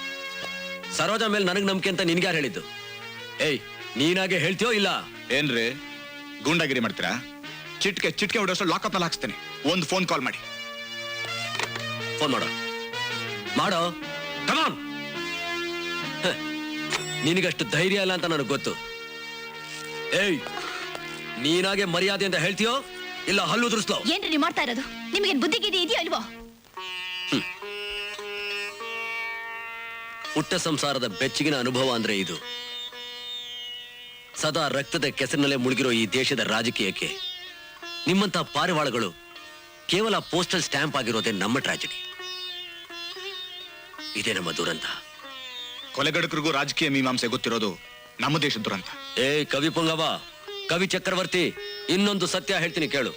Speaker 7: ಸರೋಜ ಮೇಲೆ ನನಗ್ ನಂಬಿಕೆ ಅಂತ ನಿನ್ಗ್ಯಾರು ಹೇಳಿದ್ದು? ಏಯ್, ನೀನಾಗೆ ಹೇಳ್ತೀಯೋ ಇಲ್ಲ?
Speaker 1: ಏನ್ರಿ ಗೂಂಡಾಗಿರಿ ಮಾಡ್ತೀರಾ? ಚಿಟ್ಕೆ ಹೊಡೋಷ್ಟು ಲಾಕಪ್ ನಲ್ಲಿ ಹಾಕ್ಸ್ತೇನೆ. ಒಂದು ಫೋನ್ ಕಾಲ್ ಮಾಡಿ.
Speaker 7: ಫೋನ್ ಮಾಡೋ ಕಮಾನ್. ನಿನಗಷ್ಟು ಧೈರ್ಯ ಇಲ್ಲ ಅಂತ ನನಗೆ ಗೊತ್ತು. ಏಯ್, ನೀನಾಗೆ ಮರ್ಯಾದೆ ಅಂತ ಹೇಳ್ತೀಯೋ ಇಲ್ಲ ಹಲ್ಲು ಉದುರಿಸ್ಲೋ?
Speaker 4: ಏನ್ರಿ ನೀವ್ ಮಾಡ್ತಾ ಇರೋದು? ನಿಮ್ಗೇನ್ ಬುದ್ಧಿಗಿದ್ದಿ ಇದೆಯೋ ಇಲ್ವೋ?
Speaker 7: ಪುಟ್ಟ ಸಂಸಾರದ ಬೆಚ್ಚಗಿನ ಅನುಭವ ಅಂದ್ರೆ ಇದು. ಸದಾ ರಕ್ತದ ಕೆಸರಿನಲ್ಲೇ ಮುಳುಗಿರೋ ಈ ದೇಶದ ರಾಜಕೀಯಕ್ಕೆ ನಿಮ್ಮಂತ ಪಾರಿವಾಳಗಳು ಕೇವಲ ಪೋಸ್ಟಲ್ ಸ್ಟ್ಯಾಂಪ್ ಆಗಿರೋದೇ ನಮ್ಮ ಟ್ರಾಜಿಡಿ. ಇದೇ ನಮ್ಮ ದುರಂತ.
Speaker 1: ಕೊಲೆಗಡಕರಿಗೂ ರಾಜಕೀಯ ಮೀಮಾಂಸೆ ಗೊತ್ತಿರೋದು ನಮ್ಮ ದೇಶದ ದುರಂತ.
Speaker 7: ಏ ಕವಿ ಪುಂಗವ, ಕವಿ ಚಕ್ರವರ್ತಿ, ಇನ್ನೊಂದು ಸತ್ಯ ಹೇಳ್ತೀನಿ ಕೇಳು.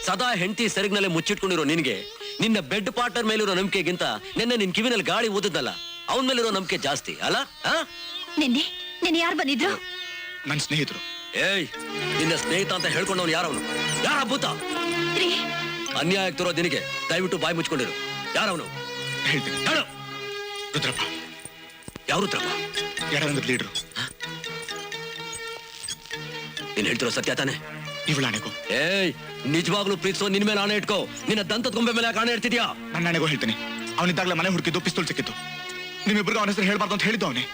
Speaker 7: ಸದಾ ಹೆಂಡತಿ ಸೆರಗಿನಲ್ಲೇ ಮುಚ್ಚಿಟ್ಕೊಂಡಿರೋ ನಿನ್ಗೆ ನಿನ್ನ ಬೆಡ್ ಪಾರ್ಟ್ನರ್ ಮೇಲಿರೋ ನಂಬಿಕೆಗಿಂತ ನಿನ್ನೆ ನಿನ್ ಕಿವಿನಲ್ಲಿ ಗಾಳಿ ಊದದ್ದಲ್ಲ, ಅವನ ಮೇಲಿರೋ ನಂಬಿಕೆ ಜಾಸ್ತಿ ಅಲ್ಲ?
Speaker 4: ನಿನ್ನೆ ಯಾರು ಬಂದಿದ್ರು?
Speaker 1: ನನ್ನ ಸ್ನೇಹಿತರು.
Speaker 7: ಏಯ್, ನಿನ್ನ ಸ್ನೇಹಿತ ಅಂತ ಹೇಳ್ಕೊಂಡವನು ಯಾರವನು? ಯಾರ ಭೂತ? ಅನ್ಯಾಯ ಆಗ್ತಿರೋ ನಿನಗೆ ದಯವಿಟ್ಟು ಬಾಯಿ ಮುಚ್ಕೊಂಡಿರು. ಯಾರವನು?
Speaker 1: ಹೇಳ್ತೀನಿ.
Speaker 7: ಹೇಳು.
Speaker 1: ರುದ್ರಪ್ಪ.
Speaker 7: ಯಾವ ರುದ್ರಪ್ಪ?
Speaker 1: ಎಡರಂಗದ ಲೀಡ್ರು.
Speaker 7: ನೀನ್ ಹೇಳ್ತಿರೋ ಸತ್ಯ ತಾನೆ?
Speaker 1: ಇವಳಾಣೆಗೂ.
Speaker 7: ಏಯ್, ನಿಜವಾಗ್ಲೂ ಪ್ರೀತಿಸೋ ನಿನ್ ಮೇಲೆ ಆಣೆ ಇಟ್ಕೋ. ನಿನ್ನ ದಂತದ ಗೊಂಬೆ ಮೇಲೆ ಆಣೆ ಇಡ್ತಿದ್ಯಾ?
Speaker 1: ನನ್ನ ಆಣೆಗೂ ಹೇಳ್ತೀನಿ. ಅವನಿದ್ದಾಗಲೇ ಮನೆ ಹುಡುಕಿದ್ದು ಪಿಸ್ತೂಲ್ ಸಿಕ್ಕಿತ್ತು. ನಿಮ್ಮಿಬ್ರಿಗೂ ಅವನ ಹೆಸರು ಹೇಳ್ಬಾರ್ದು ಅಂತ ಹೇಳಿದ್ದು ಅವನೇ.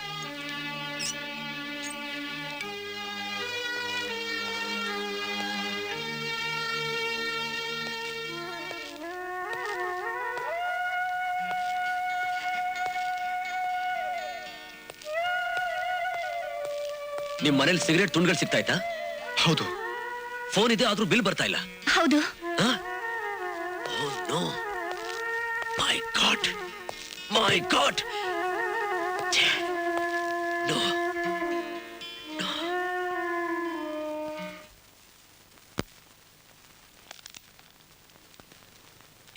Speaker 7: ನಿಮ್ ಮನೇಲಿ ಸಿಗರೇಟ್ ತುಂಡುಗಳು ಸಿಗ್ತಾ ಇತ್ತಾ?
Speaker 1: ಹೌದು.
Speaker 7: ಫೋನ್ ಇದೆ, ಆದ್ರೂ ಬಿಲ್ ಬರ್ತಾ ಇಲ್ಲ.
Speaker 4: ಹೌದು.
Speaker 7: ಮೈ ಗಾಡ್, ಮೈ ಗಾಡ್.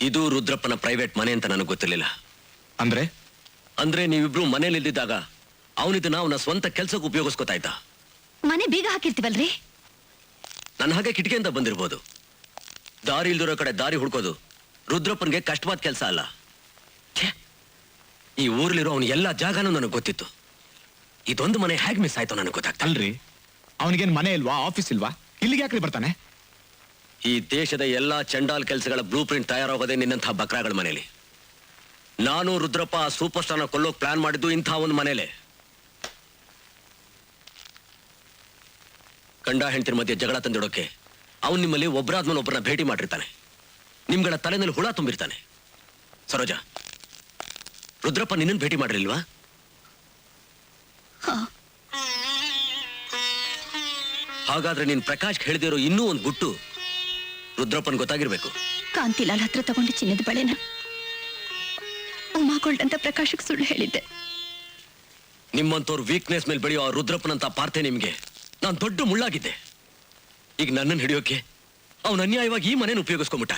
Speaker 7: ಇದು ರುದ್ರಪ್ಪನ ಪ್ರೈವೇಟ್ ಮನೆ ಅಂತ ನನಗೆ ಗೊತ್ತಿರಲಿಲ್ಲ.
Speaker 1: ಅಂದ್ರೆ
Speaker 7: ನೀವಿಬ್ರು ಮನೇಲಿ ಇದ್ದಿದ್ದಾಗ ಅವನಿದನ್ನ ಅವನ ಸ್ವಂತ ಕೆಲ್ಸಕ್ಕೆ ಉಪಯೋಗಿಸ್ಕೊತಾ ಇದ್ದ.
Speaker 4: ಮನೆ ಬೀಗ ಹಾಕಿರ್ತೀವಲ್ರಿ?
Speaker 7: ನನ್ನ ಹಾಗೆ ಕಿಟಕಿಯಿಂದ ಬಂದಿರ್ಬೋದು. ದಾರಿ ಇಲ್ದಿರೋ ಕಡೆ ದಾರಿ ಹುಡ್ಕೋದು ರುದ್ರಪ್ಪನ್ಗೆ ಕಷ್ಟವಾದ ಕೆಲಸ ಅಲ್ಲ. ಈ ಊರ್ಲಿರೋ ಅವನ ಎಲ್ಲಾ ಜಾಗನೂ ನನಗೆ ಗೊತ್ತಿತ್ತು. ಇದೊಂದು ಮನೆ ಹೇಗೆ ಮಿಸ್ ಆಯ್ತು ನನಗೆ ಗೊತ್ತಾಗ್ತಾ.
Speaker 1: ಅಲ್ರಿ, ಅವನಿಗೇನ್ ಮನೆ ಇಲ್ವಾ, ಆಫೀಸ್ ಇಲ್ವಾ? ಇಲ್ಲಿಗೆ ಯಾಕ್ರಿ ಬರ್ತಾನೆ?
Speaker 7: ಈ ದೇಶದ ಎಲ್ಲಾ ಚಂಡಾಲ್ ಕೆಲಸಗಳ ಬ್ಲೂ ಪ್ರಿಂಟ್ ತಯಾರಾಗೋದೇ ನಿನ್ನಂತಹ ಬಕ್ರಾಗಳ ಮನೇಲಿ. ನಾನು ರುದ್ರಪ್ಪ ಸೂಪರ್ ಸ್ಟಾರ್ನ ಕೊಲ್ಲೋಕ್ ಪ್ಲಾನ್ ಮಾಡಿದ್ದು ಇಂಥ ಒಂದು ಮನೇಲೆ. ಗಂಡ ಹೆಂಡತಿರ ಮಧ್ಯೆ ಜಗಳ ತಂದಿಡೋಕೆ ಅವನು ನಿಮ್ಮಲ್ಲಿ ಒಬ್ಬರಾದ್ಮೇಲೆ ಒಬ್ಬರನ್ನ ಭೇಟಿ ಮಾಡಿರ್ತಾನೆ. ನಿಮ್ಗಳ ತಲೆನಲ್ಲಿ ಹುಳ ತುಂಬಿರ್ತಾನೆ. ಸರೋಜಾ, ರುದ್ರಪ್ಪ ನಿನ್ನನ್ನು ಭೇಟಿ ಮಾಡಿರ್ಲಿಲ್ವಾ? ಹಾಗಾದ್ರೆ ನೀನ್ ಪ್ರಕಾಶ್ ಹೇಳಿದಿರೋ ಇನ್ನೂ ಒಂದು ಗುಟ್ಟು ರುದ್ರಪ್ಪನ್ ಗೊತ್ತಾಗಿರ್ಬೇಕು.
Speaker 4: ಕಾಂತಿಲಾಲ್ ಹತ್ರ ತಗೊಂಡು ಚಿನ್ನದ ಬಳೆನ ಉಮಾ ಗೋಲ್ಡ್ ಅಂತ ಪ್ರಕಾಶಕ್ಕೆ ಸುಳ್ಳು ಹೇಳಿದ್ದೆ.
Speaker 7: ನಿಮ್ಮಂತವ್ರ ವೀಕ್ನೆಸ್ ಮೇಲೆ ಬೆಳೆಯೋ ರುದ್ರಪ್ಪನಂತ ಪಾರ್ತೆ ನಿಮ್ಗೆ ನಾನು ದೊಡ್ಡ ಮುಳ್ಳಾಗಿದ್ದೆ. ಈಗ ನನ್ನನ್ನು ಹಿಡಿಯೋಕೆ ಅವನು ಅನ್ಯಾಯವಾಗಿ ಈ ಮನೇನ ಉಪಯೋಗಿಸ್ಕೊಂಡ್ಬಿಟ್ಟ.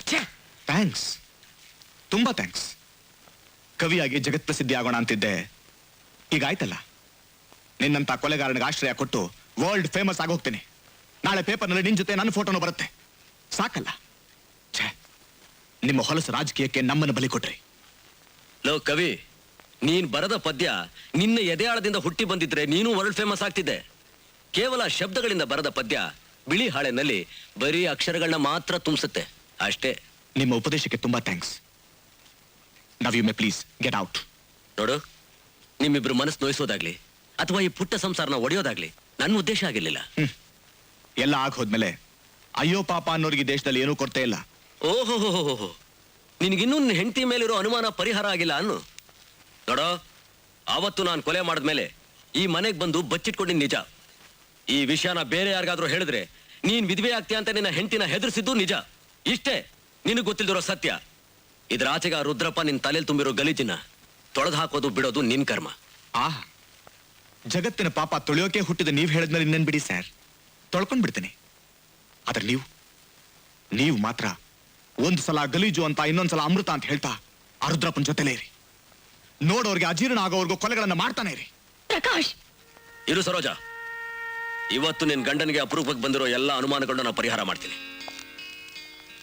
Speaker 1: ಥ್ಯಾಂಕ್ಸ್, ತುಂಬಾ ಥ್ಯಾಂಕ್ಸ್. ಕವಿಯಾಗಿ ಜಗತ್ ಪ್ರಸಿದ್ಧಿ ಆಗೋಣ ಅಂತಿದ್ದೆ, ಈಗ ಆಯ್ತಲ್ಲ. ನಿನ್ನಂತ ಕೊಲೆಗಾರನಿಗೆ ಆಶ್ರಯ ಕೊಟ್ಟು ವರ್ಲ್ಡ್ ಫೇಮಸ್ ಆಗೋಗ್ತೀನಿ. ನಾಳೆ ಪೇಪರ್ನಲ್ಲಿ ನಿನ್ ಜೊತೆ ನನ್ನ ಫೋಟೋನು ಬರುತ್ತೆ. ಸಾಕಲ್ಲ? ನಿಮ್ಮ ಹೊಲಸು ರಾಜಕೀಯಕ್ಕೆ ನಮ್ಮನ್ನು ಬಲಿ ಕೊಟ್ರಿ.
Speaker 7: ಲೋ ಕವಿ, ನೀನ್ ಬರದ ಪದ್ಯ ನಿನ್ನ ಎದೆಯಾಳದಿಂದ ಹುಟ್ಟಿ ಬಂದಿದ್ರೆ ನೀನು ವರ್ಲ್ಡ್ ಫೇಮಸ್ ಆಗ್ತಿದ್ದೆ. ಕೇವಲ ಶಬ್ದಗಳಿಂದ ಬರದ ಪದ್ಯ ಬಿಳಿ ಹಾಳೆನಲ್ಲಿ ಬರೀ ಅಕ್ಷರಗಳನ್ನ ಮಾತ್ರ ತುಂಬಿಸುತ್ತೆ ಅಷ್ಟೇ.
Speaker 1: ನಿಮ್ಮ ಉಪದೇಶಕ್ಕೆ ತುಂಬಾ thanks. Now you may please get out.
Speaker 7: ನೋಡು, ನಿಮ್ಮಿಬ್ರು ಮನಸ್ಸು ನೋಯಿಸೋದಾಗ್ಲಿ ಅಥವಾ ಈ ಪುಟ್ಟ ಸಂಸಾರನ ಒಡೆಯೋದಾಗ್ಲಿ ನನ್ನ ಉದ್ದೇಶ ಆಗಿರ್ಲಿಲ್ಲ.
Speaker 1: ಎಲ್ಲ ಆಗ್ ಹೋದ್ಮೇಲೆ ಅಯ್ಯೋ ಪಾಪ ಅನ್ನೋರಿಗೆ ದೇಶದಲ್ಲಿ ಏನೂ ಕೊರತೆ ಇಲ್ಲ.
Speaker 7: ಓಹೋ, ನಿನಗಿನ್ನೂ ನಿನ್ನ ಹೆಂಡತಿ ಮೇಲಿರೋ ಅನುಮಾನ ಪರಿಹಾರ ಆಗಿಲ್ಲ ಅನ್ನು. ನೋಡೋ, ಆವತ್ತು ನಾನು ಕೊಲೆ ಮಾಡಿದ್ಮೇಲೆ ಈ ಮನೆಗೆ ಬಂದು ಬಚ್ಚಿಟ್ಕೊಂಡಿದ್ ನಿಜ. ಈ ವಿಷಯನ ಬೇರೆ ಯಾರಿಗಾದ್ರೂ ಹೇಳಿದ್ರೆ ನೀನ್ ವಿಧವೆ ಆಗ್ತೀಯ ಅಂತ ನಿನ್ನ ಹೆಂಡತಿನ ಹೆದರ್ಸಿದ್ದು ನಿಜ. ಇಷ್ಟೇ ನಿನಗೆ ಗೊತ್ತಿಲ್ದಿರೋ ಸತ್ಯ. ಇದ್ರ ಆಚೆಗ ರುದ್ರಪ್ಪ ನಿನ್ ತಲೆಯಲ್ಲಿ ತುಂಬಿರೋ ಗಲೀಜಿನ ತೊಳೆದು ಹಾಕೋದು ಬಿಡೋದು ನಿನ್ ಕರ್ಮ.
Speaker 1: ಆಹಾ, ಜಗತ್ತಿನ ಪಾಪ ತೊಳೆಯೋಕೆ ಹುಟ್ಟಿದ ನೀವ್ ಹೇಳಿದ್ಮೇಲೆ ಇನ್ನೇನ್ ಬಿಡಿ ಸರ್, ತೊಳ್ಕೊಂಡ್ ಬಿಡ್ತೀನಿ. ಆದ್ರೆ ನೀವು ಮಾತ್ರ ಒಂದ್ ಸಲ ಗಲೀಜು ಅಂತ ಇನ್ನೊಂದ್ಸಲ ಅಮೃತ ಅಂತ ಹೇಳ್ತಾ ಆ ರುದ್ರಪ್ಪನ ಜೊತೆಲೇ ಇರಿ. ನೋಡೋರ್ಗೆ ಅಜೀರ್ಣ ಆಗೋವರೆಗೂ ಕೊಲೆಗಳನ್ನ ಮಾಡ್ತಾನೆ ಇರಿ.
Speaker 4: ಪ್ರಕಾಶ್,
Speaker 7: ಇರು ಸರೋಜ, ಇವತ್ತು ನಿನ್ ಗಂಡನಿಗೆ ಅಪರೂಪಕ್ಕೆ ಬಂದಿರೋ ಎಲ್ಲ ಅನುಮಾನಗಳನ್ನ ನಾನು ಪರಿಹಾರ ಮಾಡ್ತೀನಿ.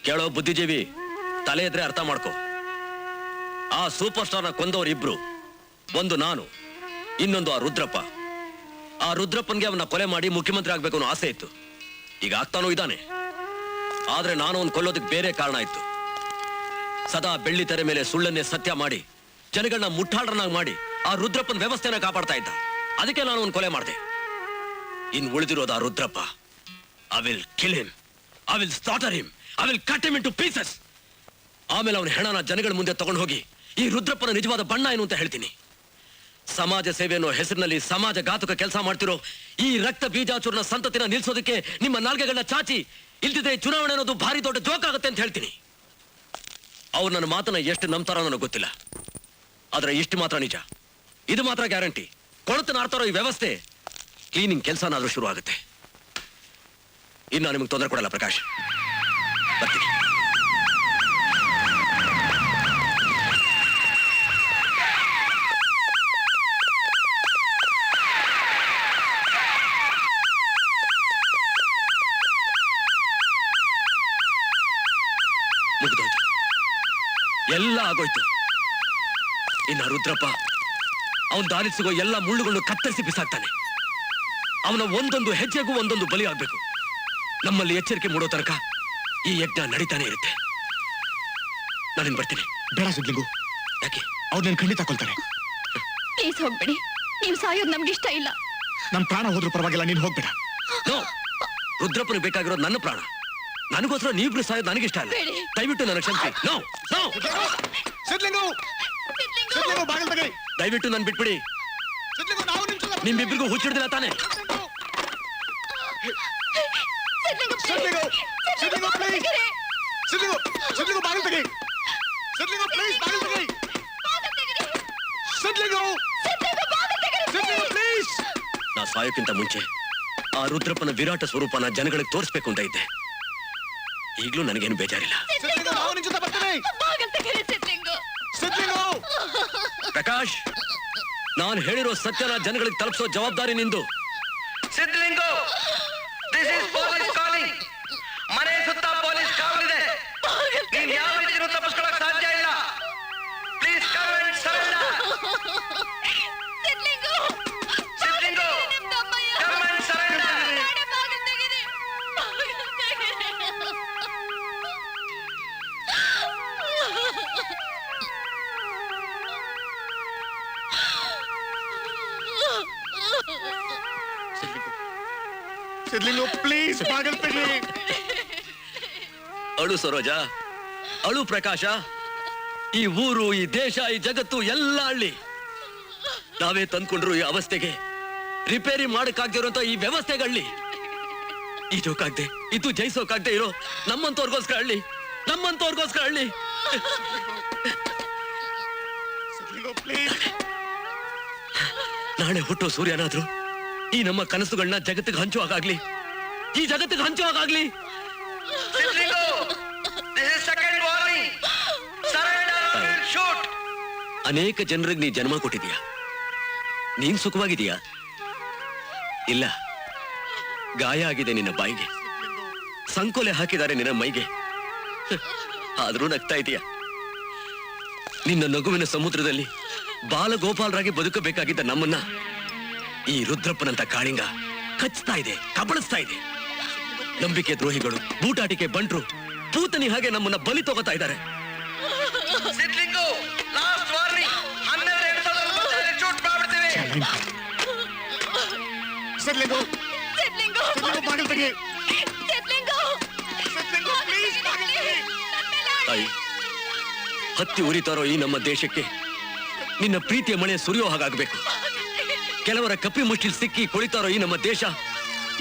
Speaker 7: ಕೇಳೋ ಬುದ್ಧಿಜೀವಿ, ತಲೆ ಇದ್ರೆ ಅರ್ಥ ಮಾಡ್ಕೋ. ಆ ಸೂಪರ್ ಸ್ಟಾರ್ನ ಕೊಂದವರು ಇಬ್ರು, ಒಂದು ನಾನು, ಇನ್ನೊಂದು ಆ ರುದ್ರಪ್ಪ. ಆ ರುದ್ರಪ್ಪನ್ಗೆ ಅವನ್ನ ಕೊಲೆ ಮಾಡಿ ಮುಖ್ಯಮಂತ್ರಿ ಆಗ್ಬೇಕು ಅನ್ನೋ ಆಸೆ ಇತ್ತು. ಈಗ ಆಗ್ತಾನೂ ಇದ್ದಾನೆ. ಆದ್ರೆ ನಾನು ಅವ್ನು ಕೊಲ್ಲೋದಕ್ಕೆ ಬೇರೆ ಕಾರಣ ಇತ್ತು. ಸದಾ ಬೆಳ್ಳಿ ತೆರೆ ಮೇಲೆ ಸುಳ್ಳನ್ನೇ ಸತ್ಯ ಮಾಡಿ ಜನಗಳನ್ನ ಮುಟ್ಟಾಳರನ್ನಾಗಿ ಮಾಡಿ ಆ ರುದ್ರಪ್ಪನ ವ್ಯವಸ್ಥೆನ ಕಾಪಾಡ್ತಾ ಇದ್ದ. ಅದಕ್ಕೆ ನಾನು ಅವ್ನು ಕೊಲೆ ಮಾಡಿದೆ. ಇನ್ ಉಳಿದಿರೋದು ಆ Rudrappa. I will kill him, I will slaughter him, I will cut him into pieces. ಆಮೇಲೆ ಅವನ ಹೆಣನ ಜನಗಳ ಮುಂದೆ ತಗೊಂಡು ಹೋಗಿ ಈ ರುದ್ರಪ್ಪನ ನಿಜವಾದ ಬಣ್ಣ ಏನು ಅಂತ ಹೇಳ್ತೀನಿ. ಸಮಾಜ ಸೇವೆ ಅನ್ನೋ ಹೆಸರಿನಲ್ಲಿ ಸಮಾಜ ಘಾತಕ ಕೆಲಸ ಮಾಡ್ತಿರೋ ಈ ರಕ್ತ ಬೀಜಾಚೂರ್ಣ ಸಂತತಿನ ನಿಲ್ಸೋದಕ್ಕೆ ನಿಮ್ಮ ನಾಲ್ಗೆಗಳನ್ನ ಚಾಚಿ, ಇಲ್ದಿದ್ರೆ ಚುನಾವಣೆ ಅನ್ನೋದು ಭಾರಿ ದೊಡ್ಡ ಜೋಕ್ ಆಗುತ್ತೆ ಅಂತ ಹೇಳ್ತೀನಿ. ಅವ್ರು ನನ್ನ ಮಾತನ್ನ ಎಷ್ಟು ನಂಬ್ತಾರೋ ನನಗೆ ಗೊತ್ತಿಲ್ಲ. ಆದ್ರೆ ಇಷ್ಟು ಮಾತ್ರ ನಿಜ, ಇದು ಮಾತ್ರ ಗ್ಯಾರಂಟಿ. ಕೊಳತನ ಆಡ್ತಾರೋ ಈ ವ್ಯವಸ್ಥೆ ಕ್ಲೀನಿಂಗ್ ಕೆಲಸನಾದ್ರೂ ಶುರು ಆಗುತ್ತೆ. ಇನ್ನು ನಿಮಗೆ ತೊಂದರೆ ಕೊಡಲ್ಲ ಪ್ರಕಾಶ್, ಬರ್ತೀನಿ. ಮುಗಿದೋಯ್ತು, ಎಲ್ಲ ಆಗೋಯ್ತು. ಇನ್ನು ರುದ್ರಪ್ಪ ಅವನ್ ದಾರಿ ಸಿಗೋ ಎಲ್ಲ ಮುಳ್ಳುಗಳನ್ನು ಕತ್ತರಿಸಿ ಬಿಸಾಕ್ತಾನೆ. ಅವನ ಒಂದೊಂದು ಹೆಜ್ಜೆಗೂ ಒಂದೊಂದು ಬಲಿ ಆಗ್ಬೇಕು. ನಮ್ಮಲ್ಲಿ ಎಚ್ಚರಿಕೆ ಮೂಡೋ ತನಕ ಈ ಯಜ್ಞ ನಡೀತಾನೆ ಇರುತ್ತೆ. ನಾನಿನ್ ಬರ್ತೀನಿ.
Speaker 1: ಬೇಡ ಸಿದ್ಲಿಂಗು,
Speaker 7: ಯಾಕೆ?
Speaker 1: ಅವ್ರು ನನ್ ಖಂಡಿತ ಕೊಲ್ತಾರೆ.
Speaker 4: ಪ್ಲೀಸ್ ಹೋಗ್ಬೇಡಿ, ನೀವು ಸಾಯೋದು ನಮ್ಗೆ ಇಷ್ಟ ಇಲ್ಲ.
Speaker 1: ನನ್ ಪ್ರಾಣ ಹೋದ್ರೂ ಪರವಾಗಿಲ್ಲ, ನೀನ್ ಹೋಗ್ಬೇಡ.
Speaker 7: ನೋ, ರುದ್ರಪ್ಪನಿಗೆ ಬೇಕಾಗಿರೋದು ನನ್ನ ಪ್ರಾಣ. ನನಗೋಸ್ಕರ ನೀವಿಬ್ರು ಸಾಯೋದು ನನಗಿಷ್ಟ ಇಲ್ಲ. ದಯವಿಟ್ಟು ನನ್ನ ಕ್ಷಮಿಸಿ. ನೋ ನೋ,
Speaker 1: ಸಿದ್ಲಿಂಗು, ಸಿದ್ಲಿಂಗು, ಬಾಗಿಲು ತೆಗಿ.
Speaker 7: ದಯವಿಟ್ಟು ನನ್ ಬಿಟ್ಬಿಡಿ.
Speaker 1: ಸಿದ್ಲಿಂಗು, ನಾವು
Speaker 7: ನಿಮ್ಮಿಬ್ರಿಗೂ ಹುಚ್ಚಿಡ್ದಿಲ್ಲ ತಾನೆ?
Speaker 1: ಸಿದ್ಲಿಂಗು, ಸಿದ್ಲಿಂಗು, ಪ್ಲೀಸ್. ಸಿದ್ಲಿಂಗು, ಸಿದ್ಲಿಂಗು, ಬಾಗಿಲು ತೆಗಿ. ಸಿದ್ಲಿಂಗು, ಪ್ಲೀಸ್, ಬಾಗಿಲು ತೆಗಿ. ಸಿದ್ಲಿಂಗು, ಸಿದ್ಲಿಂಗು, ಪ್ಲೀಸ್.
Speaker 7: ನಾ ಸಾಯೋಕ್ಕಿಂತ ಮುಂಚೆ ಆ ರುದ್ರಪ್ಪನ ವಿರಾಟ ಸ್ವರೂಪನ ಜನಗಳಿಗೆ ತೋರಿಸ್ಬೇಕು ಅಂತ ಇದ್ದೆ. ಈಗ್ಲೂ ನನಗೇನು ಬೇಜಾರಿಲ್ಲ.
Speaker 1: ಸಿದ್ಲಿಂಗು, ನಾವು ನಿನ್ ಜೊತೆ ಬರ್ತೀವಿ. ಸಿದ್ಲಿಂಗು,
Speaker 7: ಪ್ರಕಾಶ್, ನಾನು ಹೇಳಿರೋ ಸತ್ಯನ ಜನಗಳಿಗೆ ತಲುಪಿಸೋ ಜವಾಬ್ದಾರಿ ನಿಂದು.
Speaker 8: Sidlingu, this is police calling. ಮನೆ ಸುತ್ತ ಪೊಲೀಸ್ ಕಾವಲಿದೆ. ನೀನ್ ಯಾವ ರೀತಿಯೂ ತಪ್ಪಿಸ್ಕೊಳಕ್ ಸಾಧ್ಯ ಇಲ್ಲ. Please come and surrender. Sidlingu, come and surrender.
Speaker 1: Sidlingu, please, ಬಾಗಿಲು ತೆಗಿ.
Speaker 7: ಅಳು ಸರೋಜ, ಅಳು ಪ್ರಕಾಶ. ಈ ಊರು, ಈ ದೇಶ, ಈ ಜಗತ್ತು ಎಲ್ಲ ಹಳ್ಳಿ ನಾವೇ ತಂದ್ಕೊಂಡ್ರು ಈ ಅವಸ್ಥೆಗೆ. ರಿಪೇರಿ ಮಾಡಕ್ಕಾಗ್ದಿರೋಂತ ಈ ವ್ಯವಸ್ಥೆಗಳ್ಳಿ ಈ ಜೋಕಾಗ್ದೆ ಇದು ಜಯಿಸೋಕಾಗ್ದೆ ಇರೋ ನಮ್ಮಂತವ್ರಿಗೋಸ್ಕರ ಹಳ್ಳಿ, ನಮ್ಮಂತವ್ರಿಗೋಸ್ಕರ ಹಳ್ಳಿ. ನಾಳೆ ಹುಟ್ಟೋ ಸೂರ್ಯನಾದ್ರು ಈ ನಮ್ಮ ಕನಸುಗಳನ್ನ ಜಗತ್ತಿಗೆ ಹಂಚುವಾಗಲಿ, ಈ ಜಗತ್ತಿಗೆ ಹಂಚುವಾಗಲಿ. ಅನೇಕ ಜನರಿಗೆ ನೀ ಜನ್ಮ ಕೊಟ್ಟಿದೀಯ. ನೀನ್ ಸುಖವಾಗಿದೀಯಾ? ಇಲ್ಲ, ಗಾಯ ಆಗಿದೆ ನಿನ್ನ ಬಾಯಿಗೆ, ಸಂಕೋಲೆ ಹಾಕಿದ್ದಾರೆ ನಿನ್ನ ಮೈಗೆ. ಆದ್ರೂ ನಗ್ತಾ ಇದೀಯ. ನಿನ್ನ ನಗುವಿನ ಸಮುದ್ರದಲ್ಲಿ ಬಾಲಗೋಪಾಲರಾಗಿ ಬದುಕಬೇಕಾಗಿದ್ದ ನಮ್ಮನ್ನ ಈ ರುದ್ರಪ್ಪನಂತ ಕಾಳಿಂಗ ಕಚ್ತಾ ಇದೆ, ಕಬಳಿಸ್ತಾ ಇದೆ. ನಂಬಿಕೆ ದ್ರೋಹಿಗಳು, ಬೂಟಾಟಿಕೆ ಬಂಟ್ರು, ಪೂತನಿ ಹಾಗೆ ನಮ್ಮನ್ನ ಬಲಿ ತಗೋತಾ ಇದ್ದಾರೆ.
Speaker 8: Sidlingu, last warning. 12 ಶೂಟ್ ಮಾಡ್ಬಿಡ್ತೀವಿ.
Speaker 1: ಸೆಟ್ಲಿಂಗು
Speaker 4: ಸಿದ್ಲಿಂಗು
Speaker 1: ಬಾಗಿಲು ತೆಗಿ
Speaker 4: ಸಿದ್ಲಿಂಗು
Speaker 1: ಪ್ಲೀಸ್ ಬಾಗಿಲು ತೆಗಿ
Speaker 7: ತಾಯಿ, ಹತ್ತಿ ಉರಿತಾರೋ ಈ ನಮ್ಮ ದೇಶಕ್ಕೆ ನಿನ್ನ ಪ್ರೀತಿಯ ಮಳೆ ಸುರಿಯೋ ಹಾಗಾಗಬೇಕು. ಕೆಲವರ ಕಪ್ಪಿ ಮುಷ್ಟಿಲ್ ಸಿಕ್ಕಿ ಕುಳಿತಾರೋ ಈ ನಮ್ಮ ದೇಶ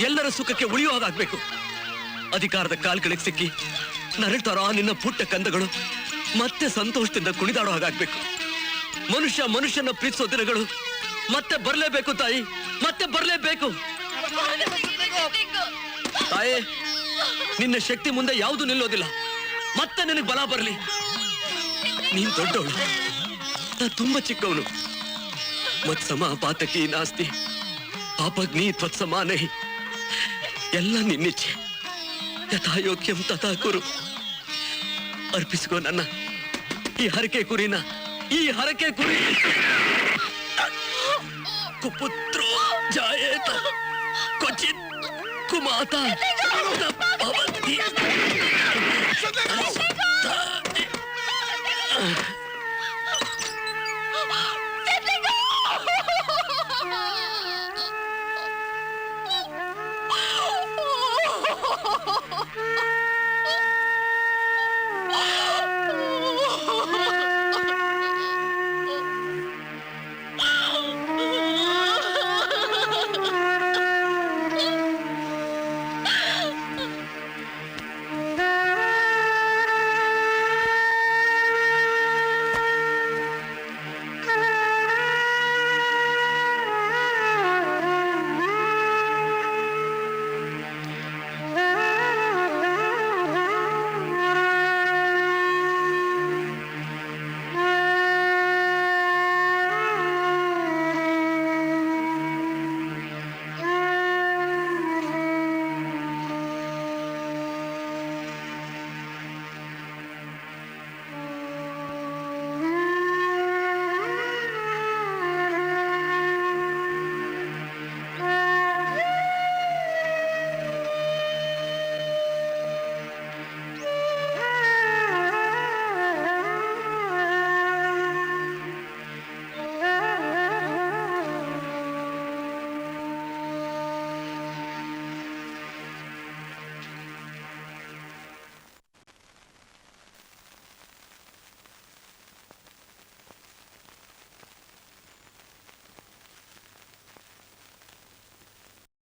Speaker 7: ಎಲ್ಲರ ಸುಖಕ್ಕೆ ಉಳಿಯೋ ಹಾಗಾಗ್ಬೇಕು. ಅಧಿಕಾರದ ಕಾಲ್ಗಳಿಗೆ ಸಿಕ್ಕಿ ನರಳ್ತಾರೋ ಆ ನಿನ್ನ ಪುಟ್ಟ ಕಂದಗಳು ಮತ್ತೆ ಸಂತೋಷದಿಂದ ಕುಣಿದಾಡೋ ಹಾಗಾಗ್ಬೇಕು. ಮನುಷ್ಯ ಮನುಷ್ಯನ ಪ್ರೀತಿಸೋ ದಿನಗಳು ಮತ್ತೆ ಬರಲೇಬೇಕು ತಾಯಿ, ಮತ್ತೆ ಬರಲೇಬೇಕು. ತಾಯಿ, ನಿನ್ನ ಶಕ್ತಿ ಮುಂದೆ ಯಾವುದು ನಿಲ್ಲೋದಿಲ್ಲ. ಮತ್ತೆ ನಿನಗೆ ಬಲ ಬರಲಿ. ನೀನ್ ದೊಡ್ಡವಳು, ನಾ ತುಂಬಾ ಚಿಕ್ಕವನು. ಮತ್ಸಮ ಪಾತಕಿ ನಾಸ್ತಿ ಪಾಪಗ್ನಿ ತ್ವತ್ಸಮಾನೈ. ಎಲ್ಲ ನಿನ್ನಿಚ್ಛೆ. ಯಥಾಯೋಗ್ಯಂ ತಥಾ ಕುರು. ಅರ್ಪಿಸ್ಕೋ ನನ್ನ ಈ ಹರಕೆ ಕುರಿನ, ಈ ಹರಕೆ ಕುರಿ. ಕುಪುತ್ರೋ ಜಾಯೇತ ಕ್ವಚಿತ್ ಕುಮಾತ ನ ಭವತಿ.